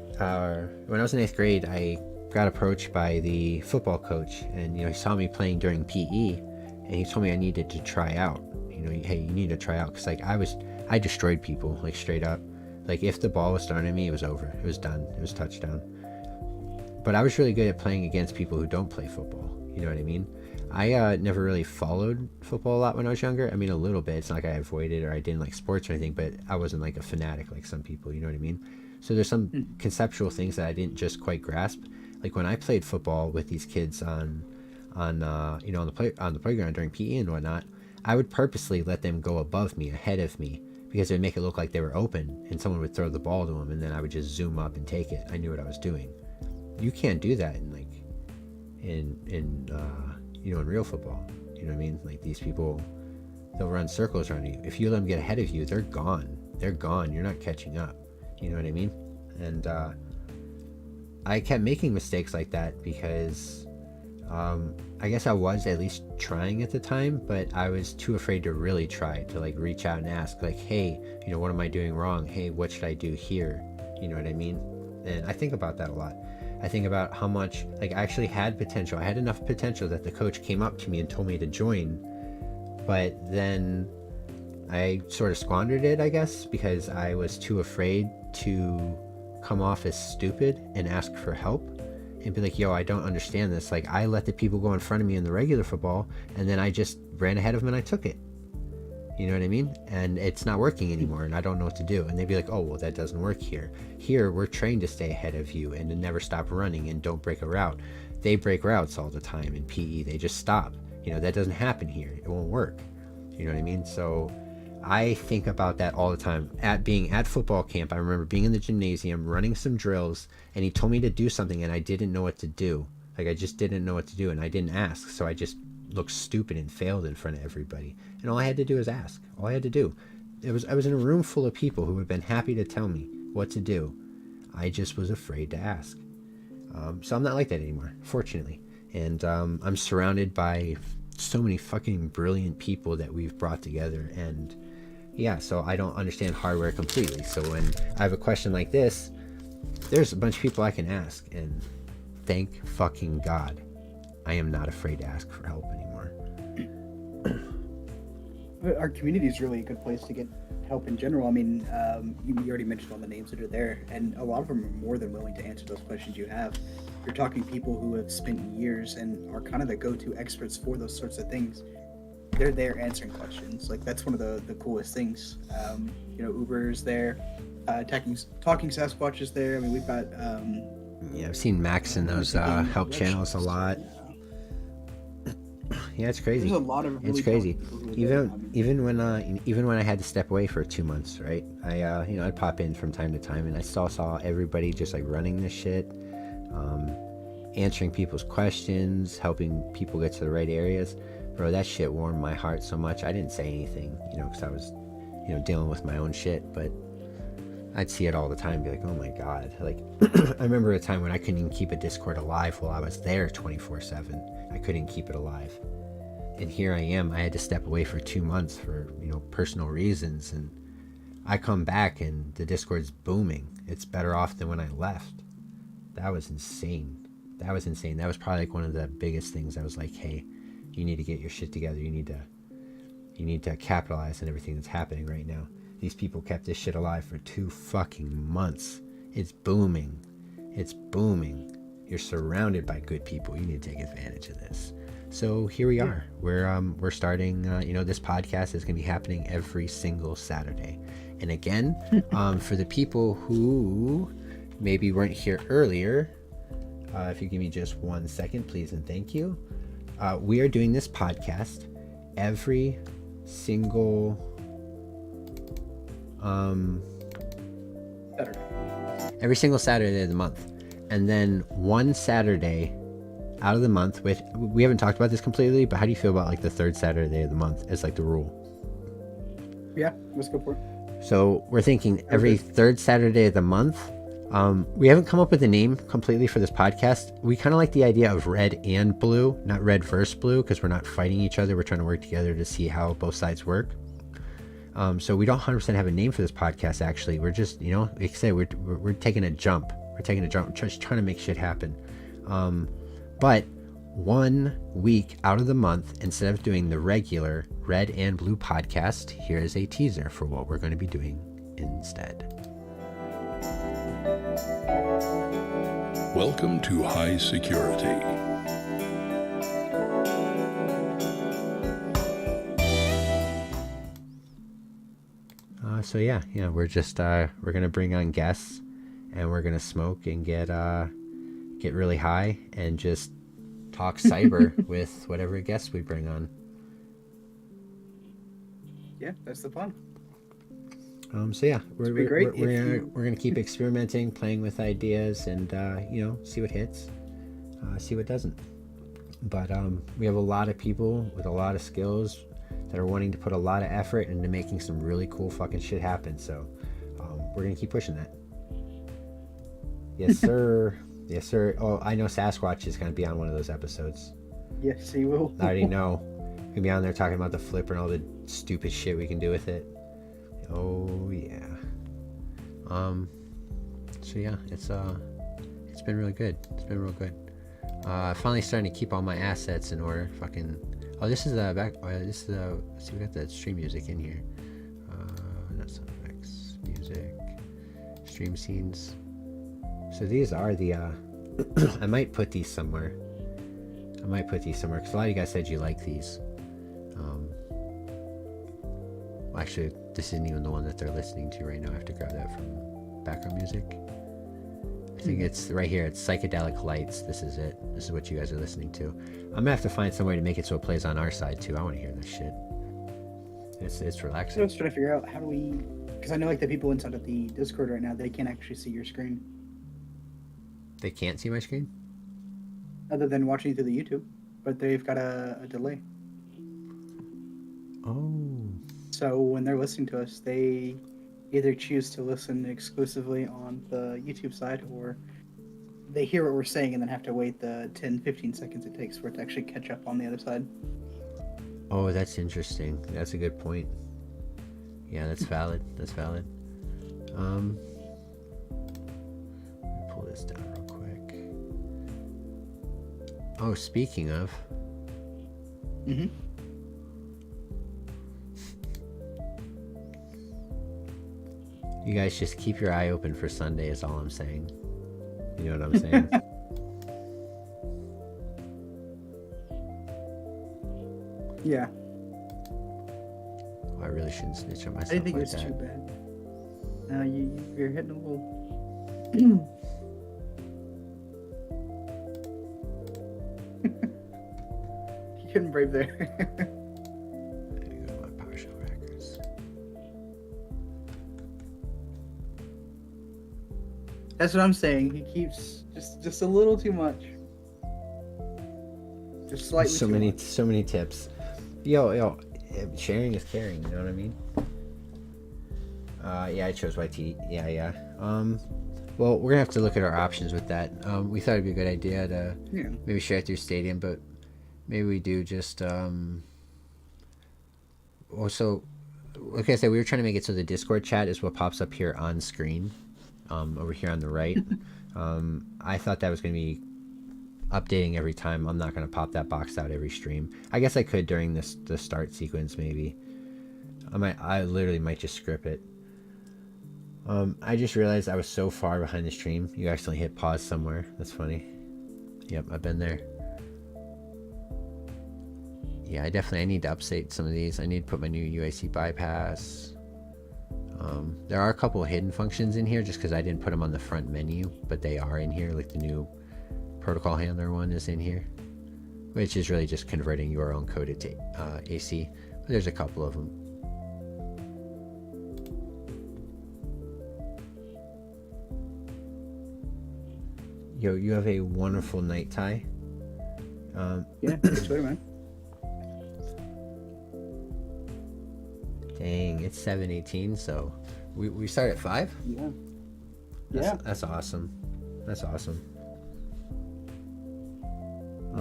A: When I was in 8th grade, I got approached by the football coach, and he saw me playing during PE, and he told me I needed to try out. Hey, you need to try out, because like I destroyed people, like straight up. Like if the ball was thrown at me, it was over. It was done. It was touchdown. But I was really good at playing against people who don't play football. You know what I mean? I never really followed football a lot when I was younger. I mean, a little bit. It's not like I avoided or I didn't like sports or anything, but I wasn't like a fanatic like some people. You know what I mean? So there's some conceptual things that I didn't just quite grasp. Like when I played football with these kids on the playground during PE and whatnot, I would purposely let them go above me, ahead of me, because it would make it look like they were open, and someone would throw the ball to them, and then I would just zoom up and take it. I knew what I was doing. You can't do that in real football. You know what I mean? Like these people, they'll run circles around you. If you let them get ahead of you, they're gone. They're gone. You're not catching up. You know what I mean? And I kept making mistakes like that because I guess I was at least trying at the time, but I was too afraid to really try, to like reach out and ask, like, hey, what am I doing wrong? Hey, what should I do here? You know what I mean? And I think about that a lot. I think about how much, like, I actually had potential. I had enough potential that the coach came up to me and told me to join, but then I sort of squandered it, I guess, because I was too afraid to come off as stupid and ask for help and be like, yo, I don't understand this. Like, I let the people go in front of me in the regular football, and then I just ran ahead of them and I took it. You know what I mean? And it's not working anymore, and I don't know what to do. And they'd be like, oh, well, that doesn't work here. Here, we're trained to stay ahead of you and to never stop running and don't break a route. They break routes all the time in PE. They just stop. That doesn't happen here. It won't work. You know what I mean? So I think about that all the time. Being at football camp, I remember being in the gymnasium, running some drills, and he told me to do something, and I didn't know what to do. Like, I just didn't know what to do, and I didn't ask. So I just looked stupid and failed in front of everybody. And all I had to do was ask. All I had to do. I was in a room full of people who would have been happy to tell me what to do. I just was afraid to ask. So I'm not like that anymore, fortunately. And I'm surrounded by so many fucking brilliant people that we've brought together. And yeah, so I don't understand hardware completely. So when I have a question like this, there's a bunch of people I can ask. And thank fucking God, I am not afraid to ask for help anymore.
B: Our community is really a good place to get help in general. I mean, you already mentioned all the names that are there, and a lot of them are more than willing to answer those questions you have. You're talking people who have spent years and are kind of the go-to experts for those sorts of things. They're there answering questions. Like, that's one of the coolest things. Uber is there. Talking Sasquatch is there. I mean, we've got...
A: I've seen Max in those help channels a lot. Yeah, it's crazy.
B: There's a lot of really
A: it's crazy. Even when I had to step away for 2 months, right? I'd pop in from time to time, and I still saw everybody just like running this shit, answering people's questions, helping people get to the right areas. Bro, that shit warmed my heart so much. I didn't say anything, because I was, dealing with my own shit, but I'd see it all the time and be like, oh my God. Like, I remember a time when I couldn't even keep a Discord alive while I was there 24/7. I couldn't keep it alive. And here I am. I had to step away for 2 months for, personal reasons. And I come back and the Discord's booming. It's better off than when I left. That was insane. That was probably like one of the biggest things. I was like, hey, you need to get your shit together. You need to capitalize on everything that's happening right now. These people kept this shit alive for 2 fucking months. It's booming. It's booming. You're surrounded by good people. You need to take advantage of this. So here we are. We're starting. This podcast is going to be happening every single Saturday. And again, for the people who maybe weren't here earlier, if you give me just 1 second, please and thank you. We are doing this podcast every single Saturday of the month, and then one Saturday out of the month, which we haven't talked about this completely, but how do you feel about like the third Saturday of the month as like the rule?
B: Yeah, let's go for it.
A: So we're thinking every third Saturday of the month. We haven't come up with a name completely for this podcast. We kind of like the idea of red and blue, not red versus blue, because we're not fighting each other. We're trying to work together to see how both sides work. So we don't 100% have a name for this podcast, actually. We're just, like I say, we're taking a jump. We're taking a jump, just trying to make shit happen. But 1 week out of the month, instead of doing the regular red and blue podcast, here is a teaser for what we're going to be doing instead.
C: Welcome to High Security.
A: So yeah, we're just we're gonna bring on guests, and we're gonna smoke and get really high and just talk cyber with whatever guests we bring on.
B: Yeah, that's the plan.
A: So yeah, we're gonna keep experimenting, playing with ideas, and see what hits, see what doesn't. But we have a lot of people with a lot of skills that are wanting to put a lot of effort into making some really cool fucking shit happen. So we're gonna keep pushing that. Yes, sir. Yes, sir. Oh, I know Sasquatch is gonna be on one of those episodes.
B: Yes, he will.
A: I already know. He'll be on there talking about the flipper and all the stupid shit we can do with it. Oh yeah. So yeah, it's been really good. It's been real good. Finally starting to keep all my assets in order. Fucking. Oh, this is the back. This is the. Let's see, we got the stream music in here. Not sound effects, music, stream scenes. So these are the. I might put these somewhere. Because a lot of you guys said you like these. Actually, this isn't even the one that they're listening to right now. I have to grab that from background music. I think it's right here. It's Psychedelic Lights. This is it. This is what you guys are listening to. I'm gonna have to find some way to make it so it plays on our side too. I want to hear this shit. It's relaxing.
B: So I was trying to figure out how do we, because I know like the people inside of the Discord right now, they can't actually see your screen.
A: They can't see my screen?
B: Other than watching through the YouTube, but they've got a delay.
A: Oh.
B: So when they're listening to us, they either choose to listen exclusively on the YouTube side, or they hear what we're saying and then have to wait the 10-15 seconds it takes for it to actually catch up on the other side.
A: Oh, that's interesting. That's a good point. Yeah, that's valid. Let me pull this down real quick. Oh, speaking of.
B: Mm-hmm.
A: You guys just keep your eye open for Sunday is all I'm saying. You know what I'm saying?
B: Yeah.
A: Oh, I really shouldn't snitch on myself.
B: I didn't think
A: like
B: it was
A: that.
B: too bad. No, you're hitting a little. You couldn't brave there.
A: I need to go to my Powershell records.
B: That's what I'm saying. He keeps just a little too much. Just slightly.
A: So many tips. Yo, sharing is caring. You know what I mean? Yeah, I chose YT. Yeah. Well, we're gonna have to look at our options with that. We thought it'd be a good idea to maybe share it through Stadium, but maybe we do just. Also, like I said, we were trying to make it so the Discord chat is what pops up here on screen, over here on the right. I thought that was gonna be updating every time. I'm not gonna pop that box out every stream. I guess I could during the start sequence maybe. I literally might just script it. I just realized I was so far behind the stream. You accidentally hit pause somewhere. That's funny. Yep, I've been there. Yeah, I need to update some of these. I need to put my new UAC bypass. There are a couple of hidden functions in here just because I didn't put them on the front menu, but they are in here. Like the new protocol handler one is in here, which is really just converting your own code to AC. But there's a couple of them. Yo, you have a wonderful night, Ty.
B: Yeah, it's Twitter, man.
A: Dang, it's 7:18, so we start at 5?
B: Yeah.
A: That's awesome. That's awesome.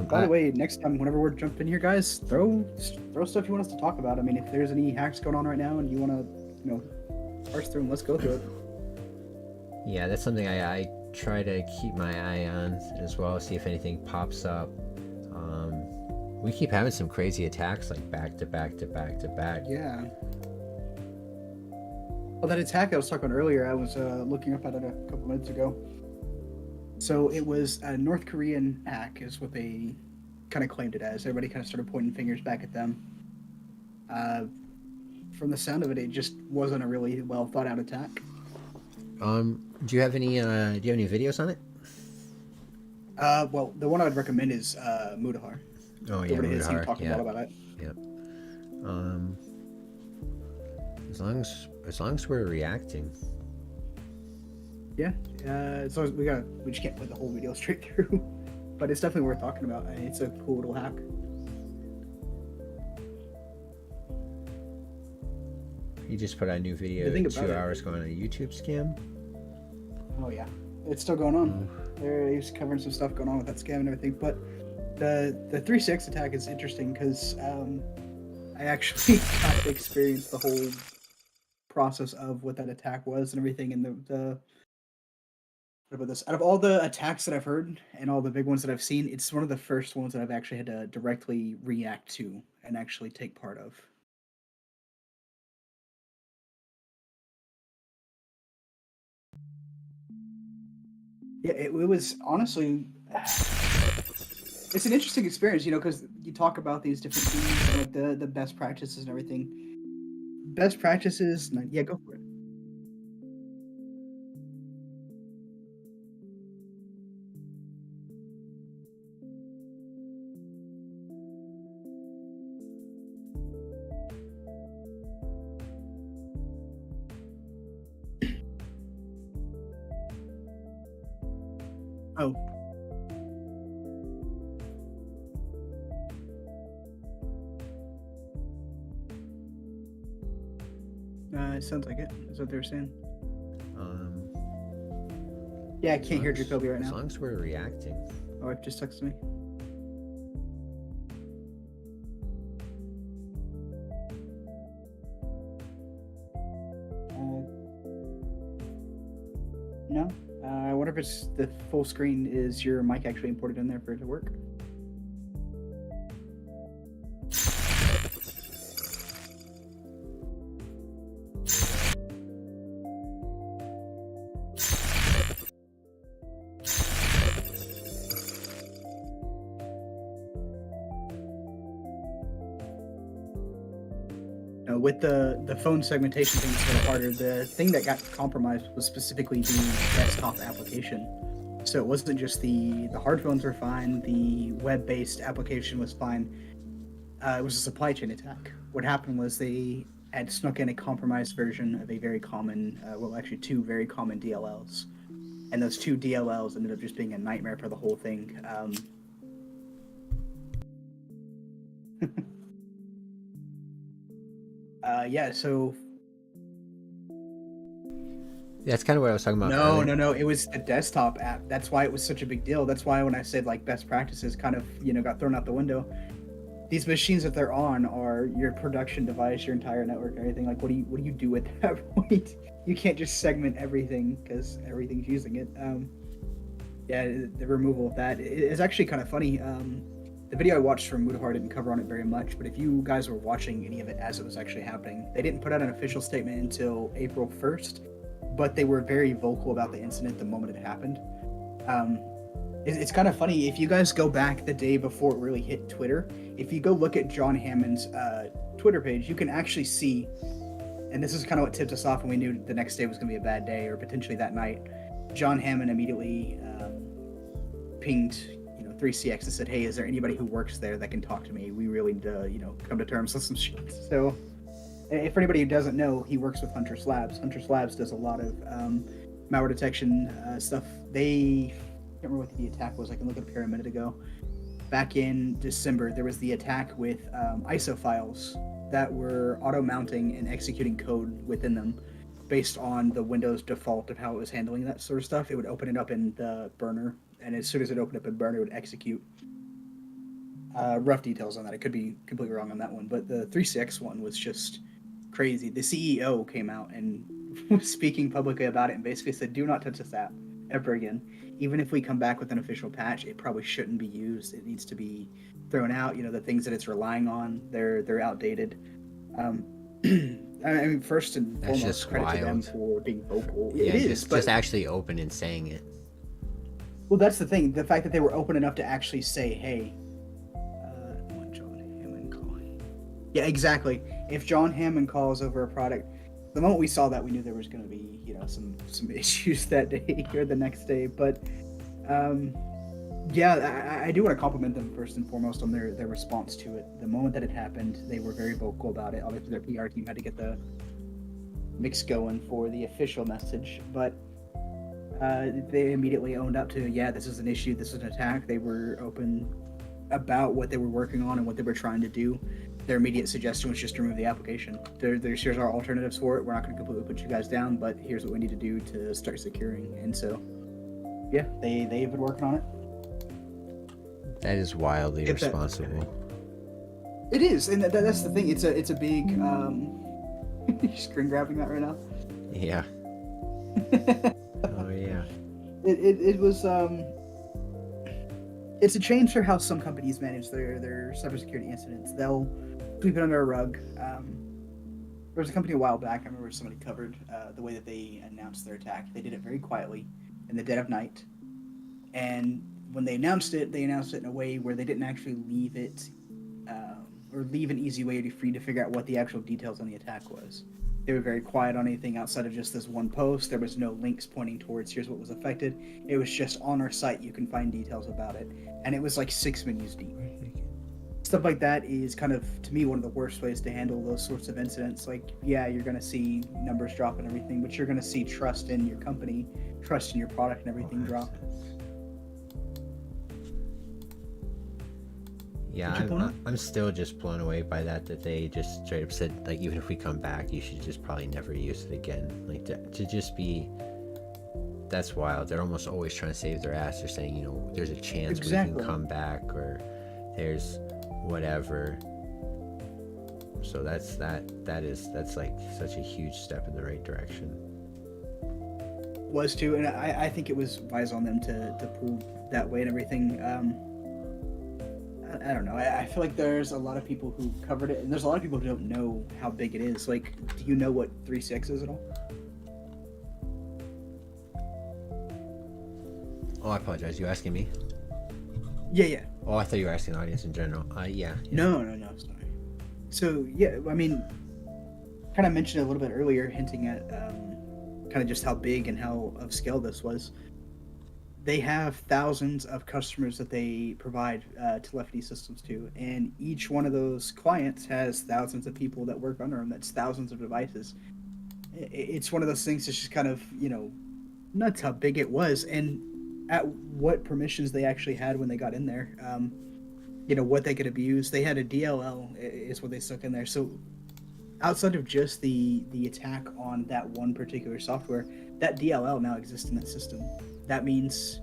B: By the way, next time, whenever we're jumping here, guys, throw stuff you want us to talk about. I mean, if there's any hacks going on right now and you want to, parse through them, let's go through it.
A: Yeah, that's something I try to keep my eye on as well, see if anything pops up. We keep having some crazy attacks, like back to back to back to back.
B: Yeah. Well, that attack I was talking about earlier, I was looking up at it a couple minutes ago. So it was a North Korean hack, is what they kind of claimed it as. Everybody kind of started pointing fingers back at them. From the sound of it, it just wasn't a really well thought out attack.
A: Do you have any videos on it?
B: Well, the one I would recommend is Mudahar.
A: Oh yeah,
B: Mudahar. Talking about it.
A: Yep. As long as we're reacting.
B: Yeah. As long as we just can't play the whole video straight through, but it's definitely worth talking about. It's a cool little hack.
A: He just put out a new video 2 hours going on a YouTube scam.
B: Oh yeah, it's still going on. He's covering some stuff going on with that scam and everything. But the 3-6 attack is interesting because I actually got to experience the whole process of what that attack was and everything. And what about this? Out of all the attacks that I've heard and all the big ones that I've seen, it's one of the first ones that I've actually had to directly react to and actually take part of. Yeah, it was honestly, it's an interesting experience, because you talk about these different things, like the best practices and everything. Best practices, yeah, go for it. Oh. It sounds like it. That's what they were saying. Yeah, I can't hear Jacoby right now.
A: As long as we're reacting.
B: Oh, it just texted me. No. I wonder if it's the full screen. Is your mic actually imported in there for it to work? With the phone segmentation thing, it's a little harder. The thing that got compromised was specifically the desktop application. So it wasn't just the hard phones were fine, the web-based application was fine. It was a supply chain attack. What happened was they had snuck in a compromised version of a very common, actually 2 very common DLLs. And those 2 DLLs ended up just being a nightmare for the whole thing. Yeah, so...
A: That's kind of what I was talking about.
B: No, it was the desktop app. That's why it was such a big deal. That's why when I said, like, best practices kind of, got thrown out the window. These machines that they're on are your production device, your entire network, and everything. Like, what do you do at that point? You can't just segment everything because everything's using it. Yeah, the removal of that is actually kind of funny. The video I watched from Mudahar didn't cover on it very much, but if you guys were watching any of it as it was actually happening, they didn't put out an official statement until April 1st, but they were very vocal about the incident the moment it happened. It's kind of funny, if you guys go back the day before it really hit Twitter, if you go look at John Hammond's Twitter page, you can actually see and this is kind of what tipped us off when we knew the next day was going to be a bad day, or potentially that night. John Hammond immediately pinged 3CX and said, hey, is there anybody who works there that can talk to me? We really need to come to terms with some shit. So if anybody who doesn't know, he works with Huntress Labs. Huntress Labs does a lot of malware detection stuff. I can't remember what the attack was. I can look it up here a minute ago. Back in December, there was the attack with ISO files that were auto-mounting and executing code within them based on the Windows default of how it was handling that sort of stuff. It would open it up in the burner, and as soon as it opened up in burner, it would execute. Rough details on that. I could be completely wrong on that one, but the 3CX one was just crazy. The CEO came out and was speaking publicly about it and basically said, do not touch this app ever again. Even if we come back with an official patch, it probably shouldn't be used. It needs to be thrown out. The things that it's relying on, they're outdated. I mean, first and
A: That's
B: foremost,
A: just
B: credit to them
A: wild.
B: for being vocal.
A: Yeah,
B: It is, but
A: just actually open and saying it.
B: well, that's the thing. The fact that they were open enough to actually say, "Hey, John Hammond calling." Yeah, exactly. If John Hammond calls over a product, the moment we saw that, we knew there was going to be, some issues that day or the next day. But yeah, I do want to compliment them first and foremost on their response to it. The moment that it happened, they were very vocal about it. Obviously, their PR team had to get the mix going for the official message, but they immediately owned up to, yeah, this is an issue, this is an attack. They were open about what they were working on and what they were trying to do. Their immediate suggestion was just to remove the application. Here's our alternatives for it. We're not going to completely put you guys down, but here's what we need to do to start securing. And so, yeah, they've been working on it.
A: That is wildly
B: If that-
A: responsible.
B: It is, and that's the thing. It's a big. You're screen grabbing that right now.
A: Yeah. Oh yeah.
B: It was it's a change for how some companies manage their cybersecurity incidents. They'll sweep it under a rug. There was a company a while back, I remember somebody covered the way that they announced their attack. They did it very quietly in the dead of night, and when they announced it in a way where they didn't actually leave it or leave an easy way to be free to figure out what the actual details on the attack was. They were very quiet on anything outside of just this one post. There was no links pointing towards here's what was affected. It was just on our site you can find details about it. And it was like 6 menus deep. Stuff like that is kind of, to me, one of the worst ways to handle those sorts of incidents. Like, yeah, you're going to see numbers drop and everything, but you're going to see trust in your company, trust in your product and everything drop.
A: Yeah, I'm still just blown away by that they just straight up said, like, even if we come back, you should just probably never use it again. Like, to just be, that's wild. They're almost always trying to save their ass. They're saying, there's a chance we can come back, or there's whatever. So that's like such a huge step in the right direction.
B: Was too, and I think it was wise on them to pull that way and everything. I don't know. I feel like there's a lot of people who covered it, and there's a lot of people who don't know how big it is. Like, do you know what 3.6 is at all?
A: Oh, I apologize. You asking me?
B: Yeah.
A: Oh, I thought you were asking the audience in general. Yeah.
B: No. Sorry. So yeah, I mean, kind of mentioned it a little bit earlier, hinting at kind of just how big and how of scale this was. They have thousands of customers that they provide telephony systems to, and each one of those clients has thousands of people that work under them. That's thousands of devices. It's one of those things that's just kind of, nuts how big it was, and at what permissions they actually had when they got in there. What they could abuse. They had a DLL is what they stuck in there. So outside of just the attack on that one particular software, that DLL now exists in that system. That means,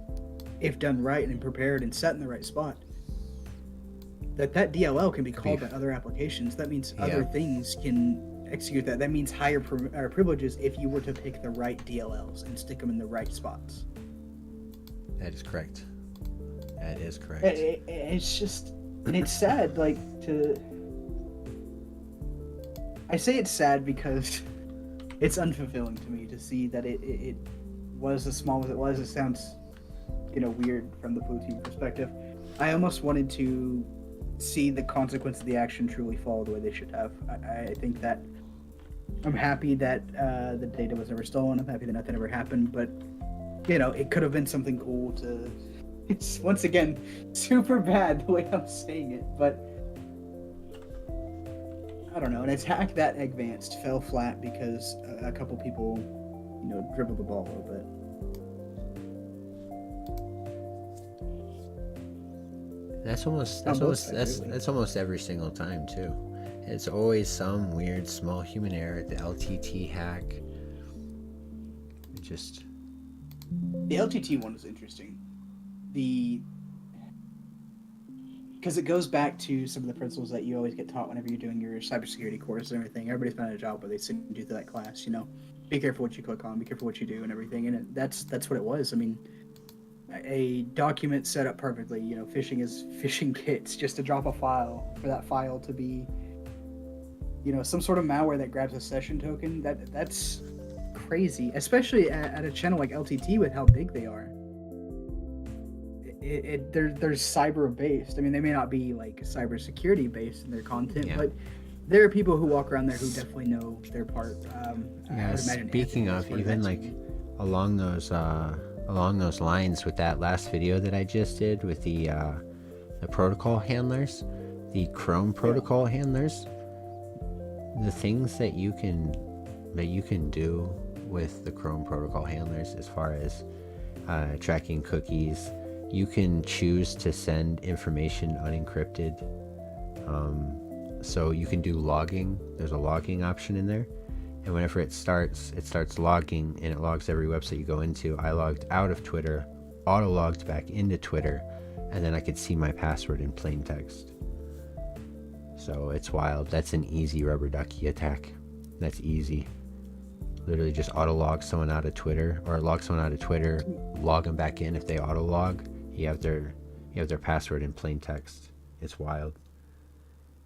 B: if done right and prepared and set in the right spot, that DLL can be called by other applications. That means other things can execute that. That means higher privileges if you were to pick the right DLLs and stick them in the right spots.
A: That is correct.
B: It's just, and it's sad, like, I say it's sad because it's unfulfilling to me to see that it was as small as it was. It sounds, weird from the blue team perspective. I almost wanted to see the consequence of the action truly fall the way they should have. I think that I'm happy that the data was never stolen. I'm happy that nothing ever happened, but it could have been something cool to. It's once again super bad the way I'm saying it, but I don't know. An attack that advanced fell flat because a couple people, dribbled the ball a little bit.
A: That's almost every single time too. It's always some weird small human error. The LTT hack. The
B: LTT one was interesting. Because it goes back to some of the principles that you always get taught whenever you're doing your cybersecurity course and everything. Everybody's found a job where they send you to that class. Be careful what you click on. Be careful what you do and everything. And that's what it was. I mean, a document set up perfectly. Phishing is phishing kits just to drop a file for that file to be, some sort of malware that grabs a session token. That's crazy, especially at a channel like LTT with how big they are. They're cyber based. I mean, they may not be like cyber security based in their content, but there are people who walk around there who definitely know their part.
A: Speaking of, even like along those lines with that last video that I just did with the protocol handlers, the Chrome protocol handlers, the things that you can do with the Chrome protocol handlers as far as tracking cookies. You can choose to send information unencrypted. So you can do logging. There's a logging option in there. And whenever it starts logging, and it logs every website you go into. I logged out of Twitter, auto-logged back into Twitter, and then I could see my password in plain text. So it's wild. That's an easy rubber ducky attack. That's easy. Literally just auto-log someone out of Twitter, or log someone out of Twitter, log them back in. If they auto-log, you have their password in plain text. It's wild.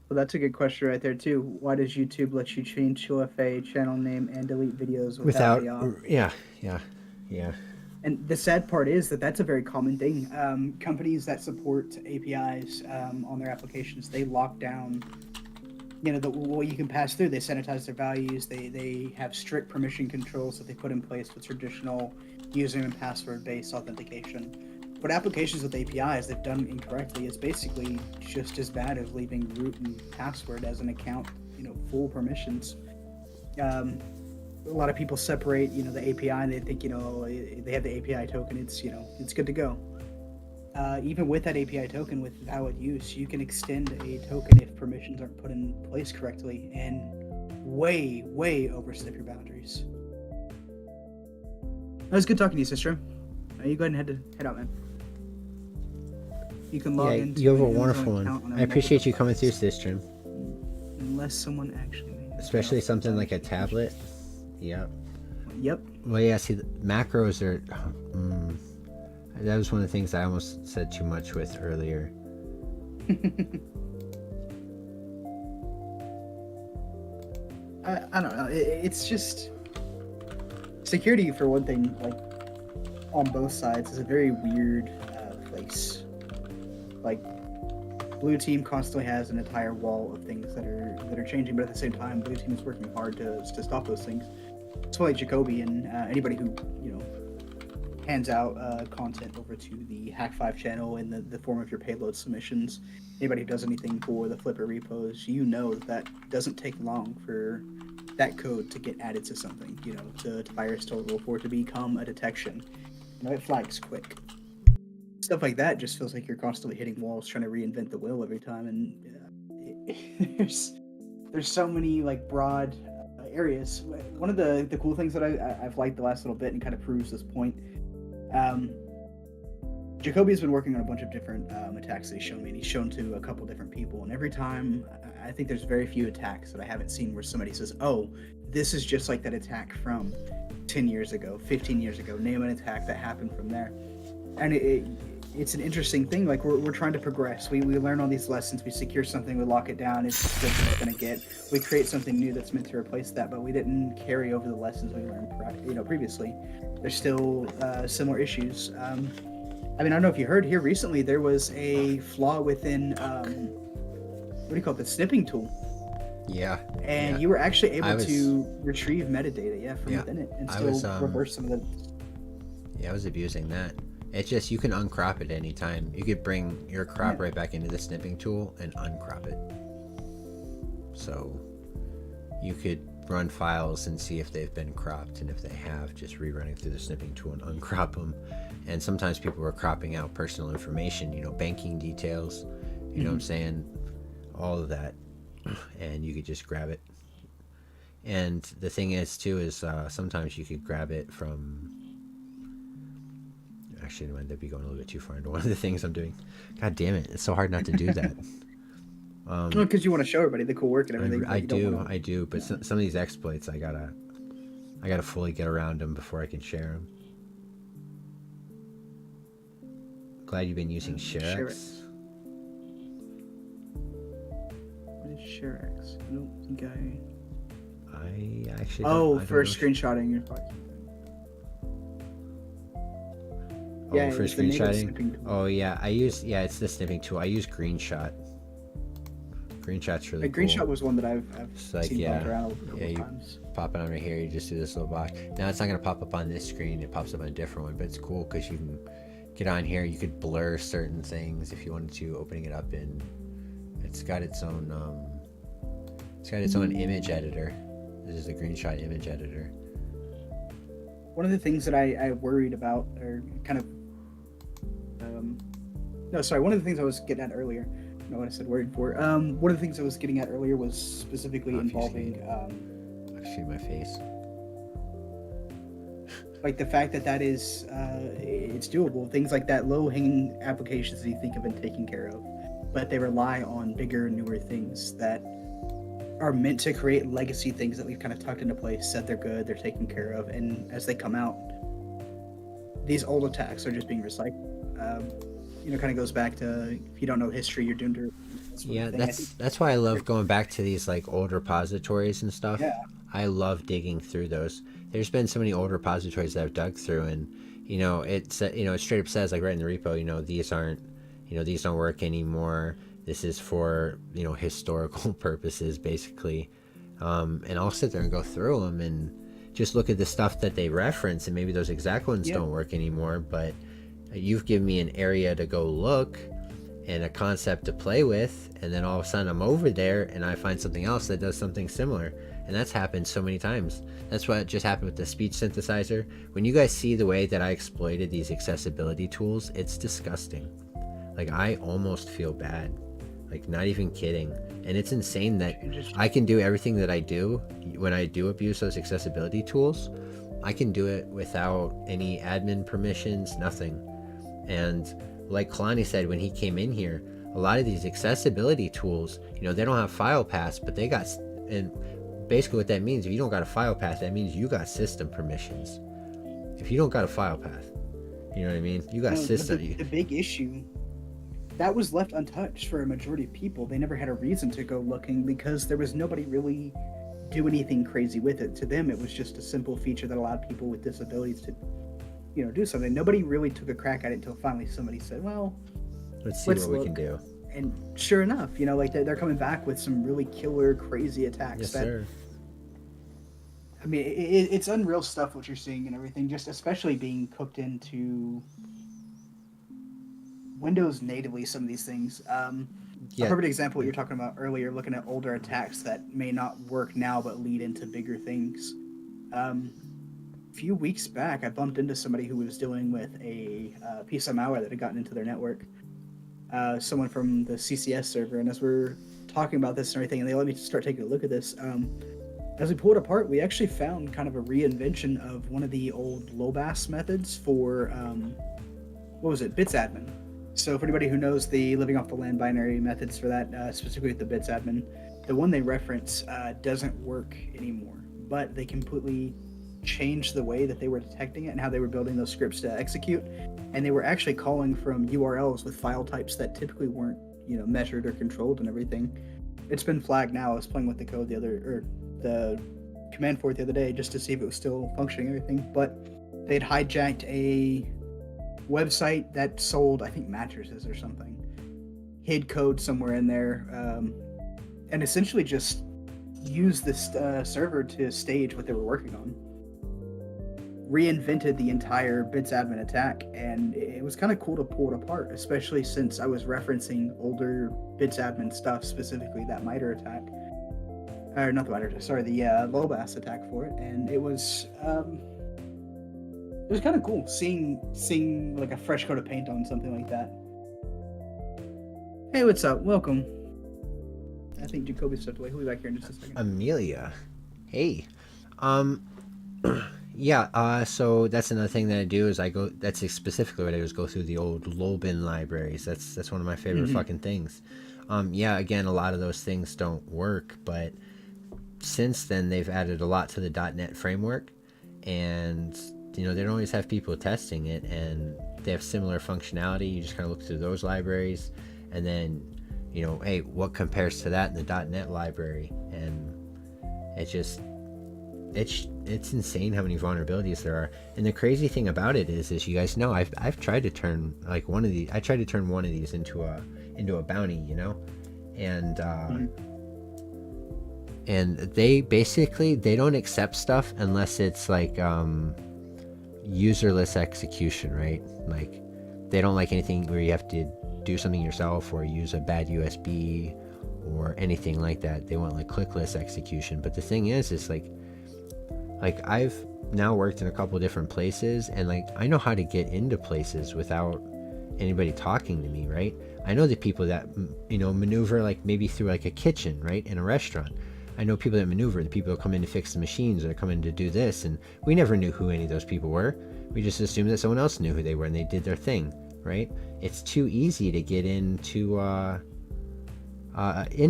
B: Well, that's a good question right there too. Why does YouTube let you change OFA channel name and delete videos without the opt?
A: Yeah.
B: And the sad part is that that's a very common thing. Companies that support APIs on their applications, they lock down, what you can pass through. They sanitize their values. They have strict permission controls that they put in place with traditional username and password based authentication. But applications with APIs, they've done incorrectly, is basically just as bad as leaving root and password as an account, full permissions. A lot of people separate, the API, and they think, they have the API token, it's good to go. Even with that API token, with valid use, you can extend a token if permissions aren't put in place correctly, and way overstep your boundaries. That was good talking to you, sister. You go ahead and head out, man. You can log in.
A: You have a wonderful one. I appreciate you coming through, sister.
B: Unless someone actually made it.
A: Especially something like a tablet. Yep. Well, yeah, see, the macros are... that was one of the things I almost said too much with earlier.
B: I don't know. It's just... Security, for one thing, like, on both sides, is a very weird place. Like, Blue Team constantly has an entire wall of things that are changing, but at the same time, Blue Team is working hard to stop those things. It's like Jacoby and anybody who hands out content over to the Hack5 channel in the form of your payload submissions. Anybody who does anything for the Flipper repos, that doesn't take long for that code to get added to something, to virus total, for it to become a detection. It flags quick. Stuff like that just feels like you're constantly hitting walls, trying to reinvent the wheel every time, and there's so many like broad areas. One of the cool things that I've liked the last little bit, and kind of proves this point, Jacoby's been working on a bunch of different attacks that he's shown me, and he's shown to a couple different people, and every time I think there's very few attacks that I haven't seen where somebody says, oh, this is just like that attack from 10 years ago, 15 years ago, name an attack that happened from there. And it's an interesting thing. Like, we're trying to progress. We learn all these lessons. We secure something. We lock it down. It's just what it's going to get. We create something new that's meant to replace that, but we didn't carry over the lessons we learned previously. There's still similar issues. I don't know if you heard here recently, there was a flaw within, the snipping tool.
A: Yeah.
B: And
A: yeah.
B: you were actually able
A: I was-
B: to retrieve metadata, from
A: Yeah.
B: within it, and
A: I
B: still
A: was,
B: reverse some of the.
A: Yeah, I was abusing that. It's just you can uncrop it anytime. You could bring your crop
B: Yeah.
A: right back into the snipping tool and uncrop it. So you could run files and see if they've been cropped, and if they have, just rerunning through the snipping tool and uncrop them. And sometimes people were cropping out personal information, banking details, you know what I'm saying? All of that. And you could just grab it. And the thing is, too, is sometimes you could grab it from... Actually, I might be going a little bit too far into one of the things I'm doing. God damn it. It's so hard not to do that.
B: Because you want to show everybody the cool work and everything.
A: I do. But some of these exploits, I gotta fully get around them before I can share them. Glad you've been using ShareX.
B: What is ShareX? I don't think
A: I actually.
B: for screenshotting your file.
A: Yeah, for
B: it's the native
A: screenshotting.
B: snipping tool.
A: Oh yeah, it's the snipping tool. I use Greenshot. Greenshot's really cool.
B: Greenshot was one that I've
A: like,
B: seen
A: yeah,
B: bumped around a couple
A: you
B: times.
A: pop it on right here. You just do this little box. Now it's not gonna pop up on this screen. It pops up on a different one, but it's cool because you can get on here. You could blur certain things if you wanted to. Opening it up in, it's got its own image editor. This is a Greenshot image editor.
B: One of the things that I worried about, or kind of, one of the things I was getting at earlier. I know what I said worried for. One of the things I was getting at earlier was specifically involving.
A: I've seen my face.
B: Like the fact that is, it's doable. Things like that, low-hanging applications that you think have been taken care of, but they rely on bigger, newer things that are meant to create legacy things that we've kind of tucked into place, said they're good, they're taken care of, and as they come out, these old attacks are just being recycled. Kind of goes back to, if you don't know history, you're doomed to.
A: Yeah, that's why I love going back to these like old repositories and stuff.
B: Yeah.
A: I love digging through those. There's been so many old repositories that I've dug through, and it straight up says, like, right in the repo, these don't work anymore. This is for historical purposes, basically. And I'll sit there and go through them and just look at the stuff that they reference, and maybe those exact ones don't work anymore, but you've given me an area to go look and a concept to play with, and then all of a sudden I'm over there and I find something else that does something similar. And that's happened so many times. That's what just happened with the speech synthesizer. When you guys see the way that I exploited these accessibility tools, it's disgusting. Like, I almost feel bad. Like, not even kidding. And it's insane that I can do everything that I do when I do abuse those accessibility tools. I can do it without any admin permissions, nothing. And like Kalani said when he came in here, a lot of these accessibility tools, they don't have file paths, but they got, and basically what that means, if you don't got a file path, that means you got system permissions. If you don't got a file path, you know what I mean? You got system.
B: The big issue, that was left untouched for a majority of people. They never had a reason to go looking because there was nobody really do anything crazy with it. To them, it was just a simple feature that allowed people with disabilities to, do something. Nobody really took a crack at it until finally somebody said, well,
A: let's see what we can do.
B: And sure enough, they're coming back with some really killer, crazy attacks.
A: Yes, sir.
B: I mean, it's unreal stuff what you're seeing and everything, just especially being cooked into Windows natively, some of these things. A perfect example what you're talking about earlier, looking at older attacks that may not work now but lead into bigger things. A few weeks back, I bumped into somebody who was dealing with a piece of malware that had gotten into their network. Someone from the CCS server, and as we're talking about this and everything, and they let me start taking a look at this, as we pulled it apart, we actually found kind of a reinvention of one of the old LOBAS methods for, bits admin. So for anybody who knows the living off the land binary methods for that, specifically with the bits admin, the one they reference doesn't work anymore, but they completely changed the way that they were detecting it and how they were building those scripts to execute. And they were actually calling from URLs with file types that typically weren't, measured or controlled and everything. It's been flagged now. I was playing with the code the command for it the other day just to see if it was still functioning and everything, but they'd hijacked a website that sold, I think, mattresses or something, hid code somewhere in there, and essentially just used this server to stage what they were working on. Reinvented the entire bits admin attack, and it was kind of cool to pull it apart, especially since I was referencing older bits admin stuff, specifically that miter attack, or not the miter, sorry, the Lobas attack for it, and it was kind of cool seeing like a fresh coat of paint on something like that. Hey, what's up? Welcome. I think Jacoby stepped away. He'll be back here in just a second.
A: Amelia, hey, yeah. So that's another thing that I do is I go. That's specifically what I do is go through the old Lobin libraries. That's one of my favorite fucking things. Yeah. Again, a lot of those things don't work, but since then they've added a lot to the .NET framework, and they don't always have people testing it, and they have similar functionality. You just kind of look through those libraries, and then hey, what compares to that in the .NET library? And it's insane how many vulnerabilities there are. And the crazy thing about it is you guys know I've tried to turn one of these into a bounty, and they basically they don't accept stuff unless it's like userless execution, right? Like they don't like anything where you have to do something yourself or use a bad USB or anything like that. They want like clickless execution. But the thing is like I've now worked in a couple different places, and like I know how to get into places without anybody talking to me, right? I know the people that maneuver like maybe through like a kitchen, right, in a restaurant. I know people that maneuver, the people that come in to fix the machines or come in to do this, and we never knew who any of those people were. We just assumed that someone else knew who they were and they did their thing, right? It's too easy to get into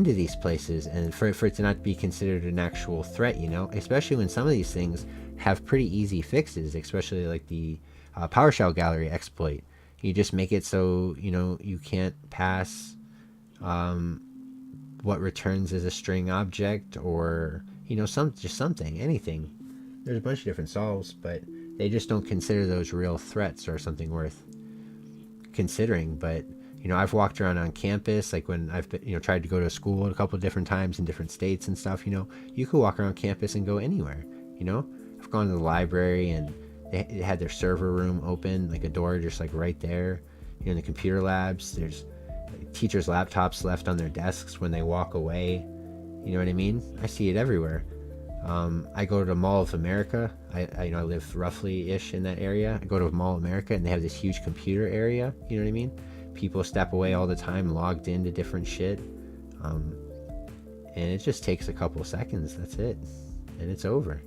A: these places, and for it to not be considered an actual threat, especially when some of these things have pretty easy fixes, especially like the PowerShell gallery exploit. You just make it so you can't pass what returns as a string object, or something, anything. There's a bunch of different solves, but they just don't consider those real threats or something worth considering. But I've walked around on campus, like when I've been, tried to go to school a couple of different times in different states and stuff. You could walk around campus and go anywhere. I've gone to the library and they had their server room open, like a door just like right there. In the computer labs, there's teachers' laptops left on their desks when they walk away. You know what I mean? I see it everywhere. I go to Mall of America. I live roughly-ish in that area. I go to Mall of America and they have this huge computer area. You know what I mean? People step away all the time, logged into different shit. And it just takes a couple seconds. That's it. And it's over.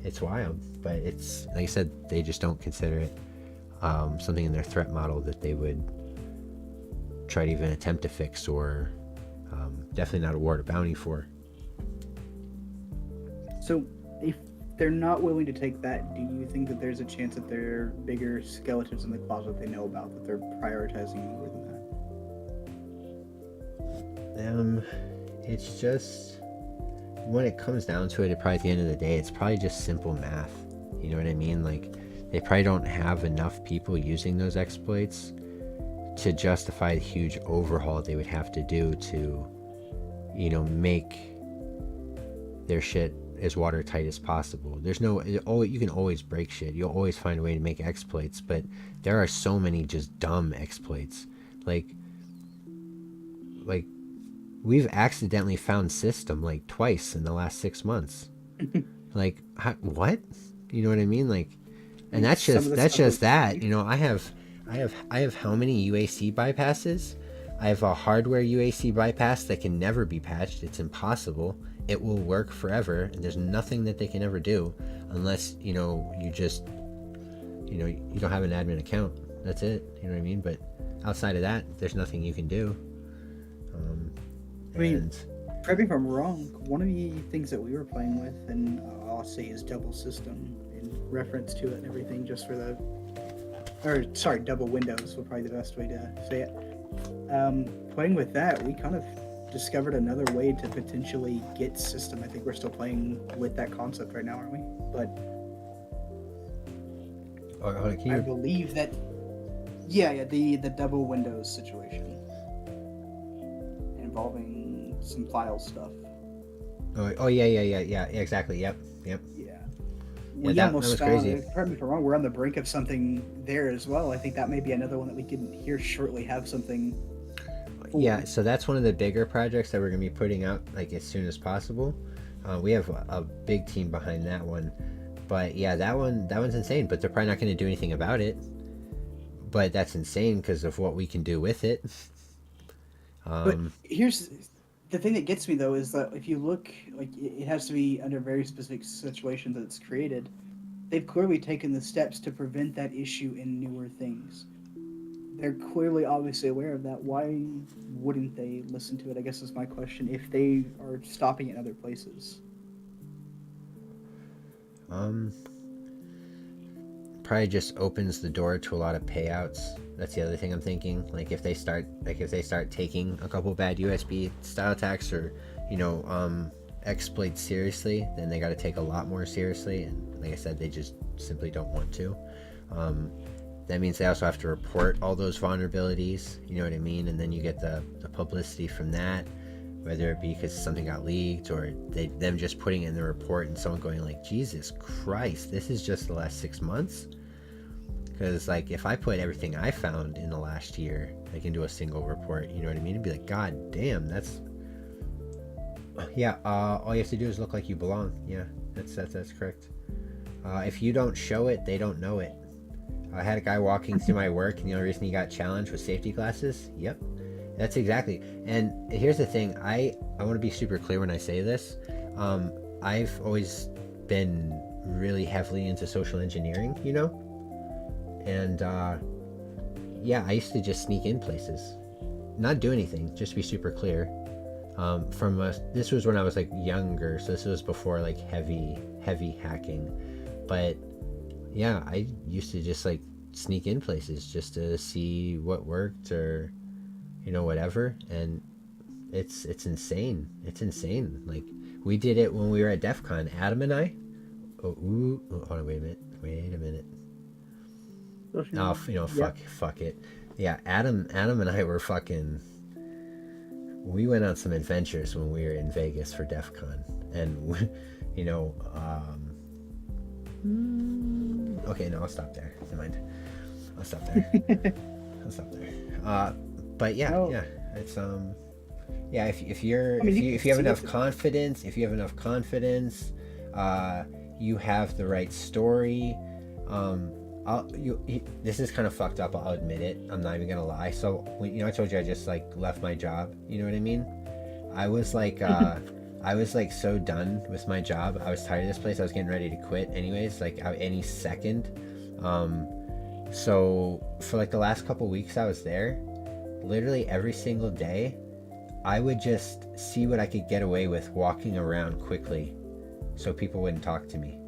A: It's wild. But it's, like I said, they just don't consider it something in their threat model that they would try to even attempt to fix, or definitely not award a bounty for.
B: So if they're not willing to take that, do you think that there's a chance that there are bigger skeletons in the closet they know about that they're prioritizing more than that?
A: It's just, when it comes down to it, probably at the end of the day, it's probably just simple math. You know what I mean? Like, they probably don't have enough people using those exploits to justify the huge overhaul they would have to do to, make their shit as watertight as possible. There's no, you can always break shit. You'll always find a way to make exploits, but there are so many just dumb exploits. Like we've accidentally found system like twice in the last 6 months. Like, what? You know what I mean? Like, and that's just that. I have how many UAC bypasses? I have a hardware UAC bypass that can never be patched. It's impossible. It will work forever, and there's nothing that they can ever do unless you just you don't have an admin account. That's it. You know what I mean? But outside of that, there's nothing you can do.
B: Correct me if I'm wrong, one of the things that we were playing with, and I'll say is double system in reference to it and everything, just for double windows would probably be the best way to say it. Playing with that, we kind of discovered another way to potentially get system. I think we're still playing with that concept right now, aren't we? But I believe that, the double windows situation involving some file stuff.
A: Oh yeah, exactly. Yep.
B: Yeah.
A: Yeah,
B: We
A: that
B: almost
A: was
B: found,
A: crazy.
B: correct me if I'm wrong, we're on the brink of something there as well. I think that may be another one that we can here shortly have something for.
A: Yeah, so that's one of the bigger projects that we're gonna be putting out like as soon as possible. We have a big team behind that one, but yeah, that one's insane. But they're probably not gonna do anything about it. But that's insane because of what we can do with it.
B: But here's the thing that gets me though is that if you look, like it has to be under very specific situations that it's created. They've clearly taken the steps to prevent that issue in newer things. They're clearly obviously aware of that. Why wouldn't they listen to it? I guess is my question. If they are stopping it in other places.
A: Um, Probably just opens the door to a lot of payouts. That's the other thing I'm thinking. Like if they start taking a couple bad USB style attacks or exploits seriously, then they got to take a lot more seriously. And like I said, they just simply don't want to. That means they also have to report all those vulnerabilities. You know what I mean? And then you get the publicity from that, whether it be because something got leaked or them just putting it in the report and someone going like, Jesus Christ, this is just the last 6 months. Because like if I put everything I found in the last year like into a single report, you know what I mean? It'd be like, God damn, that's all you have to do is look like you belong. Yeah, that's correct. If you don't show it, they don't know it. I had a guy walking through my work, and the only reason he got challenged was safety glasses. Yep, that's exactly. And here's the thing, I want to be super clear when I say this. I've always been really heavily into social engineering, and I used to just sneak in places, not do anything, just to be super clear. This was when I was like younger, so this was before like heavy hacking. But yeah, I used to just like sneak in places just to see what worked or whatever. And it's insane. Like we did it when we were at DEF CON, Adam and I. Hold on, wait a minute. Fuck it. Yeah, Adam and I were fucking. We went on some adventures when we were in Vegas for DEF CON, and okay, no, I'll stop there. Never mind. I'll stop there. But yeah, it's if you have enough confidence, you have the right story. This is kind of fucked up, I'll admit it. I'm not even gonna lie. So I told you I just like left my job. You know what I mean? I was like so done with my job. I was tired of this place. I was getting ready to quit anyways, like any second. So for like the last couple weeks I was there, literally every single day I would just see what I could get away with walking around quickly so people wouldn't talk to me.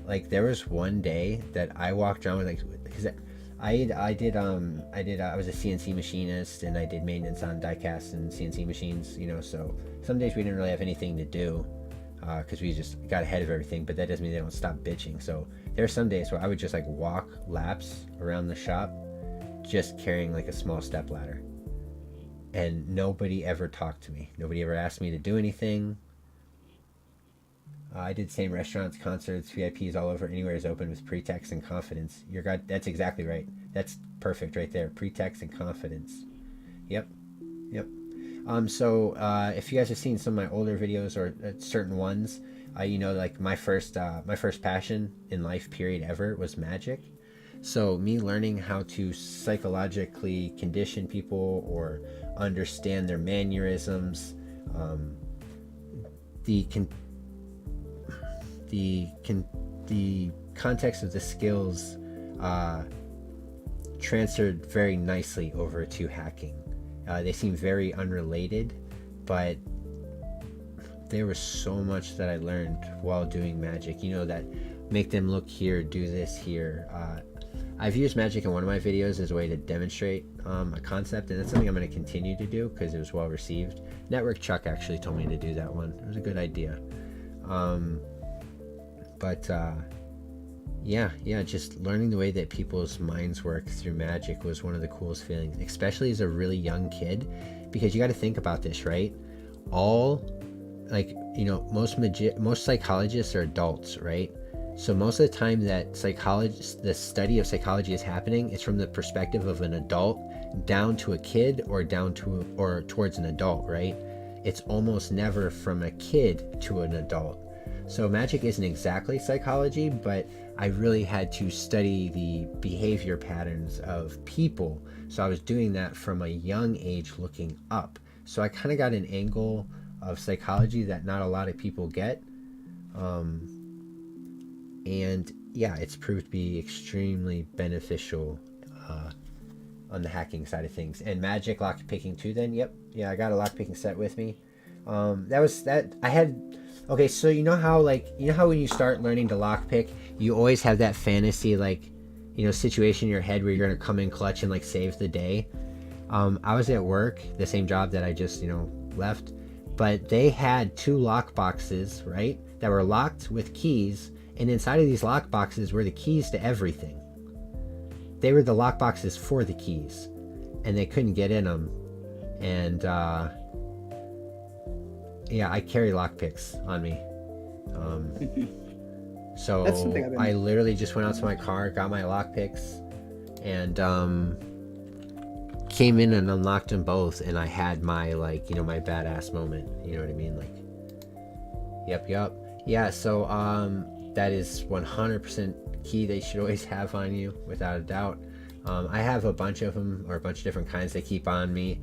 A: Like there was one day that I walked around with because I was a CNC machinist and I did maintenance on die-cast and CNC machines, so some days we didn't really have anything to do because we just got ahead of everything, but that doesn't mean they don't stop bitching. So there are some days where I would just like walk laps around the shop just carrying like a small step ladder, and nobody ever talked to me. Nobody ever asked me to do anything. I did same restaurants, concerts, VIPs all over. Anywhere is open with pretext and confidence. That's exactly right. That's perfect right there. Pretext and confidence. Yep. So if you guys have seen some of my older videos or certain ones, like my first passion in life period ever was magic. So me learning how to psychologically condition people or understand their mannerisms, the context of the skills transferred very nicely over to hacking. They seem very unrelated, but there was so much that I learned while doing magic. That make them look here, do this here. I've used magic in one of my videos as a way to demonstrate a concept, and that's something I'm going to continue to do because it was well received. Network Chuck actually told me to do that one. It was a good idea. Just learning the way that people's minds work through magic was one of the coolest feelings, especially as a really young kid, because you got to think about this, right? All like most psychologists are adults, right? So most of the time that the study of psychology is happening, it's from the perspective of an adult down to a kid or towards an adult, right? It's almost never from a kid to an adult. So magic isn't exactly psychology, but I really had to study the behavior patterns of people. So I was doing that from a young age looking up. So I kind of got an angle of psychology that not a lot of people get. And yeah, it's proved to be extremely beneficial on the hacking side of things. And magic lockpicking too then. Yep. Yeah, I got a lockpicking set with me. Okay, so you know how when you start learning to lockpick, you always have that fantasy situation in your head where you're gonna come in clutch and like save the day. I was at work, the same job that I just left, but they had 2 lock boxes, right, that were locked with keys, and inside of these lock boxes were the keys to everything. They were the lock boxes for the keys, and they couldn't get in them. And yeah, I carry lockpicks on me. So I literally just went out to my car, got my lockpicks, and came in and unlocked them both, and I had my my badass moment. You know what I mean? Like, yep. Yeah. So that is 100% key they should always have on you, without a doubt. I have a bunch of them, or a bunch of different kinds they keep on me,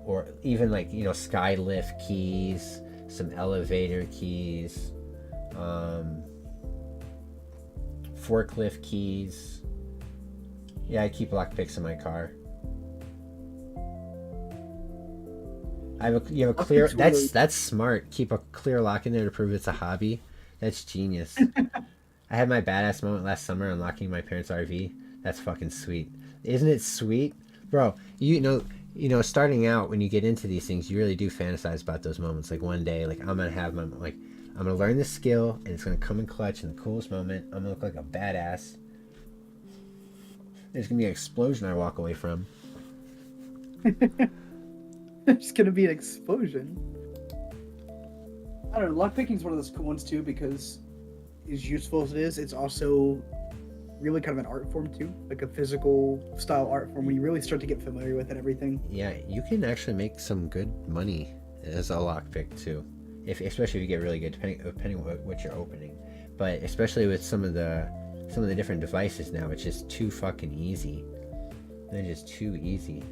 A: or even skylift keys, some elevator keys, forklift keys. Yeah, I keep lockpicks in my car. You have a clear. That's smart. Keep a clear lock in there to prove it's a hobby. That's genius. I had my badass moment last summer unlocking my parents' RV. That's fucking sweet. Isn't it sweet, bro? Starting out, when you get into these things, you really do fantasize about those moments. Like one day, I'm gonna learn this skill, and it's gonna come in clutch in the coolest moment. I'm gonna look like a badass. There's gonna be an explosion I walk away from.
B: There's gonna be an explosion. I don't know. Lockpicking is one of those cool ones too, because as useful as it is, it's also really kind of an art form too, like a physical style art form when you really start to get familiar with it, everything.
A: Yeah, you can actually make some good money as a lockpick too, especially if you get really good, depending on what you're opening. But especially with some of the different devices now, it's just too fucking easy. They're just too easy.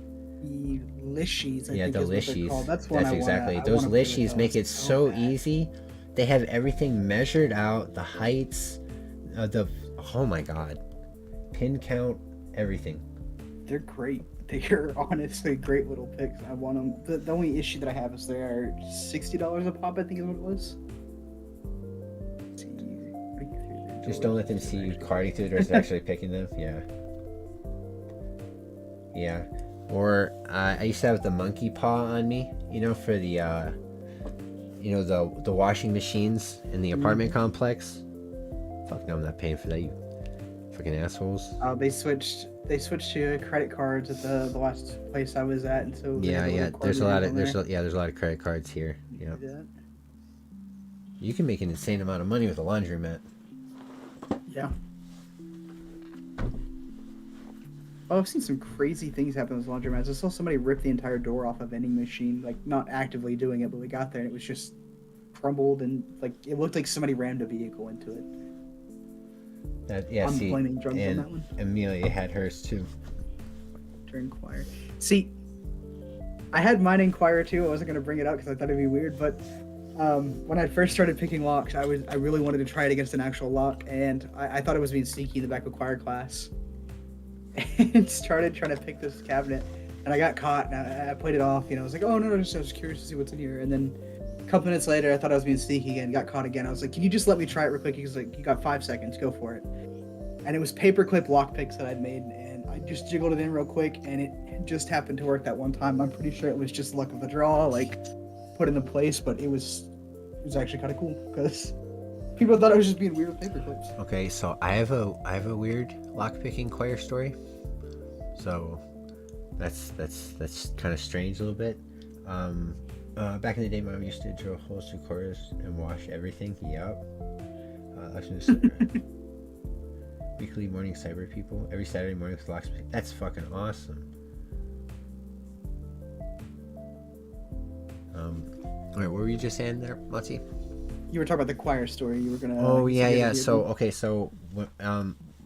B: The Lishies,
A: the Lishies.
B: That's
A: exactly. Those Lishies make it so easy. They have everything measured out, the heights, oh my god, pin count, everything.
B: They're great. They're honestly great little picks. I want them. The only issue that I have is they are $60 a pop, I think is what it was.
A: Just don't let them see you carding through the doors and actually picking them. Yeah. Or I used to have the monkey paw on me, for the the washing machines in the apartment complex. Fuck no, I'm not paying for that, you fucking assholes.
B: They switched to credit cards at the last place I was at, and so
A: there's a lot of credit cards here. Yeah. You can make an insane amount of money with a laundromat.
B: Yeah. Oh, I've seen some crazy things happen with laundromats. I saw somebody rip the entire door off a vending machine, not actively doing it, but we got there and it was just crumbled, and it looked like somebody rammed a vehicle into it. I'm blaming drugs on that one.
A: Amelia had hers too.
B: During Inquire. See, I had mine Inquire too. I wasn't going to bring it up because I thought it'd be weird, but when I first started picking locks, I really wanted to try it against an actual lock, and I thought it was being sneaky in the back of Inquire class. And started trying to pick this cabinet, and I got caught, and I played it off. I was like, oh no, I was curious to see what's in here. And then a couple minutes later, I thought I was being sneaky again, got caught again. I was like, can you just let me try it real quick? He was like, you got 5 seconds, go for it. And it was paperclip lockpicks that I'd made, and I just jiggled it in real quick, and it just happened to work that one time. I'm pretty sure it was just luck of the draw, put into place, but it was actually kind of cool because people thought I was just being weird with paperclips.
A: Okay, so I have a weird lockpicking Inquire story. So that's kind of strange a little bit. Back in the day, Mom used to drill holes through quarters and wash everything. Yup. Weekly morning cyber people. Every Saturday morning with locksmith. That's fucking awesome. Alright, what were you just saying there, Mati?
B: You were talking about the choir story. You were gonna.
A: Oh yeah. So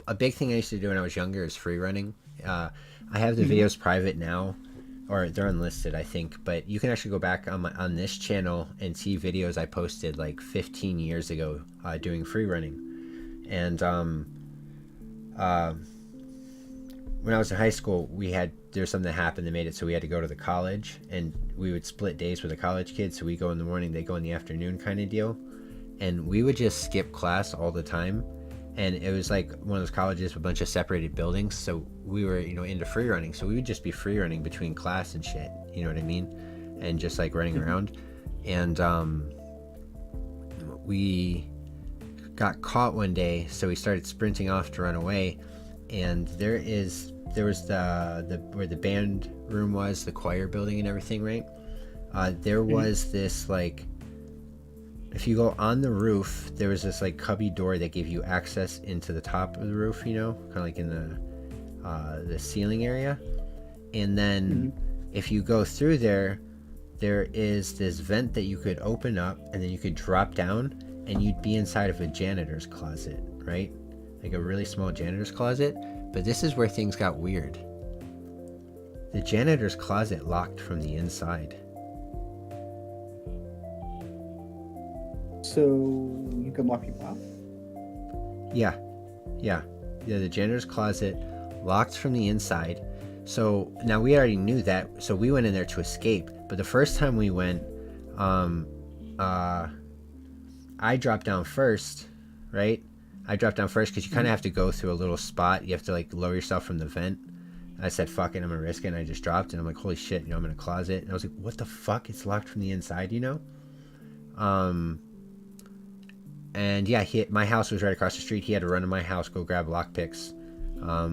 A: a big thing I used to do when I was younger is free running. I have the videos private now, or they're unlisted, I think. But you can actually go back on this channel and see videos I posted like 15 years ago doing free running. And when I was in high school, there was something that happened that made it so we had to go to the college, and we would split days with the college kids. So we go in the morning, they go in the afternoon, kind of deal. And we would just skip class all the time. And it was like one of those colleges with a bunch of separated buildings. So we were, into free running. So we would just be free running between class and shit. You know what I mean? And just like running around. And we got caught one day. So we started sprinting off to run away. And there was the where the band room was, the choir building and everything, right? There was this like, if you go on the roof, there was this like cubby door that gave you access into the top of the roof, kind of like in the ceiling area. And then if you go through there is this vent that you could open up, and then you could drop down and you'd be inside of a janitor's closet, right? Like a really small janitor's closet. But this is where things got weird. The janitor's closet locked from the inside.
B: So you can lock people out?
A: Yeah, the janitor's closet locked from the inside. So now we already knew that, so we went in there to escape. But the first time we went, I dropped down first, right? I dropped down first because you kind of have to go through a little spot. You have to like lower yourself from the vent. I said, fuck it, I'm gonna risk it. And I just dropped, and I'm like, holy shit, I'm in a closet. And I was like, what the fuck? It's locked from the inside, And yeah, my house was right across the street. He had to run to my house, go grab lockpicks,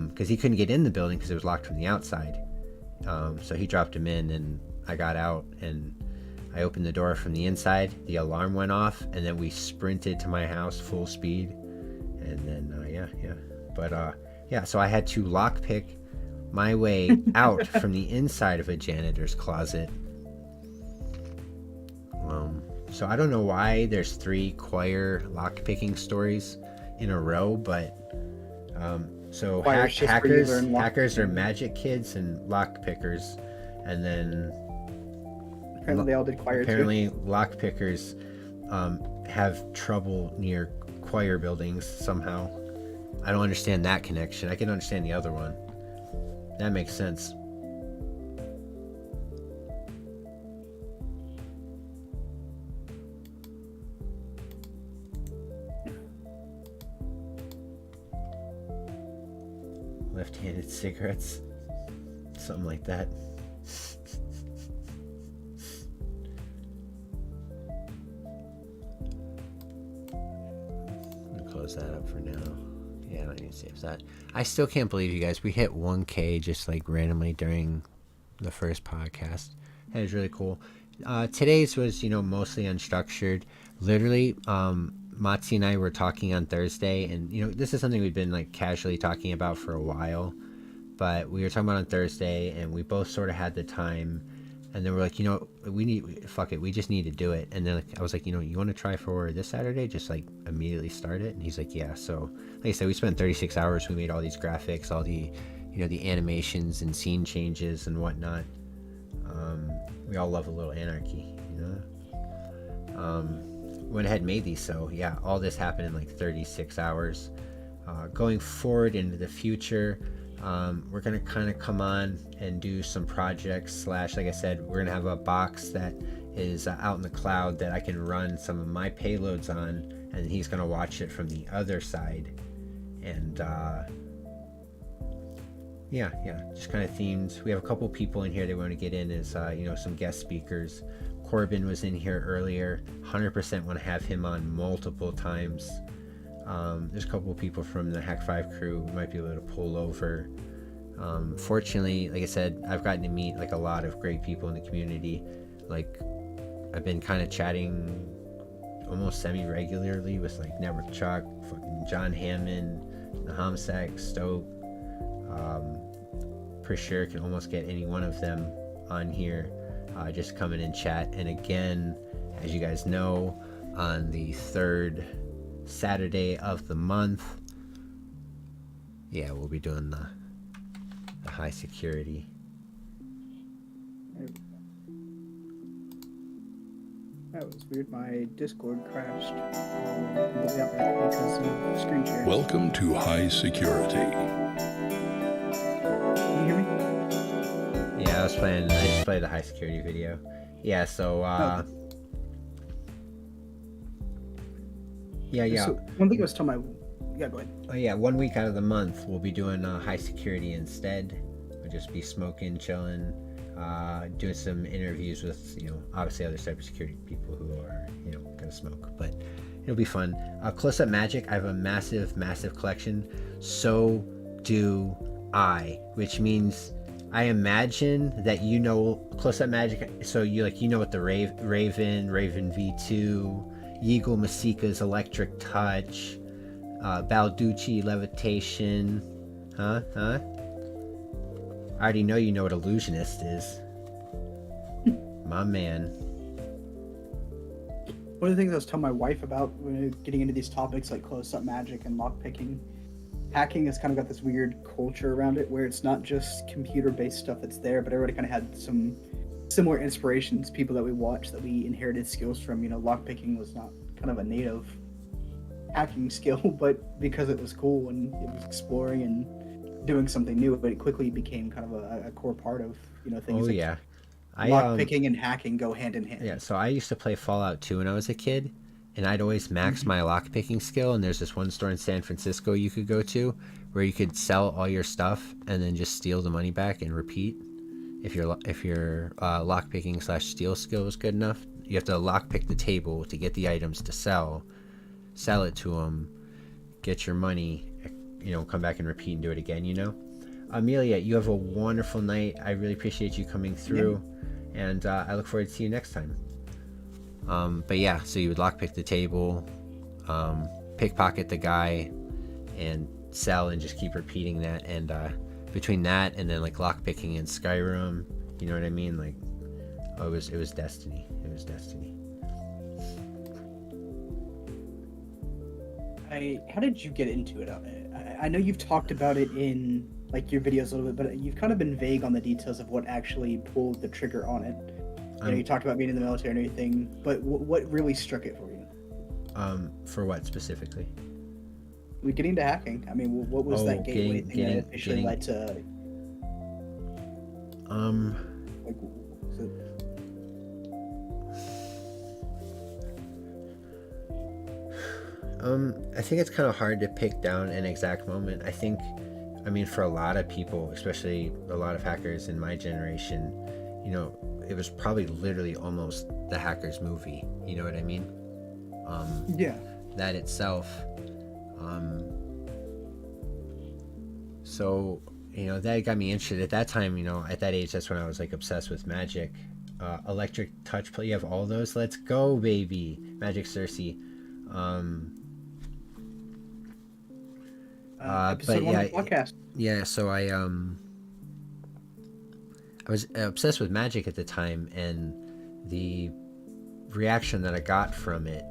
A: because he couldn't get in the building because it was locked from the outside. So he dropped him in, and I got out, and I opened the door from the inside. The alarm went off, and then we sprinted to my house full speed. And then, so I had to lockpick my way out from the inside of a janitor's closet. So I don't know why there's 3 choir lockpicking stories in a row, but so hackers are magic kids and lockpickers, and then
B: apparently they all did choir
A: apparently too. Lockpickers have trouble near choir buildings somehow. I don't understand that connection. I can understand the other one. That makes sense. Left-handed cigarettes, something like that. I'm gonna close that up for now. Yeah, I don't need to save that. I still can't believe you guys. We hit 1K just like randomly during the first podcast. That was really cool. Today's was, mostly unstructured. Literally, Matsi and I were talking on Thursday, and this is something we've been like casually talking about for a while, but we were talking about on Thursday, and we both sort of had the time, and then we're like, we just need to do it. And then I was like, you want to try for this Saturday, just like immediately start it? And he's like, yeah. So like I said, we spent 36 hours. We made all these graphics, all the the animations and scene changes and whatnot. We all love a little anarchy, went ahead and made these. So yeah, all this happened in like 36 hours. Going forward into the future, we're gonna kind of come on and do some projects / like I said, we're gonna have a box that is out in the cloud that I can run some of my payloads on, and he's gonna watch it from the other side. And just kind of themed. We have a couple people in here that want to get in as some guest speakers. Corbin was in here earlier. 100% want to have him on multiple times. There's a couple people from the Hack 5 crew we might be able to pull over. Fortunately, like I said, I've gotten to meet like a lot of great people in the community. Like I've been kind of chatting almost semi-regularly with like Network Chuck, fucking John Hammond, Nahamsek, Stoke. Pretty sure can almost get any one of them on here. Just come in and chat. And again, as you guys know, on the third Saturday of the month, yeah, we'll be doing the high security.
B: That was weird. My Discord crashed because of screen share.
C: Welcome to high security.
B: Can you hear me?
A: Yeah, I just played the high security video. Yeah, so yeah.
B: So one thing I was telling yeah, go ahead.
A: Oh yeah, 1 week out of the month we'll be doing high security instead. We'll just be smoking, chilling, doing some interviews with, obviously other cybersecurity people who are, gonna smoke, but it'll be fun. Close-up magic, I have a massive collection. So do I, which means I imagine that close-up magic, so you know what the Raven V2, Yeagle Masika's Electric Touch, Balducci Levitation, huh? I already know you know what Illusionist is. My man.
B: One of the things I was telling my wife about when getting into these topics like close-up magic and lockpicking, hacking has kind of got this weird culture around it where it's not just computer-based stuff that's there, but everybody kind of had some similar inspirations, people that we watched that we inherited skills from. Lockpicking was not kind of a native hacking skill, but because it was cool and it was exploring and doing something new, but it quickly became kind of a core part of things.
A: Oh
B: like
A: yeah,
B: lockpicking and hacking go hand in hand.
A: Yeah, so I used to play Fallout 2 when I was a kid, and I'd always max my lockpicking skill. And there's this one store in San Francisco you could go to where you could sell all your stuff and then just steal the money back and repeat. If your lockpicking / steal skill was good enough, you have to lockpick the table to get the items to sell it to them, get your money, come back and repeat and do it again. Amelia, you have a wonderful night. I really appreciate you coming through, and I look forward to see you next time. But yeah, so you would lockpick the table, pickpocket the guy, and sell, and just keep repeating that. And between that and then like lockpicking in Skyrim, you know what I mean? Like, it was destiny. It was destiny.
B: How did you get into it? I know you've talked about it in like your videos a little bit, but you've kind of been vague on the details of what actually pulled the trigger on it. You talked about being in the military and everything, but what really struck it for you?
A: For what specifically?
B: Getting into hacking. I mean, what was that gateway thing that officially led to? Like, was it...
A: I think it's kind of hard to pick down an exact moment. For a lot of people, especially a lot of hackers in my generation, it was probably literally almost the Hackers movie. You know what I mean?
B: Yeah.
A: That itself. So, that got me interested. At that time, at that age, that's when I was like obsessed with magic. Electric Touch play. You have all those? Let's go, baby. Magic Cersei.
B: Episode 1 of the podcast.
A: Yeah, so I was obsessed with magic at the time, and the reaction that I got from it,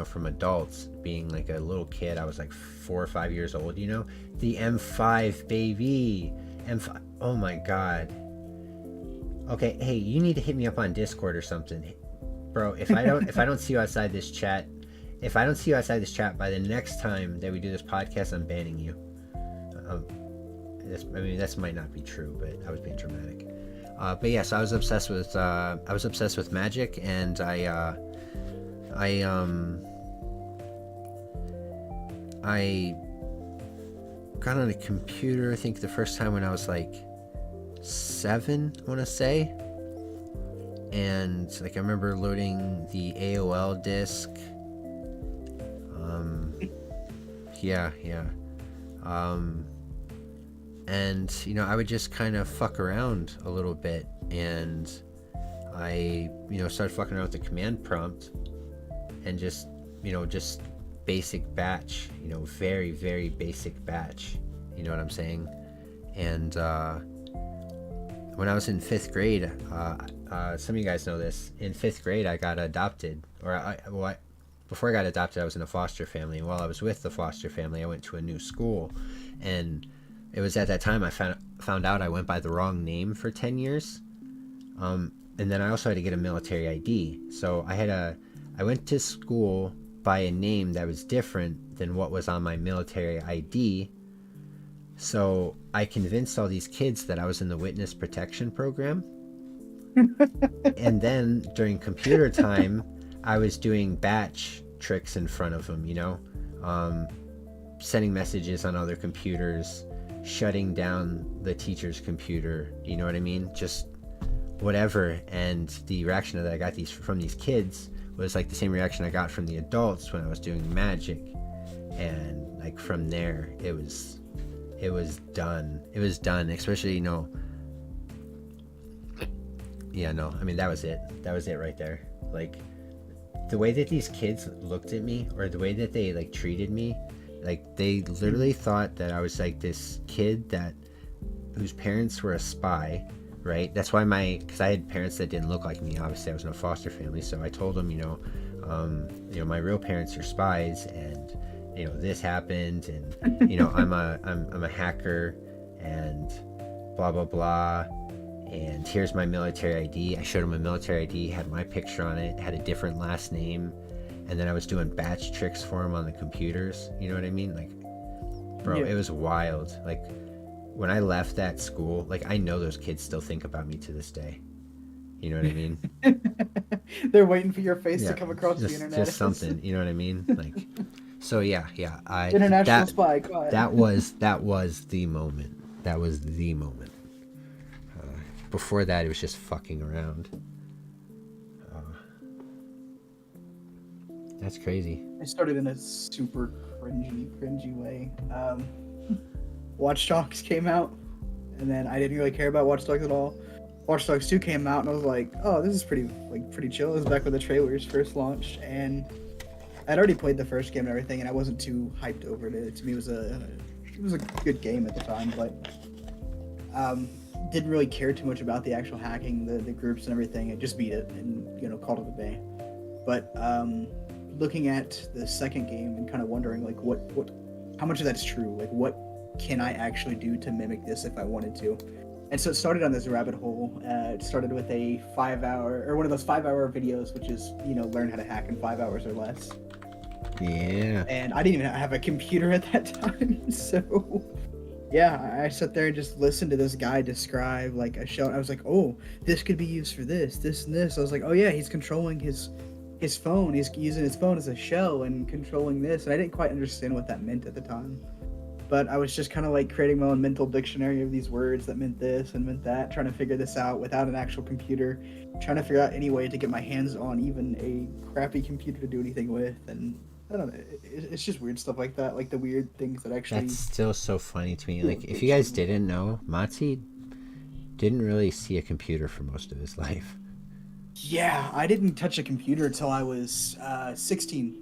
A: from adults, being like a little kid, I was like 4 or 5 years old, the M5, baby, M5, oh my god. Okay, hey, you need to hit me up on Discord or something, bro. If I don't see you outside this chat, by the next time that we do this podcast, I'm banning you. This might not be true, but I was being dramatic. But yes, I was obsessed with magic, and I got on a computer, I think the first time when I was like 7, I want to say, and like I remember loading the AOL disk. And I would just kind of fuck around a little bit, and I started fucking around with the command prompt and just basic batch, very, very basic batch, you know what I'm saying? And when I was in 5th grade, some of you guys know this, in 5th grade I got adopted, before I got adopted I was in a foster family, and while I was with the foster family I went to a new school, and it was at that time I found out I went by the wrong name for 10 years, and then I also had to get a military ID, so I went to school by a name that was different than what was on my military ID. So I convinced all these kids that I was in the witness protection program. And then during computer time, I was doing batch tricks in front of them, sending messages on other computers, shutting down the teacher's computer, you know what I mean? Just whatever. And the reaction that I got from these kids was like the same reaction I got from the adults when I was doing magic. And like from there, it was done. It was done, especially, that was it. That was it right there. Like, the way that these kids looked at me, or the way that they, like, treated me, like, they literally thought that I was, like, this kid whose parents were a spy, right? That's why because I had parents that didn't look like me. Obviously, I was in a foster family, so I told them, my real parents are spies, and this happened, and I'm a hacker, and blah blah blah, and here's my military ID. I showed him a military ID, had my picture on it, had a different last name, and then I was doing batch tricks for him on the computers. You know what I mean? Like, bro, yeah. It was wild. Like, when I left that school, like, I know those kids still think about me to this day. You know what I mean?
B: They're waiting for your face to come across the internet.
A: Just something, you know what I mean? Like, so yeah.
B: International spy. Go ahead.
A: That was the moment. That was the moment. Before that, it was just fucking around. That's crazy.
B: I started in a super cringy way. Watch Dogs came out, and then I didn't really care about Watch Dogs at all. Watch Dogs 2 came out, and I was like, oh, this is pretty chill. It was back when the trailers first launched, and I'd already played the first game and everything, and I wasn't too hyped over it. To me, it was a good game at the time, but didn't really care too much about the actual hacking, the groups and everything. I just beat it and called it a day. But looking at the second game and kind of wondering like how much of that is true, like what can I actually do to mimic this if I wanted to. And so it started on this rabbit hole. It started with a 5-hour, or one of those 5-hour videos, which is, learn how to hack in 5 hours or less.
A: Yeah.
B: And I didn't even have a computer at that time. So, yeah, I sat there and just listened to this guy describe like a shell. I was like, oh, this could be used for this, and this. I was like, oh yeah, he's controlling his phone. He's using his phone as a shell and controlling this. And I didn't quite understand what that meant at the time. But I was just kind of like creating my own mental dictionary of these words that meant this and meant that, trying to figure this out without an actual computer, trying to figure out any way to get my hands on even a crappy computer to do anything with. And I don't know, it's just weird stuff like that, like the weird things that actually...
A: That's still so funny to me. Like, if you guys didn't know, Matzi didn't really see a computer for most of his life.
B: Yeah, I didn't touch a computer until I was 16.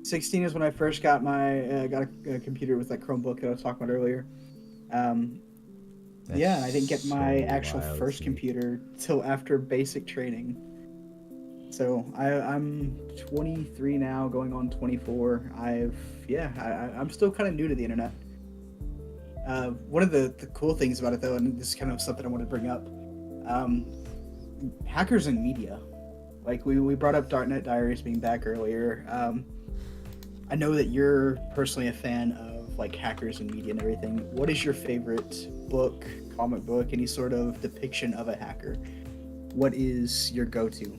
B: 16 is when I first got my got a computer with that Chromebook that I was talking about earlier. Yeah, I didn't get my actual first computer till after basic training. So I'm 23 now, going on 24. I'm still kind of new to the internet. One of the cool things about it though, and this is kind of something I want to bring up, hackers in media. Like we brought up Darknet Diaries being back earlier. I know that you're personally a fan of like hackers in media and everything. What is your favorite book, comic book, any sort of depiction of a hacker? What is your go-to?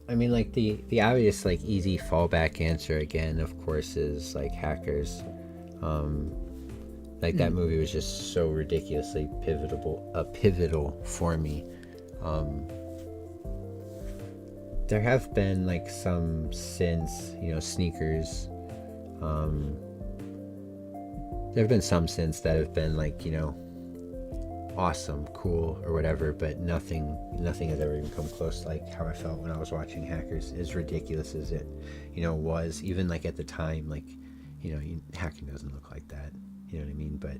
A: I mean, like the obvious, like, easy fallback answer again, of course, is like Hackers. Like that movie was just so ridiculously pivotal for me. there have been like some since, sneakers. There have been some since that have been like, awesome, cool, or whatever, but nothing has ever even come close to like how I felt when I was watching Hackers. As ridiculous as it, was, even like at the time, like, hacking doesn't look like that, you know what I mean? But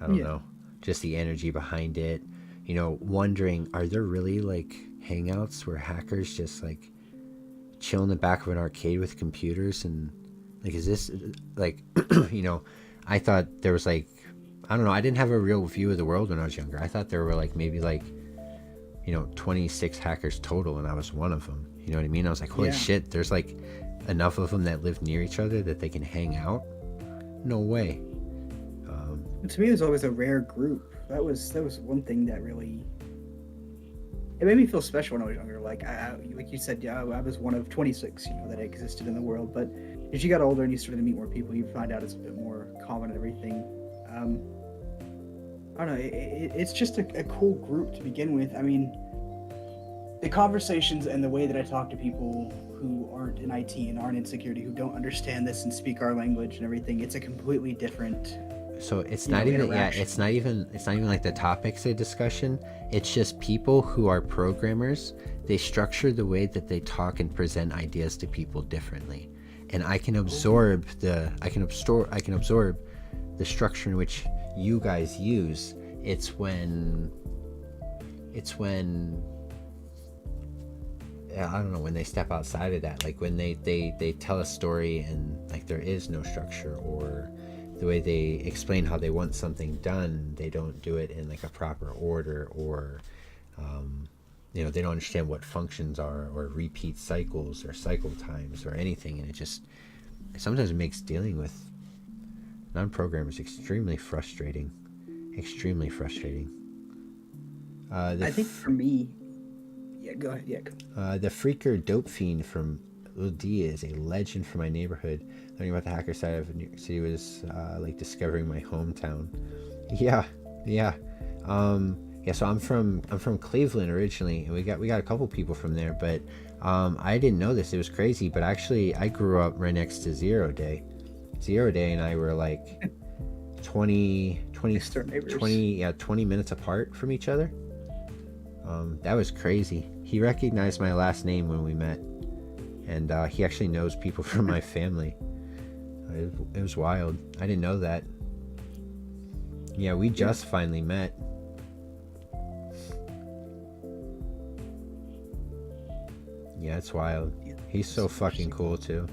A: I don't know, just the energy behind it, wondering, are there really like hangouts where hackers just like chill in the back of an arcade with computers, and like, is this like, I thought there was like, I don't know, I didn't have a real view of the world when I was younger. I thought there were like maybe like 26 hackers total, and I was one of them, you know what I mean? I was like, holy shit, there's like enough of them that live near each other that they can hang out. No way.
B: To me, it was always a rare group. That was one thing that really, it made me feel special when I was younger. Like like you said, I was one of 26, that existed in the world. But as you got older and you started to meet more people, you find out it's a bit more common and everything. I don't know. It's just a cool group to begin with. I mean, the conversations and the way that I talk to people who aren't in IT and aren't in security, who don't understand this and speak our language and everything, it's a completely different.
A: So it's not even it's not even like the topics of discussion. It's just people who are programmers. They structure the way that they talk and present ideas to people differently, and I can absorb the structure in which you guys use. It's when I don't know, when they step outside of that, like when they tell a story and like there is no structure, or the way they explain how they want something done, they don't do it in like a proper order, or they don't understand what functions are, or repeat cycles, or cycle times, or anything, and sometimes it makes dealing with non-programmers extremely frustrating.
B: I think for me, go ahead.
A: The Freaker Dope Fiend from OD is a legend for my neighborhood. Learning about the hacker side of New York City was like discovering my hometown. Yeah. So I'm from Cleveland originally, and we got a couple people from there, but I didn't know this. It was crazy, but actually I grew up right next to Zero Day, and I were like 20 minutes apart from each other. That was crazy. He recognized my last name when we met, and he actually knows people from my family. It was wild. I didn't know that. Yeah, we just finally met. Yeah, it's wild. He's so fucking cool too.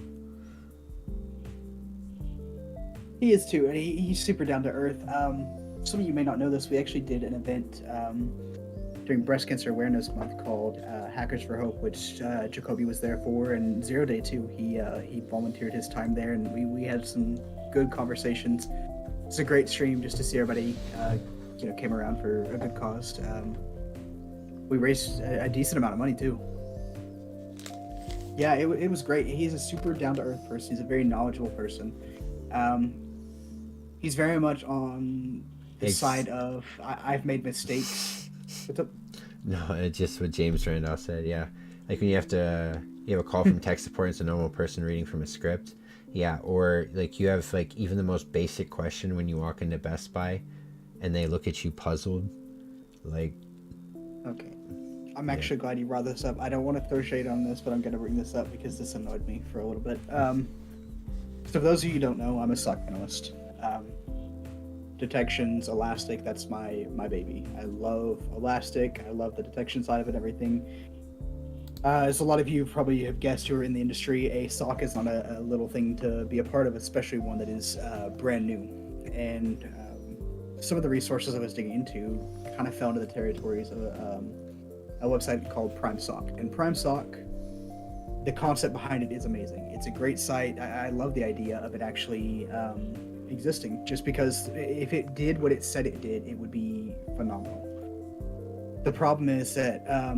B: He is too, and he's super down to earth. Some of you may not know this. We actually did an event during Breast Cancer Awareness Month called Hackers for Hope, which Jacoby was there for, and Zero Day too. He volunteered his time there, and we had some good conversations. It's a great stream just to see everybody came around for a good cause. We raised a decent amount of money too. Yeah, it was great. He's a super down to earth person. He's a very knowledgeable person. He's very much on the side of I've made mistakes. What's up?
A: No, it's just what James Randolph said. Yeah, like when you have a call from tech support, it's a normal person reading from a script. Yeah, or like you have like even the most basic question when you walk into Best Buy, and they look at you puzzled, like.
B: Okay, I'm actually glad you brought this up. I don't want to throw shade on this, but I'm gonna bring this up because this annoyed me for a little bit. So for those of you who don't know, I'm a SOC analyst. Detections, Elastic, that's my baby. I love Elastic. I love the detection side of it, everything. As a lot of you probably have guessed who are in the industry, a SOC is not a little thing to be a part of, especially one that is brand new. And some of the resources I was digging into kind of fell into the territories of a website called PrimeSOC. And PrimeSOC, the concept behind it is amazing. It's a great site. I love the idea of it actually existing, just because if it did what it said it did, it would be phenomenal. The problem is that I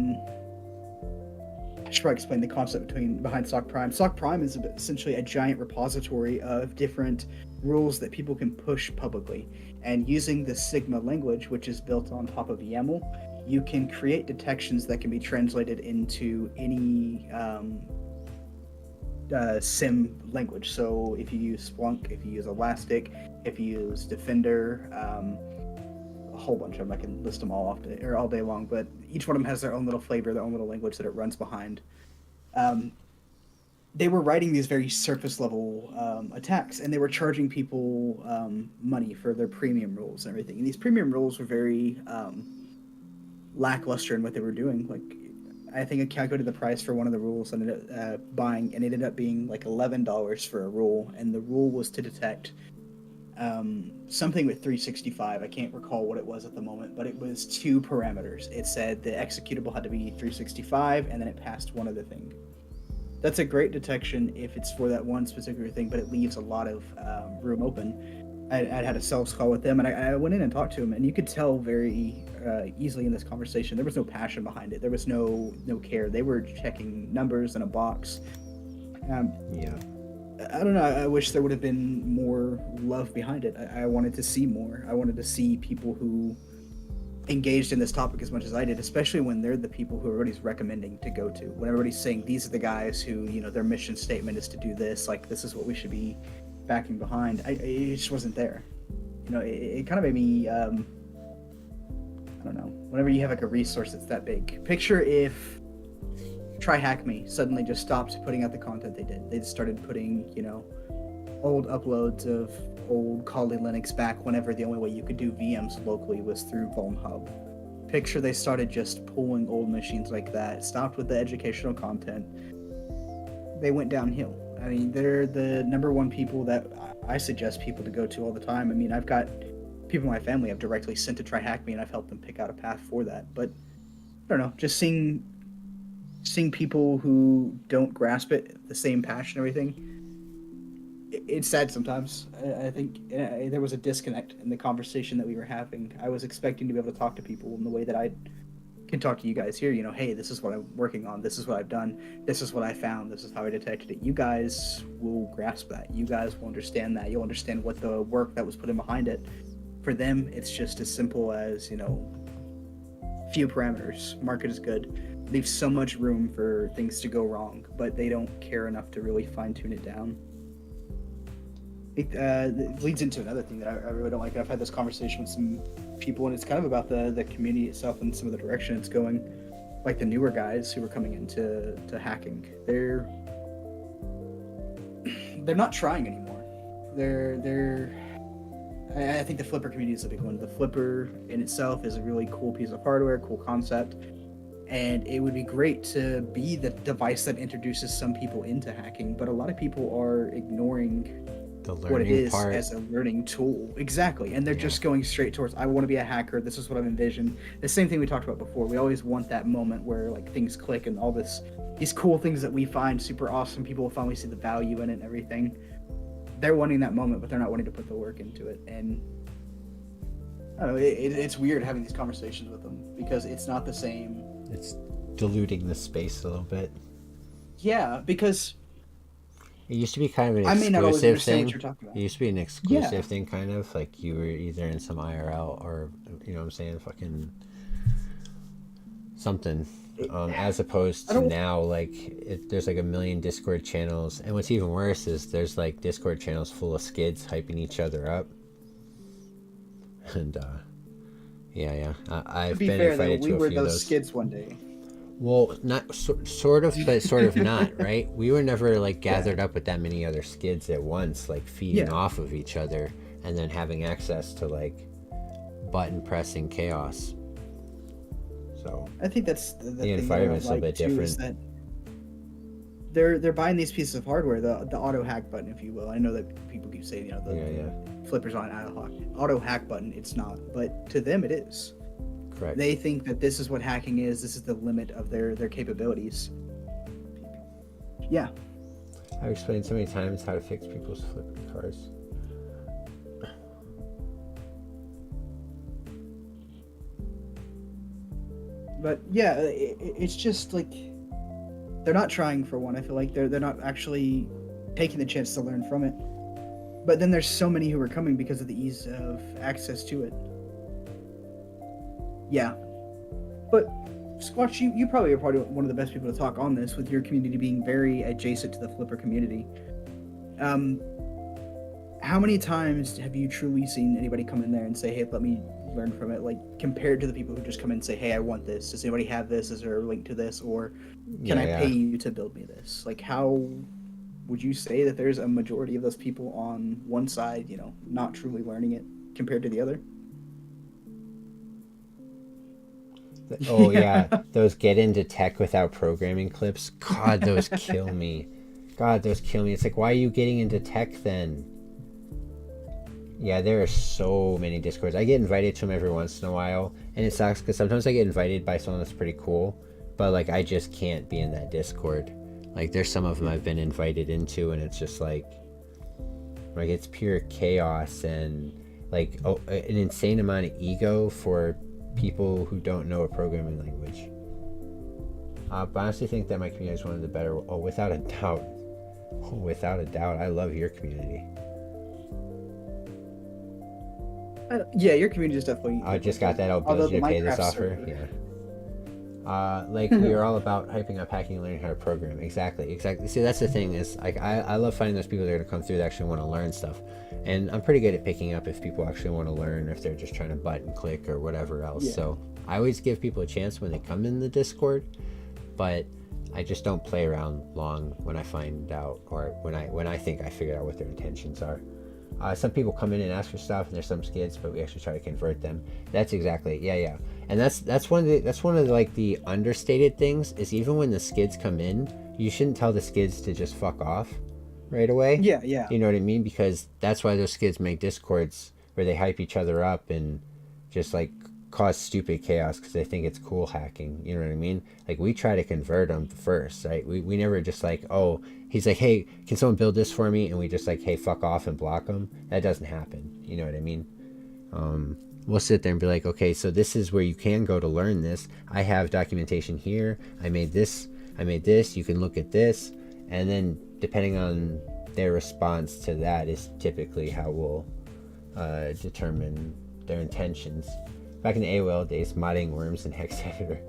B: should probably explain the concept behind SOC Prime. SOC Prime is essentially a giant repository of different rules that people can push publicly, and using the Sigma language, which is built on top of YAML, you can create detections that can be translated into any sim language. So if you use Splunk, if you use Elastic, if you use Defender, a whole bunch of them, I can list them all all day long, but each one of them has their own little flavor, their own little language that it runs behind. They were writing these very surface level attacks, and they were charging people money for their premium rules and everything. And these premium rules were very lackluster in what they were doing. Like, I think I calculated the price for one of the rules and ended up buying, and it ended up being like $11 for a rule. And the rule was to detect something with 365. I can't recall what it was at the moment, but it was 2 parameters. It said the executable had to be 365, and then it passed one other thing. That's a great detection if it's for that one specific thing, but it leaves a lot of room open. I had a sales call with them, and I went in and talked to him, and you could tell very easily in this conversation there was no passion behind it. There was no care. They were checking numbers in a box.
A: Yeah.
B: I don't know. I wish there would have been more love behind it. I wanted to see more. I wanted to see people who engaged in this topic as much as I did, especially when they're the people who everybody's recommending to go to. When everybody's saying these are the guys who, their mission statement is to do this, like this is what we should be backing behind. It just wasn't there. It kind of made me, I don't know, whenever you have like a resource that's that big. Picture if Try Hack Me suddenly just stopped putting out the content they did. They just started putting, old uploads of old Kali Linux back whenever the only way you could do VMs locally was through VulnHub. Picture they started just pulling old machines like that, stopped with the educational content. They went downhill. I mean, they're the number one people that I suggest people to go to all the time. I mean, I've got people in my family I've directly sent to Try Hack Me, and I've helped them pick out a path for that. But I don't know, just seeing people who don't grasp it, the same passion, everything, it's sad sometimes. I think there was a disconnect in the conversation that we were having. I was expecting to be able to talk to people in the way that I can talk to you guys here. Hey, this is what I'm working on. This is what I've done. This is what I found. This is how I detected it. You guys will grasp that. You guys will understand that. You'll understand what the work that was put in behind it. For them, it's just as simple as, few parameters. Mark it as good. Leaves so much room for things to go wrong, but they don't care enough to really fine-tune it down. It leads into another thing that I really don't like. I've had this conversation with some people, and it's kind of about the community itself and some of the direction it's going. Like the newer guys who are coming into hacking, they're not trying anymore. I think the Flipper community is a big one. The Flipper in itself is a really cool piece of hardware, cool concept, and it would be great to be the device that introduces some people into hacking. But a lot of people are ignoring what it is part as a learning tool. Exactly. And they're just going straight towards, I want to be a hacker. This is what I've envisioned. The same thing we talked about before. We always want that moment where like things click and all these cool things that we find super awesome. People will finally see the value in it and everything. They're wanting that moment, but they're not wanting to put the work into it. And I don't know, it's weird having these conversations with them because it's not the same.
A: It's diluting the space a little bit.
B: Yeah, because
A: it used to be kind of an
B: I may not always
A: exclusive
B: understand
A: thing.
B: what you're talking about.
A: It used to be an exclusive thing, kind of like you were either in some IRL or what I'm saying, fucking something. As opposed to now, like there's like a million Discord channels, and what's even worse is there's like Discord channels full of skids hyping each other up. And I've been invited to a few of those.
B: We were those skids one day.
A: Well, not sort of, but sort of not, right? We were never like gathered up with that many other skids at once, like feeding off of each other and then having access to like button pressing chaos. So
B: I think that's the
A: environment's a bit different.
B: Is that they're buying these pieces of hardware, the auto hack button, if you will. I know that people keep saying, the flippers on auto hack button. It's not, but to them it is.
A: Correct.
B: They think that this is what hacking is. This is the limit of their capabilities. Yeah.
A: I've explained so many times how to fix people's flipping cars.
B: But yeah, it's just like they're not trying for one. I feel like they're not actually taking the chance to learn from it. But then there's so many who are coming because of the ease of access to it. Yeah. But Squatch, you probably are probably one of the best people to talk on this, with your community being very adjacent to the Flipper community. How many times have you truly seen anybody come in there and say, "Hey, let me learn from it"? Like compared to the people who just come in and say, "Hey, I want this. Does anybody have this? Is there a link to this? Or can I pay you to build me this?" Like, how would you say that there's a majority of those people on one side, not truly learning it compared to the other?
A: Oh yeah, those get into tech without programming clips. God, those kill me. It's like, why are you getting into tech then? Yeah, there are so many Discords. I get invited to them every once in a while, and it sucks because sometimes I get invited by someone that's pretty cool, but like I just can't be in that Discord. Like there's some of them I've been invited into, and it's just like it's pure chaos and like an insane amount of ego for people who don't know a programming language. But I honestly think that my community is one of the better. Without a doubt, I love your community.
B: Yeah, your community is definitely.
A: I just got that. I'll build you to pay this offer. Yeah. Like we are all about hyping up hacking and learning how to program. Exactly. See, that's the thing is like I love finding those people that are gonna come through that actually want to learn stuff, and I'm pretty good at picking up if people actually want to learn, if they're just trying to button click or whatever else. Yeah. So I always give people a chance when they come in the Discord, but I just don't play around long when I find out or when I think I figured out what their intentions are. Some people come in and ask for stuff, and there's some skids, but we actually try to convert them. That's exactly, yeah. And that's one of the like the understated things is even when the skids come in, you shouldn't tell the skids to just fuck off right away.
B: Yeah.
A: You know what I mean? Because that's why those skids make Discords where they hype each other up and just like cause stupid chaos because they think it's cool hacking. You know what I mean? Like we try to convert them first, right? We never just like, oh, he's like, hey, can someone build this for me? And we just like, hey, fuck off and block them. That doesn't happen. You know what I mean? We'll sit there and be like, okay, so this is where you can go to learn this. I have documentation here. I made this. You can look at this. And then depending on their response to that is typically how we'll determine their intentions. Back in the AOL days, modding worms in hex editor.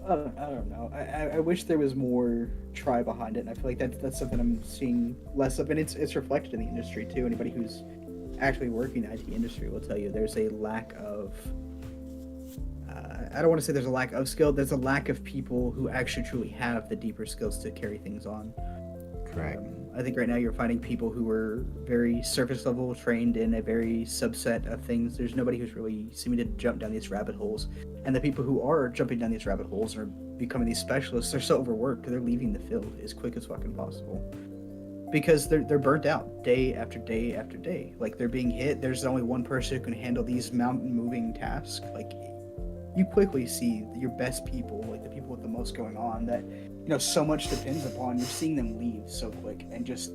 B: I don't know. I wish there was more try behind it, and I feel like that's something I'm seeing less of, and it's reflected in the industry too. Anybody who's actually working in the IT industry will tell you there's a lack of. I don't want to say there's a lack of skill. There's a lack of people who actually truly have the deeper skills to carry things on.
A: Correct.
B: I think right now you're finding people who are very surface level, trained in a very subset of things. There's nobody who's really seeming to jump down these rabbit holes. And the people who are jumping down these rabbit holes or becoming these specialists, they're so overworked, they're leaving the field as quick as fucking possible. Because they're burnt out day after day after day. Like they're being hit. There's only one person who can handle these mountain moving tasks. Like you quickly see your best people, like the people with the most going on that so much depends upon. You're seeing them leave so quick and just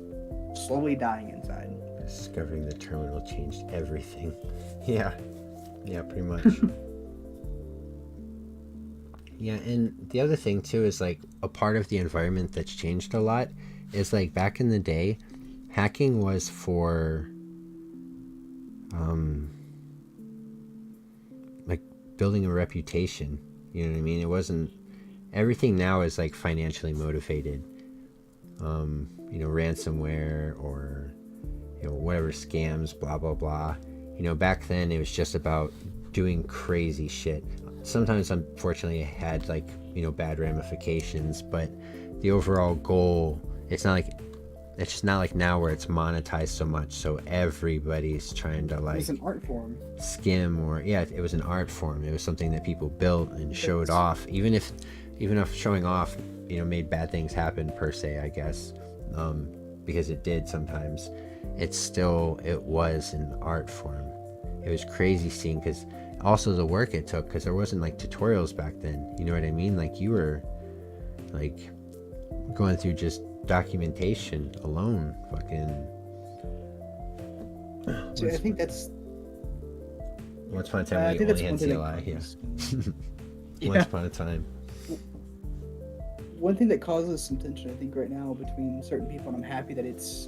B: slowly dying inside.
A: Discovering the terminal changed everything. Yeah, pretty much. Yeah, and the other thing too is like a part of the environment that's changed a lot is like back in the day, hacking was for like building a reputation. You know what I mean? It wasn't. Everything now is like financially motivated. Ransomware or whatever scams, blah blah blah. Back then it was just about doing crazy shit. Sometimes unfortunately it had like bad ramifications, but the overall goal, it's just not like now where it's monetized so much, so everybody's trying to like,
B: it's an art form,
A: skim, or it was an art form. It was something that people built and showed off, even if showing off made bad things happen per se, I guess, because it did sometimes. It was an art form. It was crazy seeing, because also the work it took, because there wasn't like tutorials back then. You know what I mean? Like you were like going through just documentation alone. Fucking.
B: So I think that's.
A: Once upon a time, we only had CLI. Yeah. Once upon a time.
B: One thing that causes some tension, I think, right now between certain people, and I'm happy that it's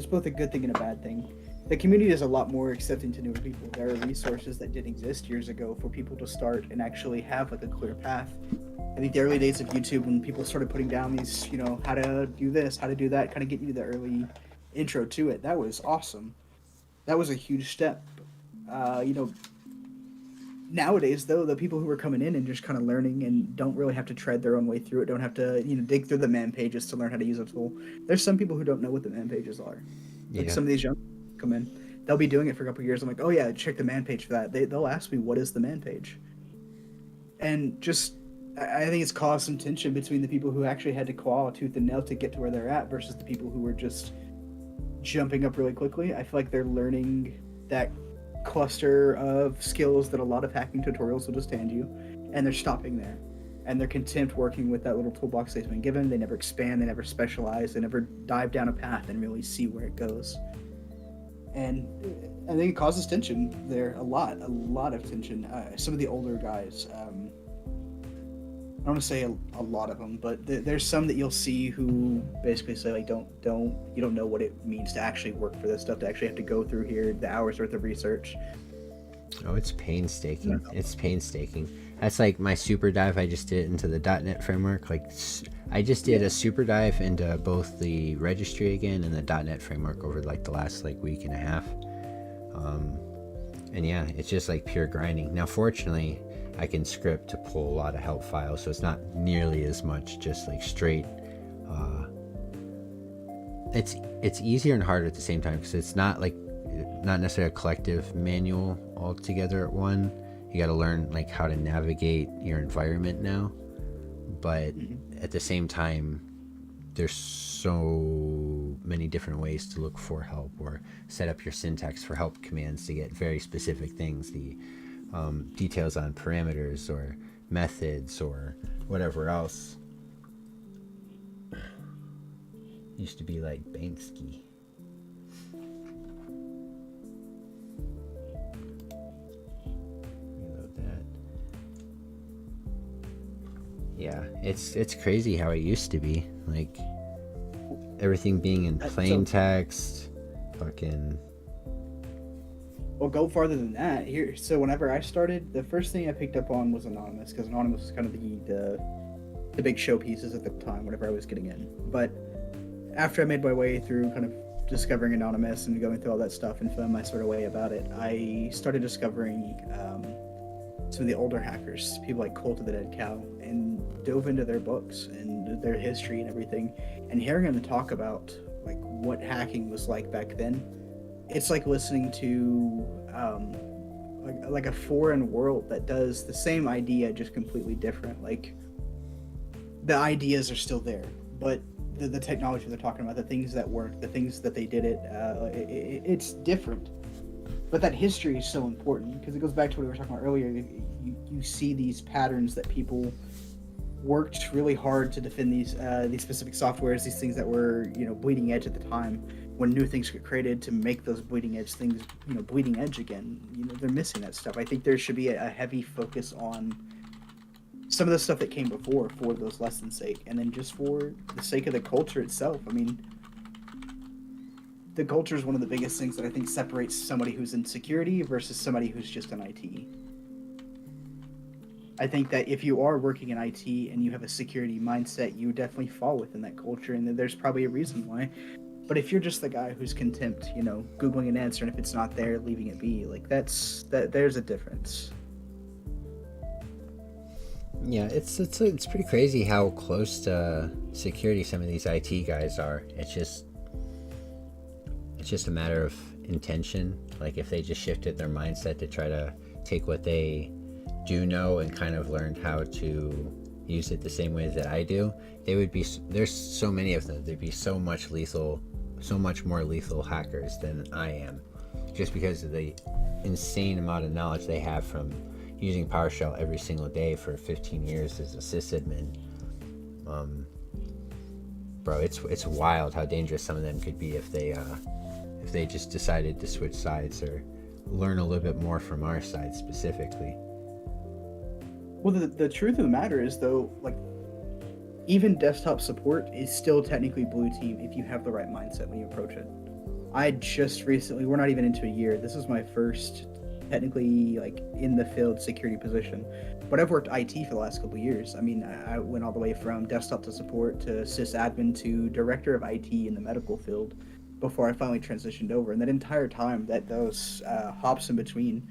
B: both a good thing and a bad thing, the community is a lot more accepting to newer people. There are resources that didn't exist years ago for people to start and actually have like a clear path. I think the early days of YouTube, when people started putting down these, how to do this, how to do that, kind of get you the early intro to it, that was awesome. That was a huge step. Nowadays, though, the people who are coming in and just kind of learning and don't really have to tread their own way through it, don't have to, dig through the man pages to learn how to use a tool. There's some people who don't know what the man pages are. Like some of these young come in, they'll be doing it for a couple of years. I'm like, oh yeah, check the man page for that. They'll ask me, what is the man page? And just, I think it's caused some tension between the people who actually had to claw tooth and nail to get to where they're at versus the people who were just jumping up really quickly. I feel like they're learning that cluster of skills that a lot of hacking tutorials will just hand you, and they're stopping there. And they're content working with that little toolbox they've been given. They never expand, they never specialize, they never dive down a path and really see where it goes. And I think it causes tension there, a lot of tension. Some of the older guys, I don't want to say a lot of them, but there's some that you'll see who basically say like, you don't know what it means to actually work for this stuff, to actually have to go through here, the hours worth of research.
A: Oh, it's painstaking. It's painstaking. That's like my super dive I just did into the .NET framework. Like, I just did a super dive into both the registry again and the .NET framework over like the last like week and a half. And yeah, it's just like pure grinding. Now, fortunately, I can script to pull a lot of help files, so it's not nearly as much just like straight. It's easier and harder at the same time because it's not necessarily a collective manual altogether at one. You got to learn like how to navigate your environment now, but at the same time, there's so many different ways to look for help or set up your syntax for help commands to get very specific things. The details on parameters or methods or whatever else. Used to be like Banksy. Reload that. Yeah, it's crazy how it used to be. Like everything being in plain text, fucking.
B: Well, go farther than that. So whenever I started, the first thing I picked up on was Anonymous, because Anonymous was kind of the big showpieces at the time whenever I was getting in. But after I made my way through kind of discovering Anonymous and going through all that stuff and found my sort of way about it, I started discovering some of the older hackers, people like Cult of the Dead Cow, and dove into their books and their history and everything, and hearing them talk about like what hacking was like back then. It's like listening to like a foreign world that does the same idea, just completely different. Like the ideas are still there, but the technology they're talking about, the things that work, the things that they did it's different. But that history is so important because it goes back to what we were talking about earlier. You see these patterns that people worked really hard to defend these specific softwares, these things that were bleeding edge at the time. When new things get created to make those bleeding edge things, bleeding edge again, they're missing that stuff. I think there should be a heavy focus on some of the stuff that came before for those lessons' sake, and then just for the sake of the culture itself. I mean, the culture is one of the biggest things that I think separates somebody who's in security versus somebody who's just in IT. I think that if you are working in IT and you have a security mindset, you definitely fall within that culture, and there's probably a reason why. But if you're just the guy who's content, Googling an answer, and if it's not there, leaving it be, like there's a difference.
A: Yeah, it's pretty crazy how close to security some of these IT guys are. It's just a matter of intention. Like if they just shifted their mindset to try to take what they do know and kind of learned how to use it the same way that I do, they would be. There's so many of them. They'd be so much more lethal hackers than I am, just because of the insane amount of knowledge they have from using PowerShell every single day for 15 years as a sysadmin. Bro, it's wild how dangerous some of them could be if they just decided to switch sides or learn a little bit more from our side specifically.
B: Well, the truth of the matter is, though, like, even desktop support is still technically blue team if you have the right mindset when you approach it. I just recently, we're not even into a year. This is my first technically like in the field security position. But I've worked IT for the last couple of years. I mean, I went all the way from desktop to support to sysadmin to director of IT in the medical field before I finally transitioned over. And that entire time, those hops in between,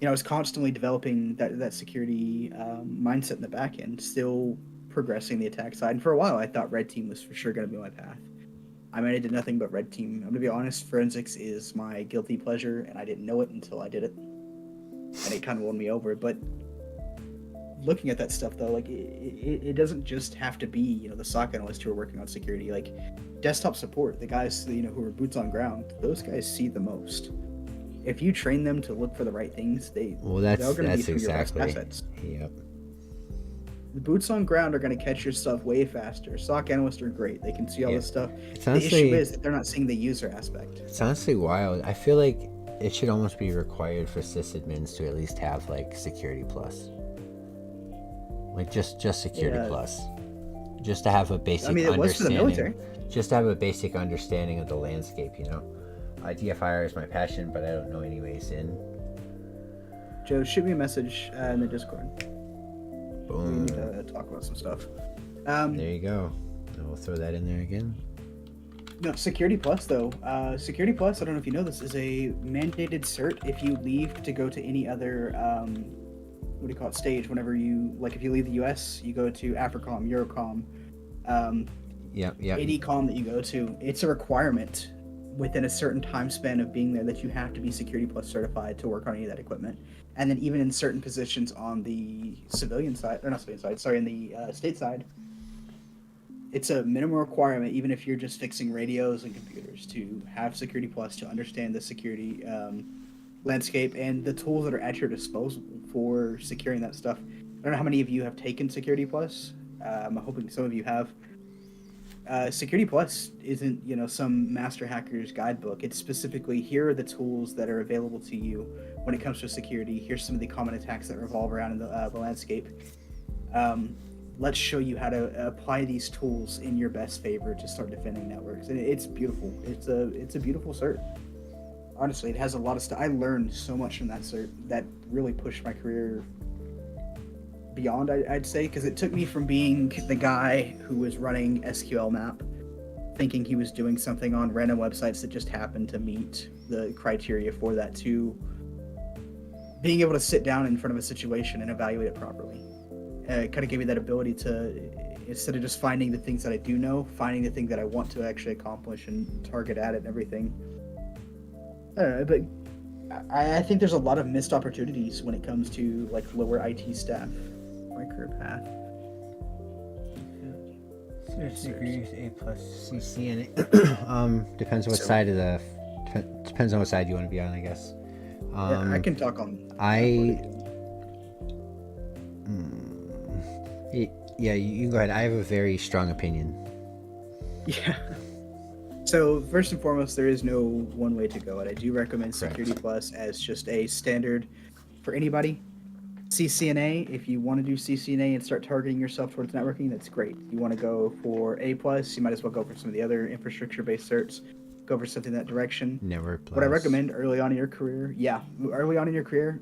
B: I was constantly developing that security mindset in the back end, still progressing the attack side. And for a while, I thought red team was for sure going to be my path. I mean, I did nothing but red team. I'm going to be honest, forensics is my guilty pleasure, and I didn't know it until I did it. And it kind of won me over. But looking at that stuff, though, like, it doesn't just have to be, the SOC analysts who are working on security. Like, desktop support, the guys, who are boots on ground, those guys see the most. If you train them to look for the right things, they're going to be some of your best assets.
A: Yep.
B: The boots on ground are going to catch your stuff way faster. SOC analysts are great. They can see all this stuff. The issue is that they're not seeing the user aspect.
A: It's honestly wild. I feel like it should almost be required for sysadmins to at least have, like, Security Plus. Like, just Security Plus. Just to have a basic understanding.
B: It was for the military.
A: Just to have a basic understanding of the landscape, DFIR is my passion, but I don't know any ways in.
B: Joe, shoot me a message in the Discord.
A: Boom.
B: We need to talk about some stuff.
A: There you go. And we'll throw that in there again.
B: No, Security Plus, though. Security Plus, I don't know if you know this, is a mandated cert if you leave to go to any other, stage. Whenever if you leave the US, you go to AFRICOM, Eurocom, any com that you go to, it's a requirement within a certain time span of being there that you have to be Security Plus certified to work on any of that equipment. And then even in certain positions on the civilian side, or not civilian side, sorry, in the state side, it's a minimum requirement, even if you're just fixing radios and computers, to have Security Plus to understand the security landscape and the tools that are at your disposal for securing that stuff. I don't know how many of you have taken Security Plus. I'm hoping some of you have. Security Plus isn't, some master hacker's guidebook. It's specifically, here are the tools that are available to you when it comes to security. Here's some of the common attacks that revolve around in the landscape. Let's show you how to apply these tools in your best favor to start defending networks. And it's beautiful. It's a beautiful cert. Honestly, it has a lot of stuff. I learned so much from that cert that really pushed my career beyond, I'd say, because it took me from being the guy who was running SQL map, thinking he was doing something on random websites that just happened to meet the criteria for that, to being able to sit down in front of a situation and evaluate it properly. It kind of gave me that ability to, instead of just finding the things that I do know, finding the thing that I want to actually accomplish and target at it and everything. I don't know, but I think there's a lot of missed opportunities when it comes to like lower IT staff. My career path.
A: Search degrees A plus CCNA. Depends on what side of the. Depends on what side you want to be on, I guess.
B: I can talk on.
A: Yeah, you can go ahead. I have a very strong opinion.
B: Yeah. So first and foremost, there is no one way to go, and I do recommend Security Plus as just a standard for anybody. CCNA, if you want to do CCNA and start targeting yourself towards networking, that's great. If you want to go for A+, you might as well go for some of the other infrastructure-based certs. Go for something in that direction.
A: Network Plus.
B: What I recommend early on in your career,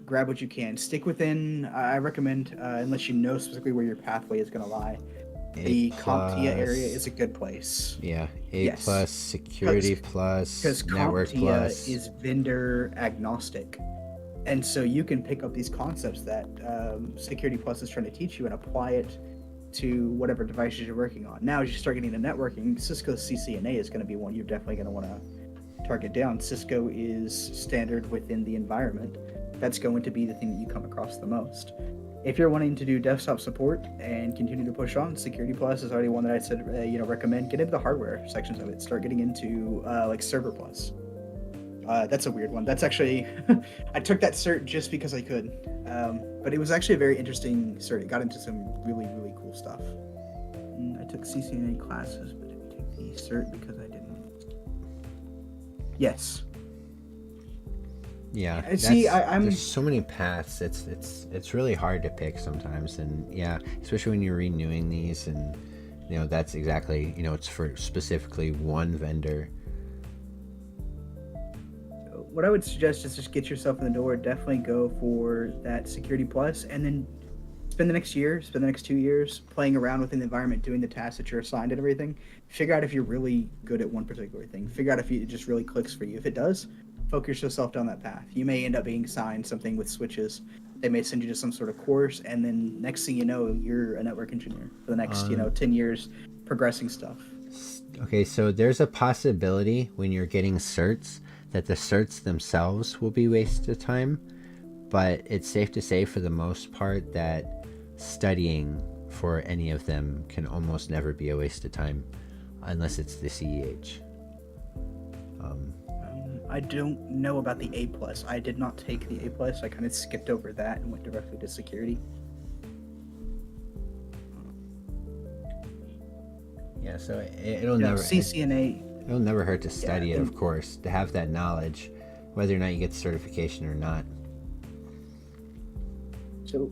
B: grab what you can. Stick within, I recommend, unless you know specifically where your pathway is going to lie, the CompTIA area is a good place.
A: Yeah, A+, Security Plus, Network Plus.
B: Because CompTIA is vendor agnostic. And so you can pick up these concepts that Security Plus is trying to teach you and apply it to whatever devices you're working on. Now, as you start getting into networking, Cisco's CCNA is going to be one you're definitely going to want to target down. Cisco is standard within the environment. That's going to be the thing that you come across the most. If you're wanting to do desktop support and continue to push on, Security Plus is already one that I said, recommend. Get into the hardware sections of it. Start getting into like Server Plus. That's a weird one. That's actually, I took that cert just because I could. But it was actually a very interesting cert. It got into some really, really cool stuff. I took CCNA classes, but didn't take the cert because I didn't. Yes.
A: Yeah.
B: See,
A: there's so many paths. It's really hard to pick sometimes, and yeah, especially when you're renewing these, and that's exactly it's for specifically one vendor.
B: what I would suggest is just get yourself in the door. Definitely go for that Security Plus, and then spend the next 2 years playing around within the environment, doing the tasks that you're assigned and everything. Figure out if you're really good at one particular thing. Figure out if it just really clicks for you. If it does, focus yourself down that path. You may end up being assigned something with switches. They may send you to some sort of course, and then next thing you know, you're a network engineer for the next 10 years, progressing stuff.
A: Okay, so there's a possibility when you're getting certs that the certs themselves will be waste of time, but it's safe to say for the most part that studying for any of them can almost never be a waste of time unless it's the CEH.
B: I don't know about the A+. I did not take the A+. I kind of skipped over that and went directly to security.
A: Yeah, so it'll never
B: CCNA.
A: It'll never hurt to study it, of course, to have that knowledge, whether or not you get the certification or not.
B: So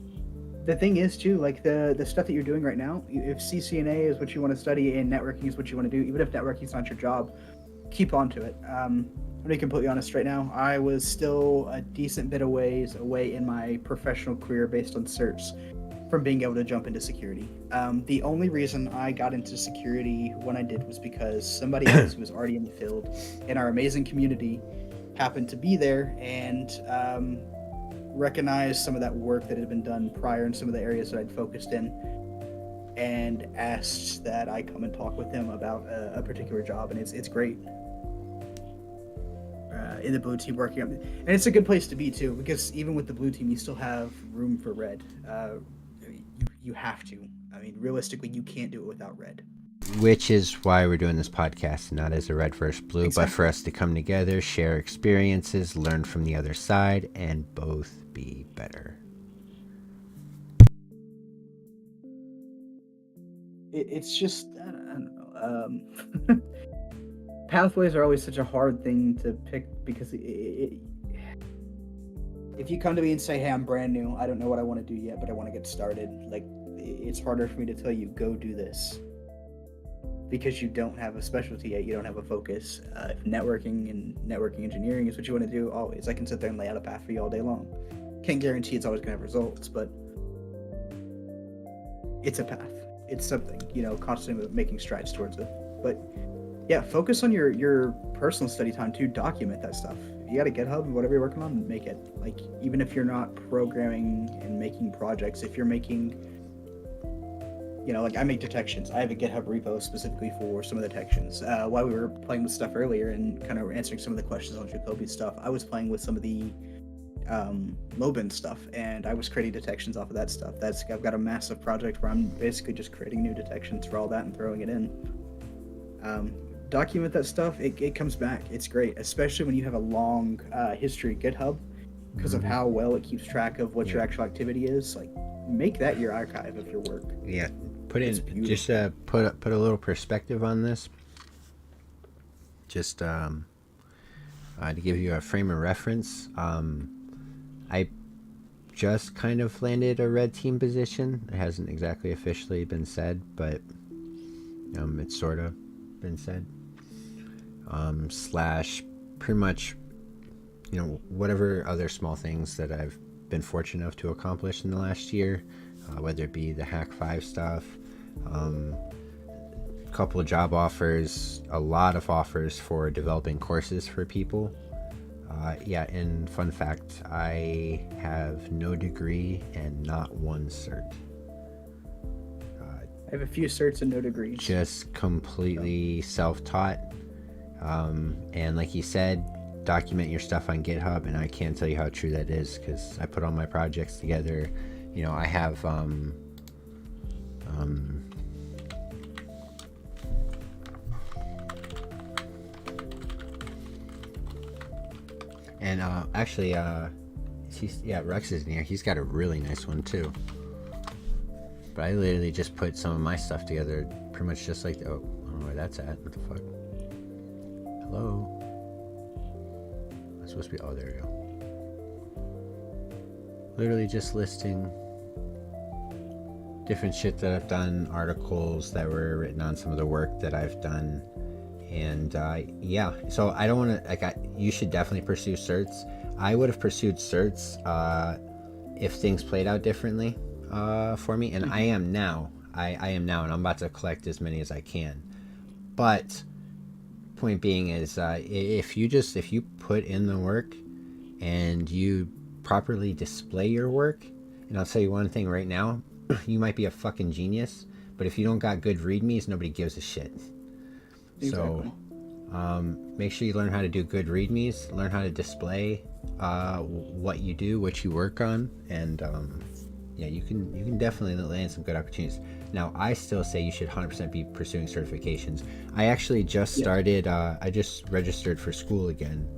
B: the thing is too, like the stuff that you're doing right now, if CCNA is what you want to study and networking is what you want to do, even if networking is not your job, keep on to it. I'm going to be completely honest right now. I was still a decent bit of ways away in my professional career based on certs from being able to jump into security. The only reason I got into security when I did was because somebody else who was already in the field in our amazing community happened to be there and recognized some of that work that had been done prior in some of the areas that I'd focused in, and asked that I come and talk with him about a particular job, and it's great. In the blue team working on it. And it's a good place to be too, because even with the blue team, you still have room for red. You have to. I mean, realistically, you can't do it without red.
A: Which is why we're doing this podcast, not as a red versus blue,
B: Exactly.
A: but for us to come together, share experiences, learn from the other side, and both be better.
B: It's just, I don't know. Pathways are always such a hard thing to pick because if you come to me and say, hey, I'm brand new, I don't know what I want to do yet, but I want to get started, like, it's harder for me to tell you, go do this. Because you don't have a specialty yet, you don't have a focus. If networking and networking engineering is what you want to do, always. I can sit there and lay out a path for you all day long. Can't guarantee it's always going to have results, but it's a path. It's something, constantly making strides towards it. But yeah, focus on your personal study time too. Document that stuff. You got a GitHub, whatever you're working on, make it. Like, even if you're not programming and making projects, if you're making, like I make detections. I have a GitHub repo specifically for some of the detections. While we were playing with stuff earlier and kind of answering some of the questions on Jacoby stuff, I was playing with some of the Lobin stuff, and I was creating detections off of that stuff. I've got a massive project where I'm basically just creating new detections for all that and throwing it in. Document that stuff. It comes back. It's great, especially when you have a long history at GitHub, because of how well it keeps track of what your actual activity is. Like, make that your archive of your work.
A: Yeah, put a little perspective on this. Just to give you a frame of reference, I just kind of landed a red team position. It hasn't exactly officially been said, but it's sort of been said. Slash pretty much, whatever other small things that I've been fortunate enough to accomplish in the last year, whether it be the Hack 5 stuff, a couple of job offers, a lot of offers for developing courses for people. And fun fact, I have no degree and not one cert.
B: I have a few certs and no degrees.
A: Just completely self-taught. And like you said, document your stuff on GitHub, and I can't tell you how true that is, because I put all my projects together. I have Rex is in here. He's got a really nice one too. But I literally just put some of my stuff together, pretty much just like I don't know where that's at. What the fuck? Hello? That's supposed to be, there we go. Literally just listing different shit that I've done, articles that were written on some of the work that I've done, And yeah, so I don't want to you should definitely pursue certs. I would have pursued certs if things played out differently for me, and I am now. I am now, and I'm about to collect as many as I can. But point being is, if you put in the work and you properly display your work, and I'll tell you one thing right now, you might be a fucking genius, but if you don't got good readmes, nobody gives a shit.
B: Exactly.
A: So make sure you learn how to do good readmes, learn how to display what you do, what you work on, and yeah, you can definitely land some good opportunities. Now, I still say you should 100% be pursuing certifications. I actually just started, I just registered for school again,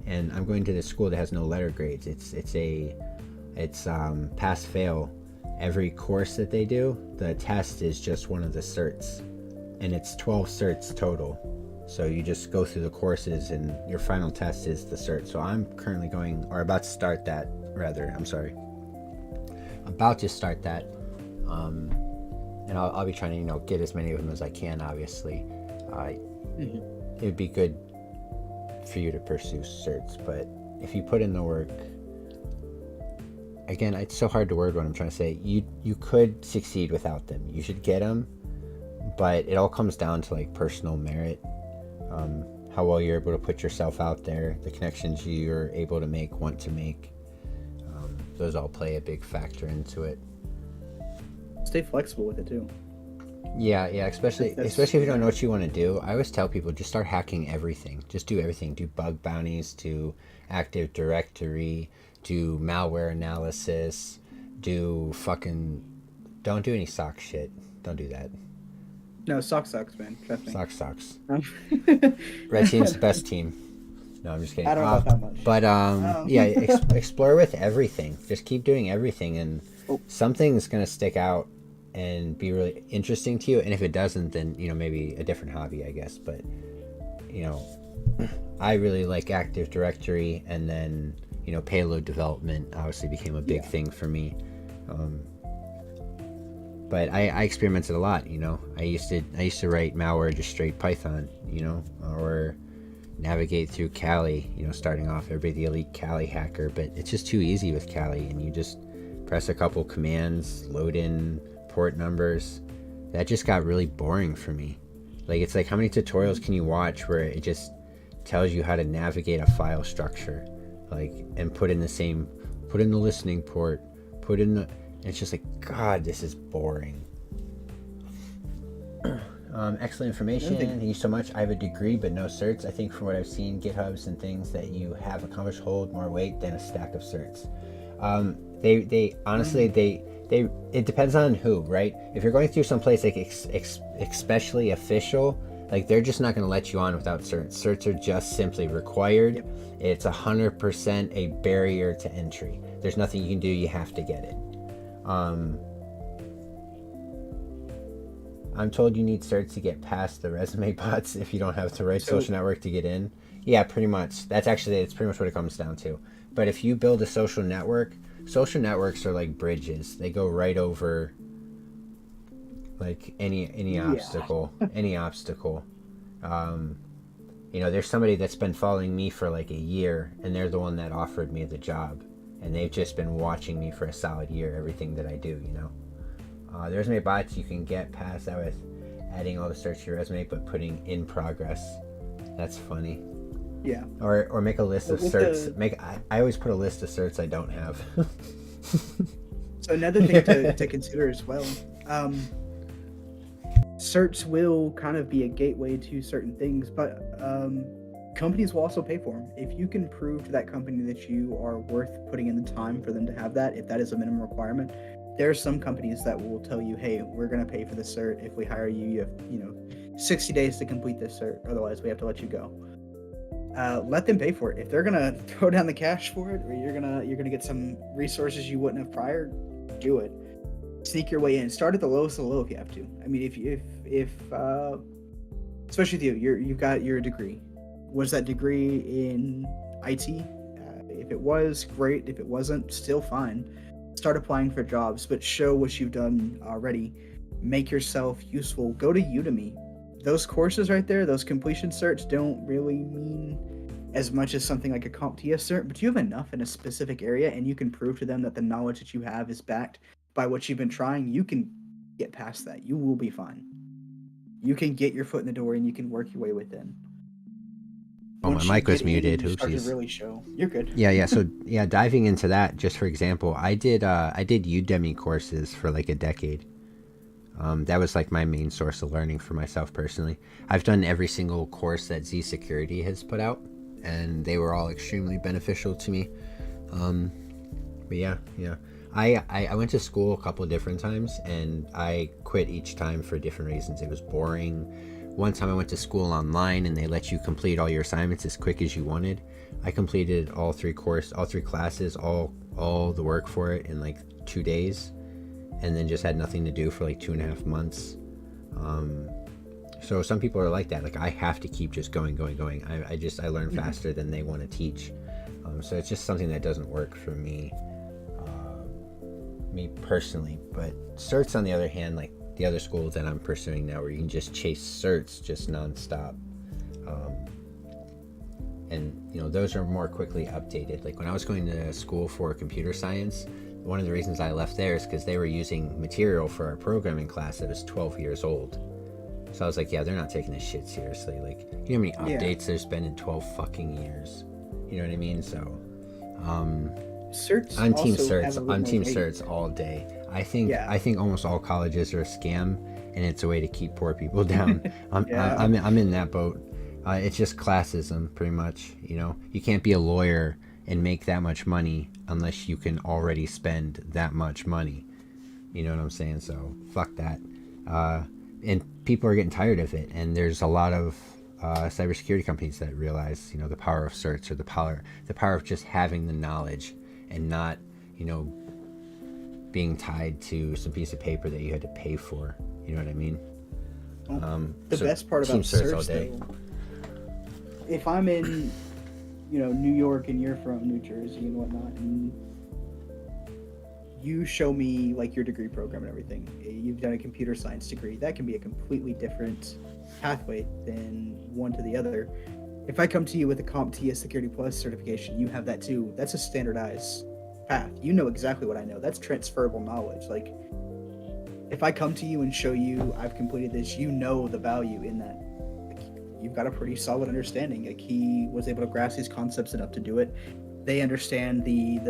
A: and I'm going to this school that has no letter grades. It's pass fail. Every course that they do, the test is just one of the certs, and it's 12 certs total. So you just go through the courses, and your final test is the cert. So I'm currently going, or about to start that, rather. I'm sorry. About to start that. And I'll be trying to, get as many of them as I can, obviously. It would be good for you to pursue certs, but if you put in the work, again, it's so hard to word what I'm trying to say. You could succeed without them. You should get them, but it all comes down to like personal merit, how well you're able to put yourself out there, the connections you're able to want to make. Those all play a big factor into it.
B: Stay flexible with it too.
A: Yeah, especially if you don't know what you want to do. I always tell people, just start hacking everything. Just do everything. Do bug bounties, do Active Directory, do malware analysis, don't do any sock shit. Don't do that.
B: No, sock sucks, man. Trust me.
A: Sock sucks. Red team's the best team. No, I'm just kidding.
B: I don't know that much.
A: But yeah, explore with everything. Just keep doing everything, and something's gonna stick out and be really interesting to you. And if it doesn't, then maybe a different hobby, I guess. But I really like Active Directory, and then payload development obviously became a big thing for me. But I experimented a lot. I used to write malware just straight Python, or navigate through Kali, starting off, everybody the elite Kali hacker, but it's just too easy with Kali, and you just press a couple commands, load in port numbers. That just got really boring for me. Like, it's like, how many tutorials can you watch where it just tells you how to navigate a file structure, like, and put in the listening port, and it's just like, God, this is boring. Excellent information. Thank you so much. I have a degree but no certs. I think from what I've seen, GitHubs and things that you have accomplished hold more weight than a stack of certs. They honestly, it depends on who, right? If you're going through some place like especially official, like, they're just not going to let you on without certs. Certs are just simply required. Yep. It's 100% a barrier to entry. There's nothing you can do. You have to get it. I'm told you need certs to get past the resume bots if you don't have the right social network to get in. Yeah, pretty much. It's pretty much what it comes down to. But if you build a social networks are like bridges. They go right over like any obstacle. Any obstacle. There's somebody that's been following me for like a year, and they're the one that offered me the job, and they've just been watching me for a solid year, everything that I do. The resume bots, you can get past that with adding all the certs to your resume, but putting in progress. That's funny.
B: Yeah.
A: Or make a list of certs. I always put a list of certs I don't have.
B: So another thing to consider as well, certs will kind of be a gateway to certain things, but companies will also pay for them. If you can prove to that company that you are worth putting in the time for them to have that, if that is a minimum requirement, there are some companies that will tell you, hey, we're going to pay for the cert. If we hire you, you have 60 days to complete this cert. Otherwise, we have to let you go. Let them pay for it. If they're going to throw down the cash for it, or you're gonna get some resources you wouldn't have prior, do it. Sneak your way in. Start at the lowest of the low if you have to. I mean, if especially with you've got your degree. Was that degree in IT? If it was, great. If it wasn't, still fine. Start applying for jobs, but show what you've done already. Make yourself useful. Go to Udemy. those courses right there, those completion certs don't really mean as much as something like a CompTIA cert, but you have enough in a specific area and you can prove to them that the knowledge that you have is backed by what you've been trying, you can get past that. You will be fine. You can get your foot in the door and you can work your way within.
A: Oh,
B: Once
A: my
B: you
A: mic was
B: get in
A: muted.
B: and you start to
A: Oopsies.
B: really show. You're good.
A: Yeah. So yeah, diving into that, just for example, I did Udemy courses for like a decade. That was like my main source of learning for myself personally. I've done every single course that Z Security has put out, and they were all extremely beneficial to me. But yeah. I went to school a couple of different times, and I quit each time for different reasons. It was boring. One time I went to school online, and they let you complete all your assignments as quick as you wanted. I completed all three classes, all the work for it in like 2 days, and then just had nothing to do for like 2.5 months. So some people are like that. Like, I have to keep just going. I learn faster than they want to teach. So it's just something that doesn't work for me personally. But certs, on the other hand, like the other schools that I'm pursuing now, where you can just chase certs just nonstop, and those are more quickly updated. Like when I was going to school for computer science, one of the reasons I left there is because they were using material for our programming class that was 12 years old. So I was like, yeah, they're not taking this shit seriously. Like, you know how many updates there's been in 12 fucking years? You know what I mean? So
B: certs
A: on team
B: also
A: certs all day. I think almost all colleges are a scam, and it's a way to keep poor people down. I'm in that boat. It's just classism, pretty much. You can't be a lawyer and make that much money unless you can already spend that much money. You know what I'm saying? So fuck that. And people are getting tired of it, and there's a lot of cybersecurity companies that realize the power of certs, or the power of just having the knowledge and not being tied to some piece of paper that you had to pay for. You know what I mean?
B: The best part about certs, though, if I'm in New York and you're from New Jersey and whatnot, and you show me like your degree program and everything, you've done a computer science degree, that can be a completely different pathway than one to the other. If I come to you with a CompTIA Security Plus certification, you have that too. That's a standardized path. You know exactly what I know. That's transferable knowledge. Like, if I come to you and show you I've completed this, you know the value in that. Like, you've got a pretty solid understanding. Like, he was able to grasp these concepts enough to do it. They understand the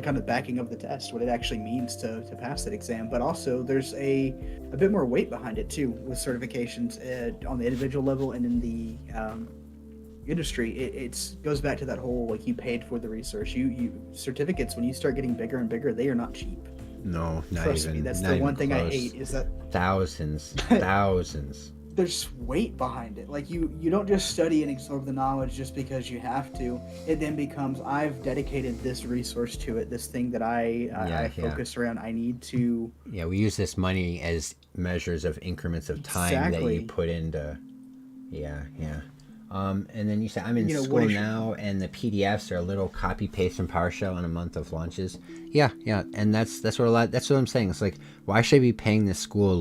B: kind of backing of the test, what it actually means to pass that exam. But also there's a bit more weight behind it too with certifications on the individual level and in the industry. It goes back to that whole, like, you paid for the research. You certificates, when you start getting bigger and bigger, they are not cheap.
A: No, not
B: Trust
A: even.
B: me, that's
A: not
B: the
A: even
B: one thing
A: close.
B: I hate is that
A: Thousands.
B: there's weight behind it. Like, you don't just study and absorb the knowledge just because you have to. It then becomes, I've dedicated this resource to it, this thing that I focus around. I need to.
A: Yeah, we use this money as measures of increments of time that you put into. Yeah. And then you say, I'm in school now, and the PDFs are a little copy paste from PowerShell in a month of launches. Yeah, and that's what I'm saying. It's like, why should I be paying this school a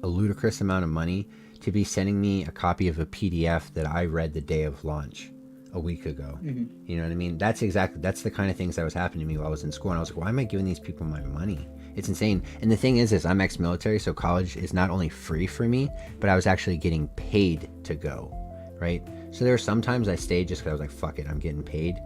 A: ludicrous amount of money to be sending me a copy of a PDF that I read the day of launch a week ago? Mm-hmm. You know what I mean? That's the kind of things that was happening to me while I was in school, and I was like, why am I giving these people my money? It's insane. And the thing is I'm ex-military, so college is not only free for me, but I was actually getting paid to go, right? So there were some times I stayed just because I was like, fuck it, I'm getting paid.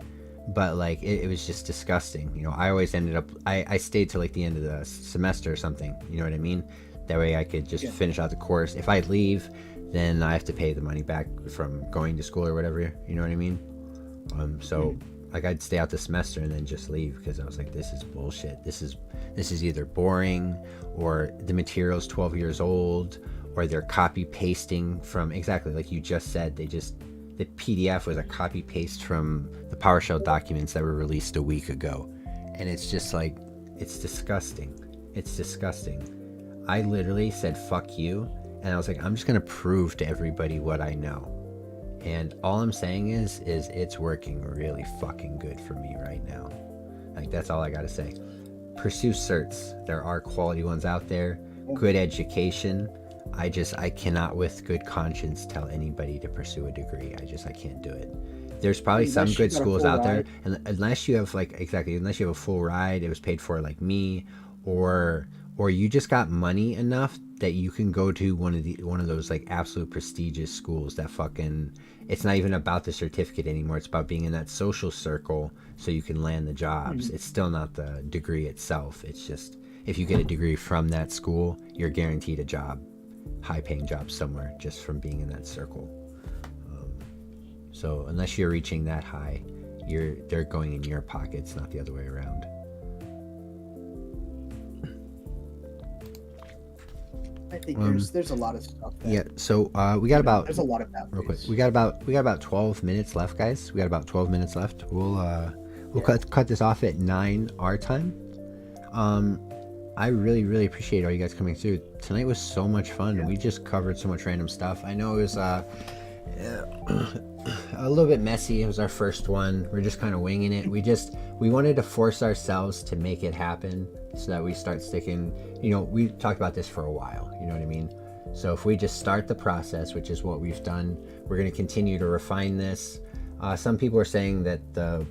A: But like, it was just disgusting. I always ended up, I stayed till like the end of the semester or something. You know what I mean? That way I could just finish out the course. If I leave, then I have to pay the money back from going to school or whatever. You know what I mean? Like, I'd stay out the semester and then just leave because I was like, this is bullshit. This is either boring, or the material's 12 years old, or they're copy pasting from, exactly like you just said, the PDF was a copy paste from the PowerShell documents that were released a week ago. And it's just like, it's disgusting. I literally said, fuck you. And I was like, I'm just going to prove to everybody what I know. And all I'm saying is it's working really fucking good for me right now. Like, that's all I got to say. Pursue certs. There are quality ones out there. Good education. I cannot with good conscience tell anybody to pursue a degree. I can't do it. There's probably some good schools out there, and unless you have unless you have a full ride, it was paid for like me, or you just got money enough that you can go to one of those like absolute prestigious schools that fucking, it's not even about the certificate anymore. It's about being in that social circle so you can land the jobs. It's still not the degree itself. It's just, if you get a degree from that school, you're guaranteed a job, high paying job somewhere just from being in that circle. So unless you're reaching that high, they're going in your pockets, not the other way around.
B: I think there's a lot of stuff.
A: So we got about,
B: there's a lot of that.
A: Real quick, we got about 12 minutes left, guys. We got about 12 minutes left. We'll cut this off at 9 our time. I really appreciate all you guys coming through. Tonight was so much fun. Yeah. We just covered so much random stuff. I know it was a little bit messy. It was our first one. We're just kind of winging it. We wanted to force ourselves to make it happen so that we start sticking. We talked about this for a while, you know what I mean? So if we just start the process, which is what we've done, we're going to continue to refine this. Some people are saying that the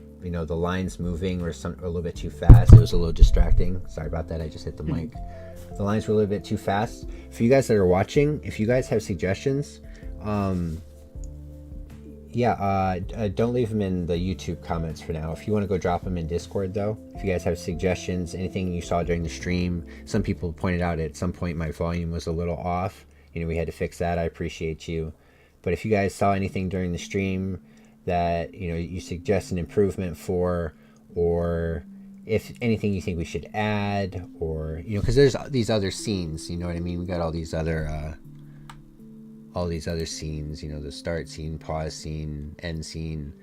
A: lines moving were a little bit too fast. It was a little distracting. Sorry about that. I just hit the mic. The lines were a little bit too fast. For you guys that are watching, if you guys have suggestions, don't leave them in the YouTube comments for now. If you want to go drop them in Discord, though, if you guys have suggestions, anything you saw during the stream, some people pointed out at some point my volume was a little off. We had to fix that. I appreciate you. But if you guys saw anything during the stream that, you suggest an improvement for, or if anything you think we should add, or, because there's these other scenes, you know what I mean? We got all these other scenes, the start scene, pause scene, end scene.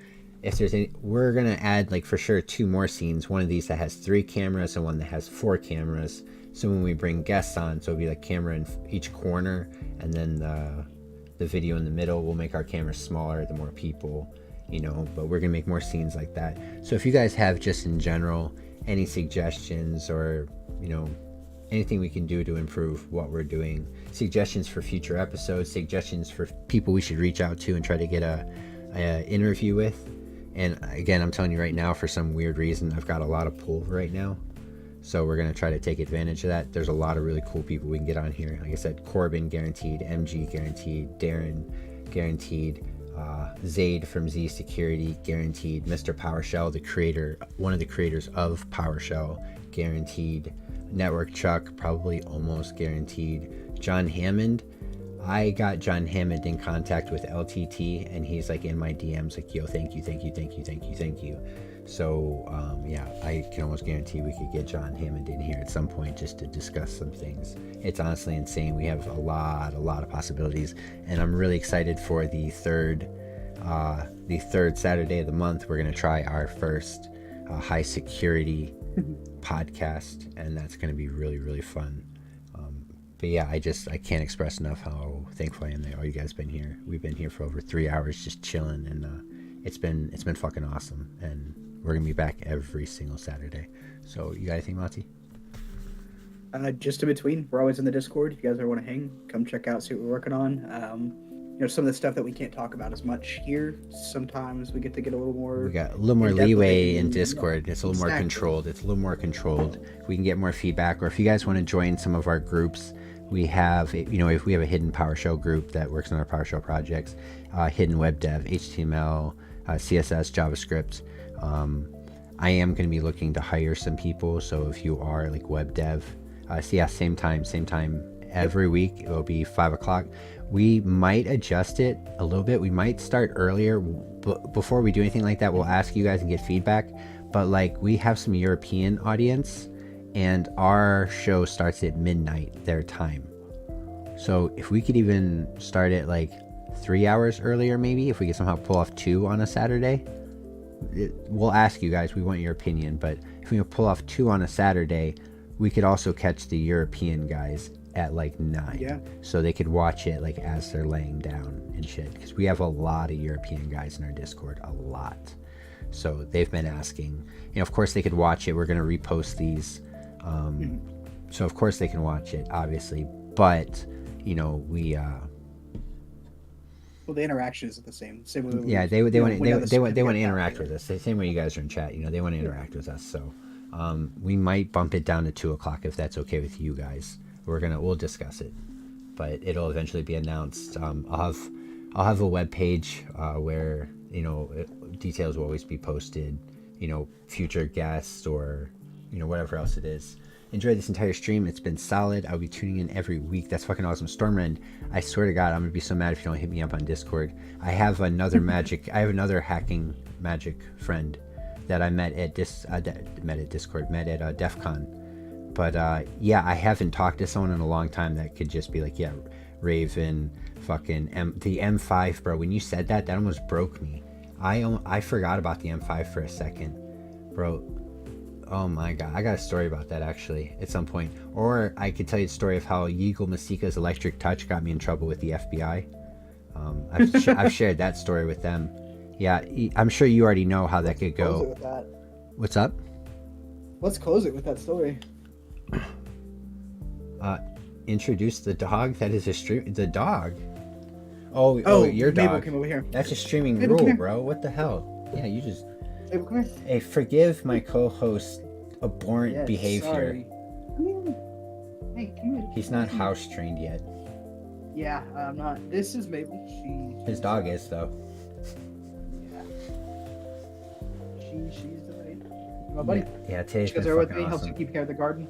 A: If there's any, we're gonna add like for sure 2 more scenes. One of these that has 3 cameras and one that has 4 cameras. So when we bring guests on, so it'll be like camera in each corner, and then the video in the middle. We'll make our cameras smaller the more people, but we're gonna make more scenes like that. So if you guys have just in general any suggestions, or anything we can do to improve what we're doing, suggestions for future episodes, suggestions for people we should reach out to and try to get a interview with. And again, I'm telling you right now, for some weird reason, I've got a lot of pull right now, so we're going to try to take advantage of that. There's a lot of really cool people we can get on here. Like I said, Corbin guaranteed, MG guaranteed, Darren guaranteed, Zaid from Z Security guaranteed, Mr. Powershell, the creator, one of the creators of Powershell, guaranteed, Network Chuck, probably almost guaranteed, John Hammond. I got John Hammond in contact with LTT, and he's like in my DMs like, yo, thank you. So I can almost guarantee we could get John Hammond in here at some point just to discuss some things. It's honestly insane. We have a lot of possibilities, and I'm really excited for the third Saturday of the month. We're going to try our first high security podcast, and that's going to be really fun. But yeah, I can't express enough how thankful I am that all you guys been here. We've been here for over 3 hours just chilling, and it's been fucking awesome. And we're gonna be back every single Saturday. So you got anything, Mati?
B: Just in between, we're always in the Discord. If you guys ever want to hang, come check out, see what we're working on. Some of the stuff that we can't talk about as much here. Sometimes we get a little more. We got a little more
A: leeway in Discord. It's a little more controlled. We can get more feedback. Or if you guys want to join some of our groups, we have, if we have a hidden PowerShell group that works on our PowerShell projects, hidden web dev, HTML, CSS, JavaScript. I am going to be looking to hire some people. So if you are like web dev, same time every week. It will be 5 o'clock. We might adjust it a little bit. We might start earlier. Before we do anything like that, we'll ask you guys and get feedback. But like, we have some European audience, and our show starts at midnight their time. So if we could even start it like 3 hours earlier, maybe if we could somehow pull off 2 on a Saturday, we'll ask you guys. We want your opinion. But if we can pull off 2 on a Saturday, we could also catch the European guys at like 9, so they could watch it like as they're laying down and shit, because we have a lot of European guys in our Discord, a lot. So they've been asking, of course they could watch it. We're going to repost these, so of course they can watch it, obviously, but you know, we
B: Well, the interaction is the same. Same way
A: yeah, they want to interact
B: with
A: with us. The same way you guys are in chat. You know, they want to interact with us. So we might bump it down to 2:00 if that's okay with you guys. We'll discuss it, but it'll eventually be announced. I'll have a web page where, you know, details will always be posted. You know, future guests or, you know, whatever else it is. Enjoyed this entire stream. It's been solid. I'll be tuning in every week. That's fucking awesome. Stormrend, I swear to God, I'm gonna be so mad if you don't hit me up on Discord. I have another hacking magic friend that I met at DEF CON. But yeah, I haven't talked to someone in a long time that could just be like, yeah, Raven, fucking the M5, bro. When you said that almost broke me. I forgot about the M5 for a second, bro. Oh my God, I got a story about that actually at some point. Or I could tell you the story of how Yigal Masika's electric touch got me in trouble with the FBI. I've shared that story with them. Yeah, I'm sure you already know how that could go.
B: Close it with that.
A: What's up?
B: Let's close it with that story.
A: Introduce the dog. That is a stream. The dog. Oh, your dog.
B: Mabel came over here.
A: That's a streaming
B: Mabel,
A: rule, bro. What the hell? Yeah, you just.
B: Mabel, come here.
A: Hey, forgive my co-host abhorrent
B: Yes,
A: behavior.
B: sorry. Come here. Hey, come here.
A: He's not house trained yet.
B: Yeah, I'm not. This is Mabel.
A: His dog is though.
B: Yeah. She's the lady. My buddy.
A: Yeah, today's
B: She
A: been
B: goes over with
A: fucking
B: me, helps
A: awesome.
B: you keep care of the garden.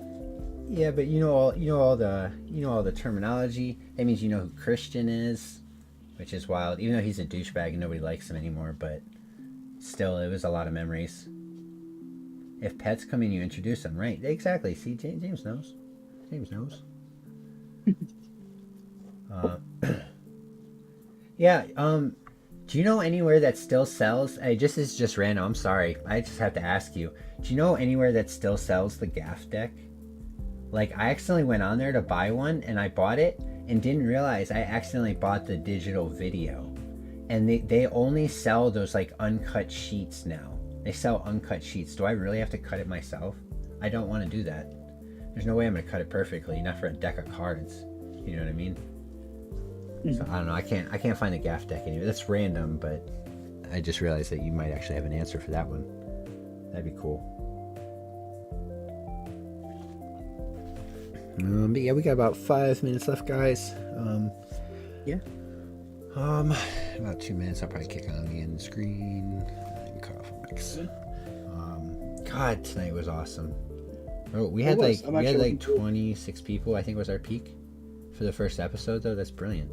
A: Yeah, but you know all the terminology. That means you know who Christian is, which is wild. Even though he's a douchebag and nobody likes him anymore, but still, it was a lot of memories. If pets come in, you introduce them, right? Exactly. See, James knows. James knows. Yeah. Do you know anywhere that still sells? Hey, this is just random. I'm sorry. I just have to ask you. Do you know anywhere that still sells the gaff deck? Like, I accidentally went on there to buy one, and I bought it, and didn't realize I accidentally bought the digital video. And they only sell those, like, uncut sheets now. They sell uncut sheets. Do I really have to cut it myself? I don't want to do that. There's no way I'm going to cut it perfectly, not for a deck of cards. You know what I mean? So, I don't know. I can't find the gaff deck anywhere. That's random, but I just realized that you might actually have an answer for that one. That'd be cool. But yeah, we got about 5 minutes left, guys.
B: Yeah.
A: About 2 minutes. I'll probably kick on the end screen and cut off mics. God, tonight was awesome. Oh, we had like 26 people. I think was our peak for the first episode, though. That's brilliant.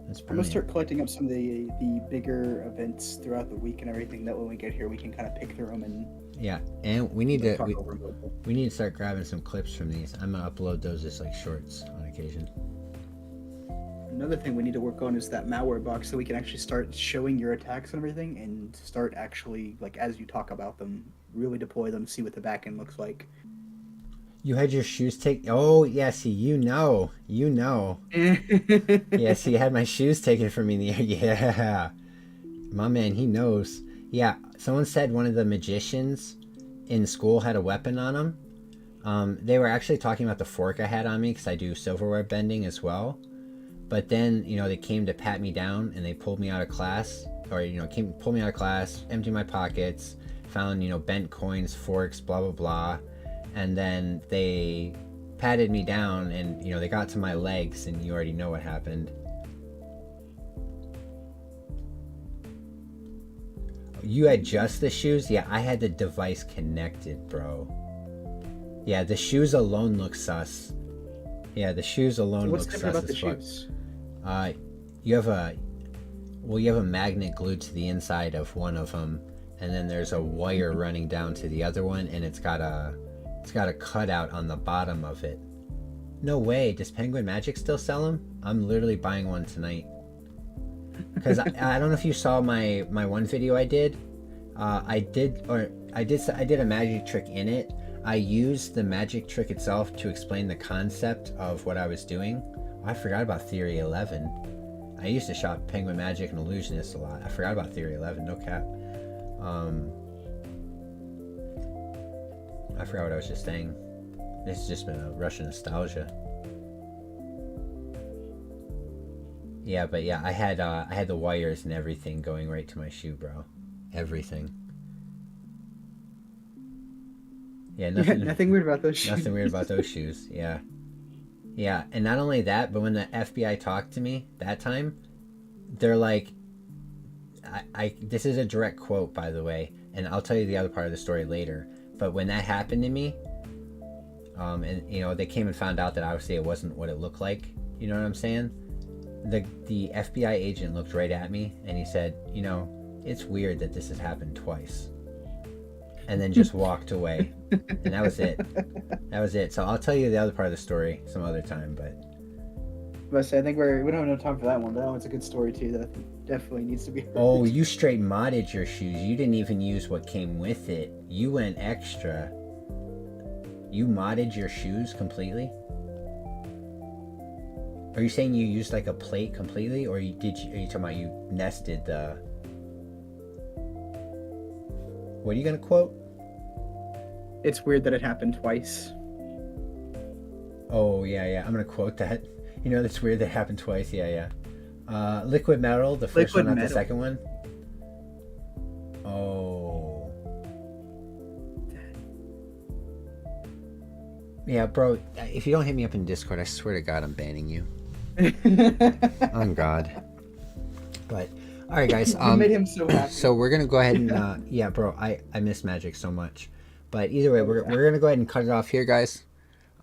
A: That's
B: I'm
A: brilliant.
B: gonna start collecting up some of the bigger events throughout the week and everything. That when we get here, we can kind of pick through them and
A: Yeah, and we need to
B: talk over them.
A: we need to start grabbing some clips from these. I'm gonna upload those as like shorts on occasion.
B: Another thing we need to work on is that malware box, so we can actually start showing your attacks and everything, and start actually, like, as you talk about them, really deploy them, see what the backend looks like.
A: You had your shoes taken. Oh yeah, see, you know. Yeah, see, you had my shoes taken from me in the air. Yeah, my man, he knows. Yeah, someone said one of the magicians in school had a weapon on him. They were actually talking about the fork I had on me because I do silverware bending as well. But then, you know, they came to pat me down and they pulled me out of class, or, you know, pulled me out of class, emptied my pockets, found, you know, bent coins, forks, blah, blah, blah. And then they patted me down and, you know, they got to my legs and you already know what happened. You had just the shoes? Yeah, I had the device connected, bro. Yeah, the shoes alone look sus. Yeah, the shoes alone look sus as fuck.
B: What's different about the shoes?
A: You have a magnet glued to the inside of one of them, and then there's a wire running down to the other one, and it's got a cutout on the bottom of it. No way. Does Penguin Magic still sell them? I'm literally buying one tonight. Because I don't know if you saw my one video I did. I did a magic trick in it. I used the magic trick itself to explain the concept of what I was doing. I forgot about Theory 11. I used to shop Penguin Magic and Illusionist a lot. I forgot about Theory 11, no cap. I forgot what I was just saying. This has just been a rush of nostalgia. Yeah, but yeah, I had the wires and everything going right to my shoe, bro. Everything. Yeah, nothing.
B: Nothing weird about those shoes.
A: Nothing weird about those shoes. Yeah. Yeah, and not only that, but when the FBI talked to me that time, they're like, I this is a direct quote, by the way, and I'll tell you the other part of the story later. But when that happened to me, and you know, they came and found out that obviously it wasn't what it looked like. You know what I'm saying? The FBI agent looked right at me and he said, you know, it's weird that this has happened twice. And then just walked away. And that was it. That was it. So I'll tell you the other part of the story some other time, but
B: I think we don't have enough time for that one, but that one's a good story too. That definitely needs to be heard.
A: Oh, you straight modded your shoes. You didn't even use what came with it. You went extra. You modded your shoes completely? Are you saying you used like a plate completely, or are you talking about you nested the... What are you gonna quote?
B: It's weird that it happened twice.
A: Oh, yeah. I'm gonna quote that. You know, that's weird that it happened twice. Yeah. Liquid metal, the first
B: Liquid
A: one, not
B: metal.
A: the second one. Oh. Yeah, bro, if you don't hit me up in Discord, I swear to God, I'm banning you. On God. But, alright, guys.
B: You made him so happy.
A: So we're gonna go ahead and, yeah, bro, I miss Magic so much. But either way, we're gonna go ahead and cut it off here, guys.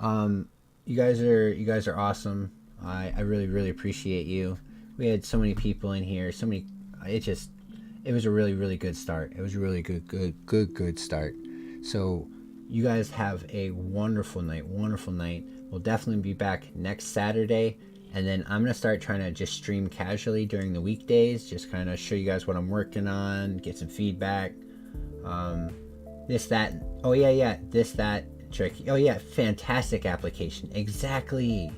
A: You guys are awesome. I really appreciate you. We had so many people in here, so many. It was a really good start. It was a really good start. So you guys have a wonderful night. We'll definitely be back next Saturday, and then I'm gonna start trying to just stream casually during the weekdays, just kind of show you guys what I'm working on, get some feedback. This, that. Oh yeah. This, that trick. Oh yeah, fantastic application. Exactly.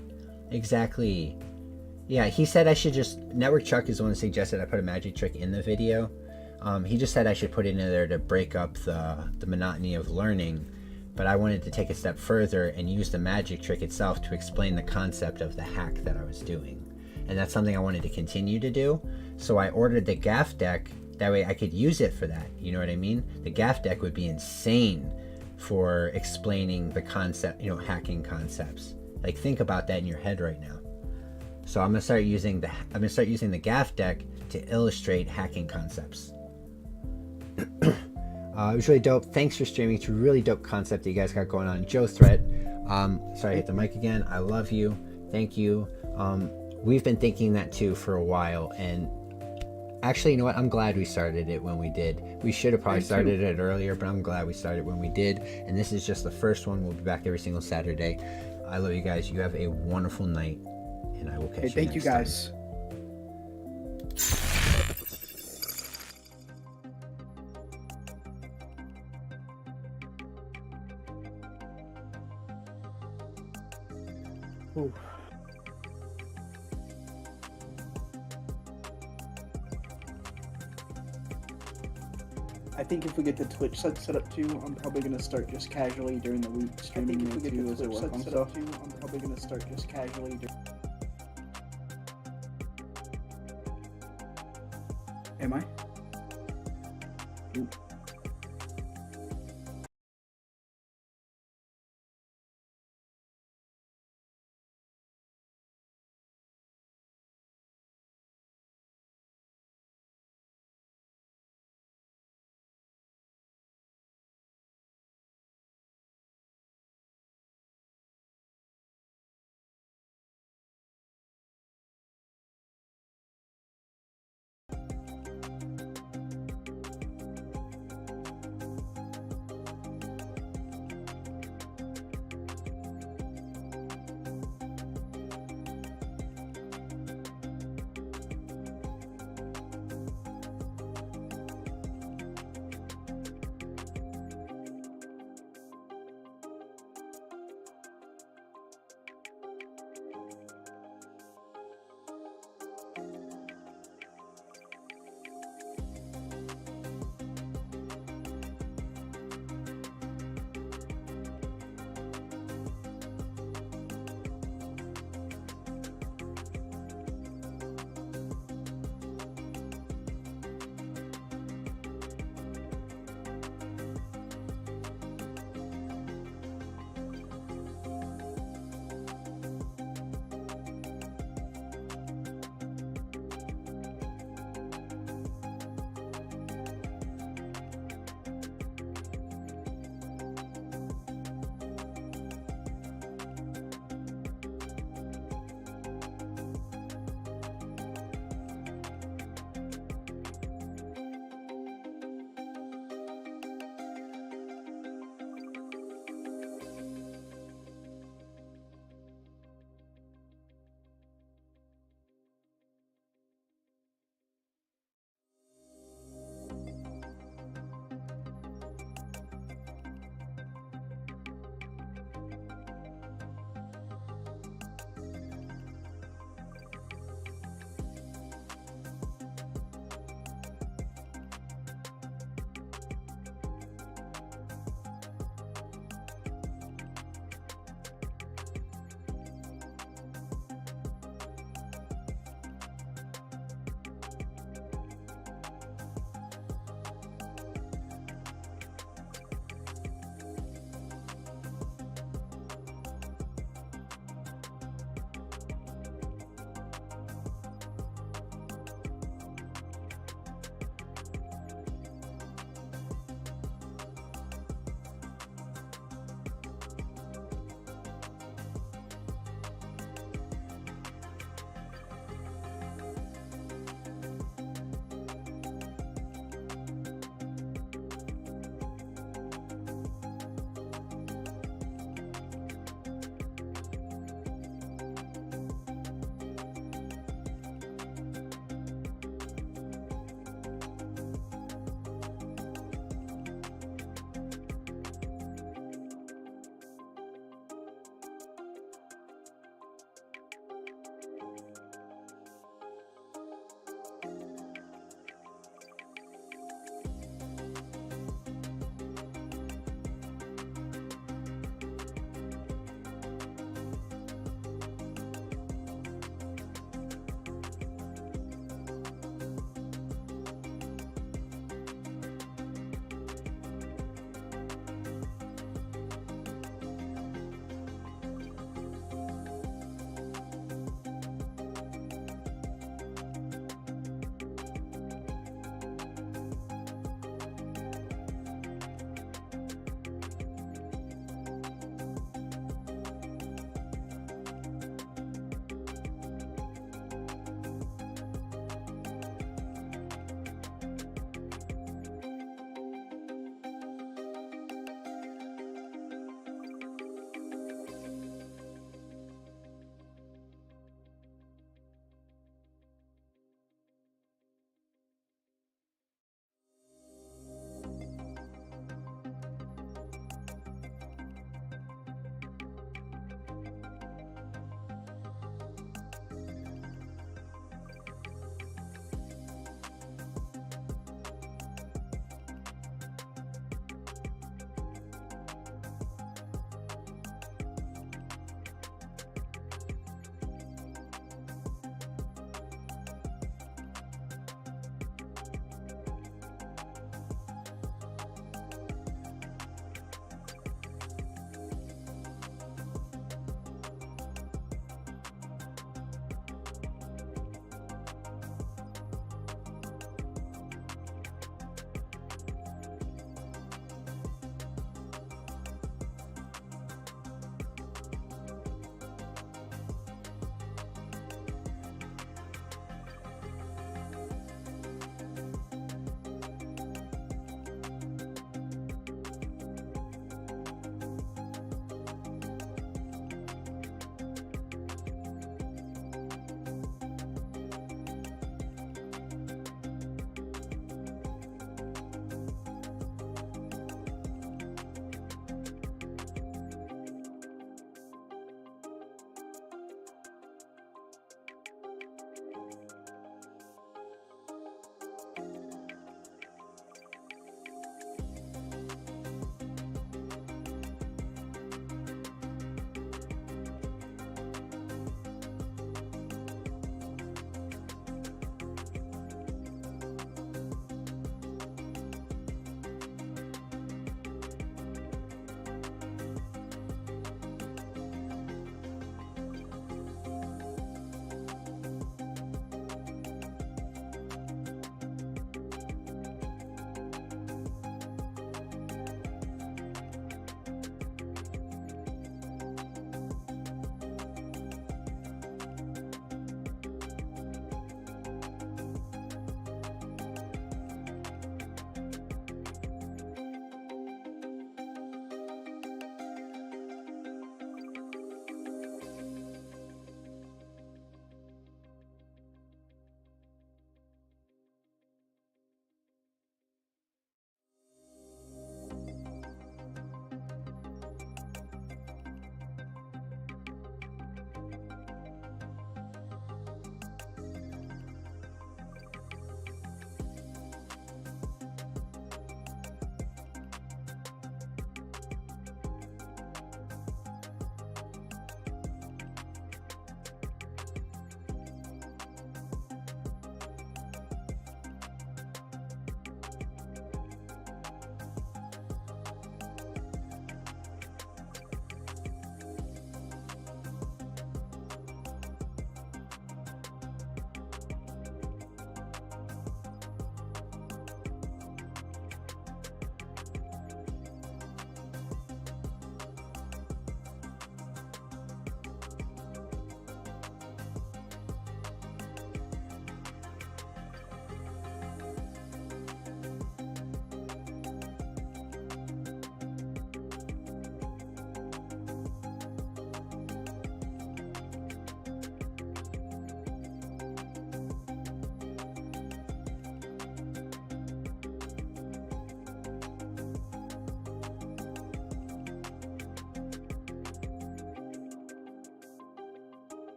A: Yeah, he said I should just... Network Chuck is the one that suggested I put a magic trick in the video. He just said I should put it in there to break up the monotony of learning. But I wanted to take a step further and use the magic trick itself to explain the concept of the hack that I was doing. And that's something I wanted to continue to do. So I ordered the gaff deck. That way I could use it for that. You know what I mean? The gaff deck would be insane for explaining the concept, you know, hacking concepts. Like, think about that in your head right now. So I'm gonna start using the gaff deck to illustrate hacking concepts. It was really dope. Thanks for streaming. It's a really dope concept that you guys got going on. Joe Threat. Sorry, I hit the mic again. I love you. Thank you. We've been thinking that too for a while, and actually, you know what? I'm glad we started it when we did. We should have probably started it earlier, but I'm glad we started when we did. And this is just the first one. We'll be back every single Saturday. I love you guys. You have a wonderful night, and I will catch you
B: Thank you
A: next
B: guys. Ooh. I think if we get the Twitch set up too, I'm probably gonna start just casually during the week streaming there too as I work on stuff. I'm probably gonna start just casually. Am I? Ooh.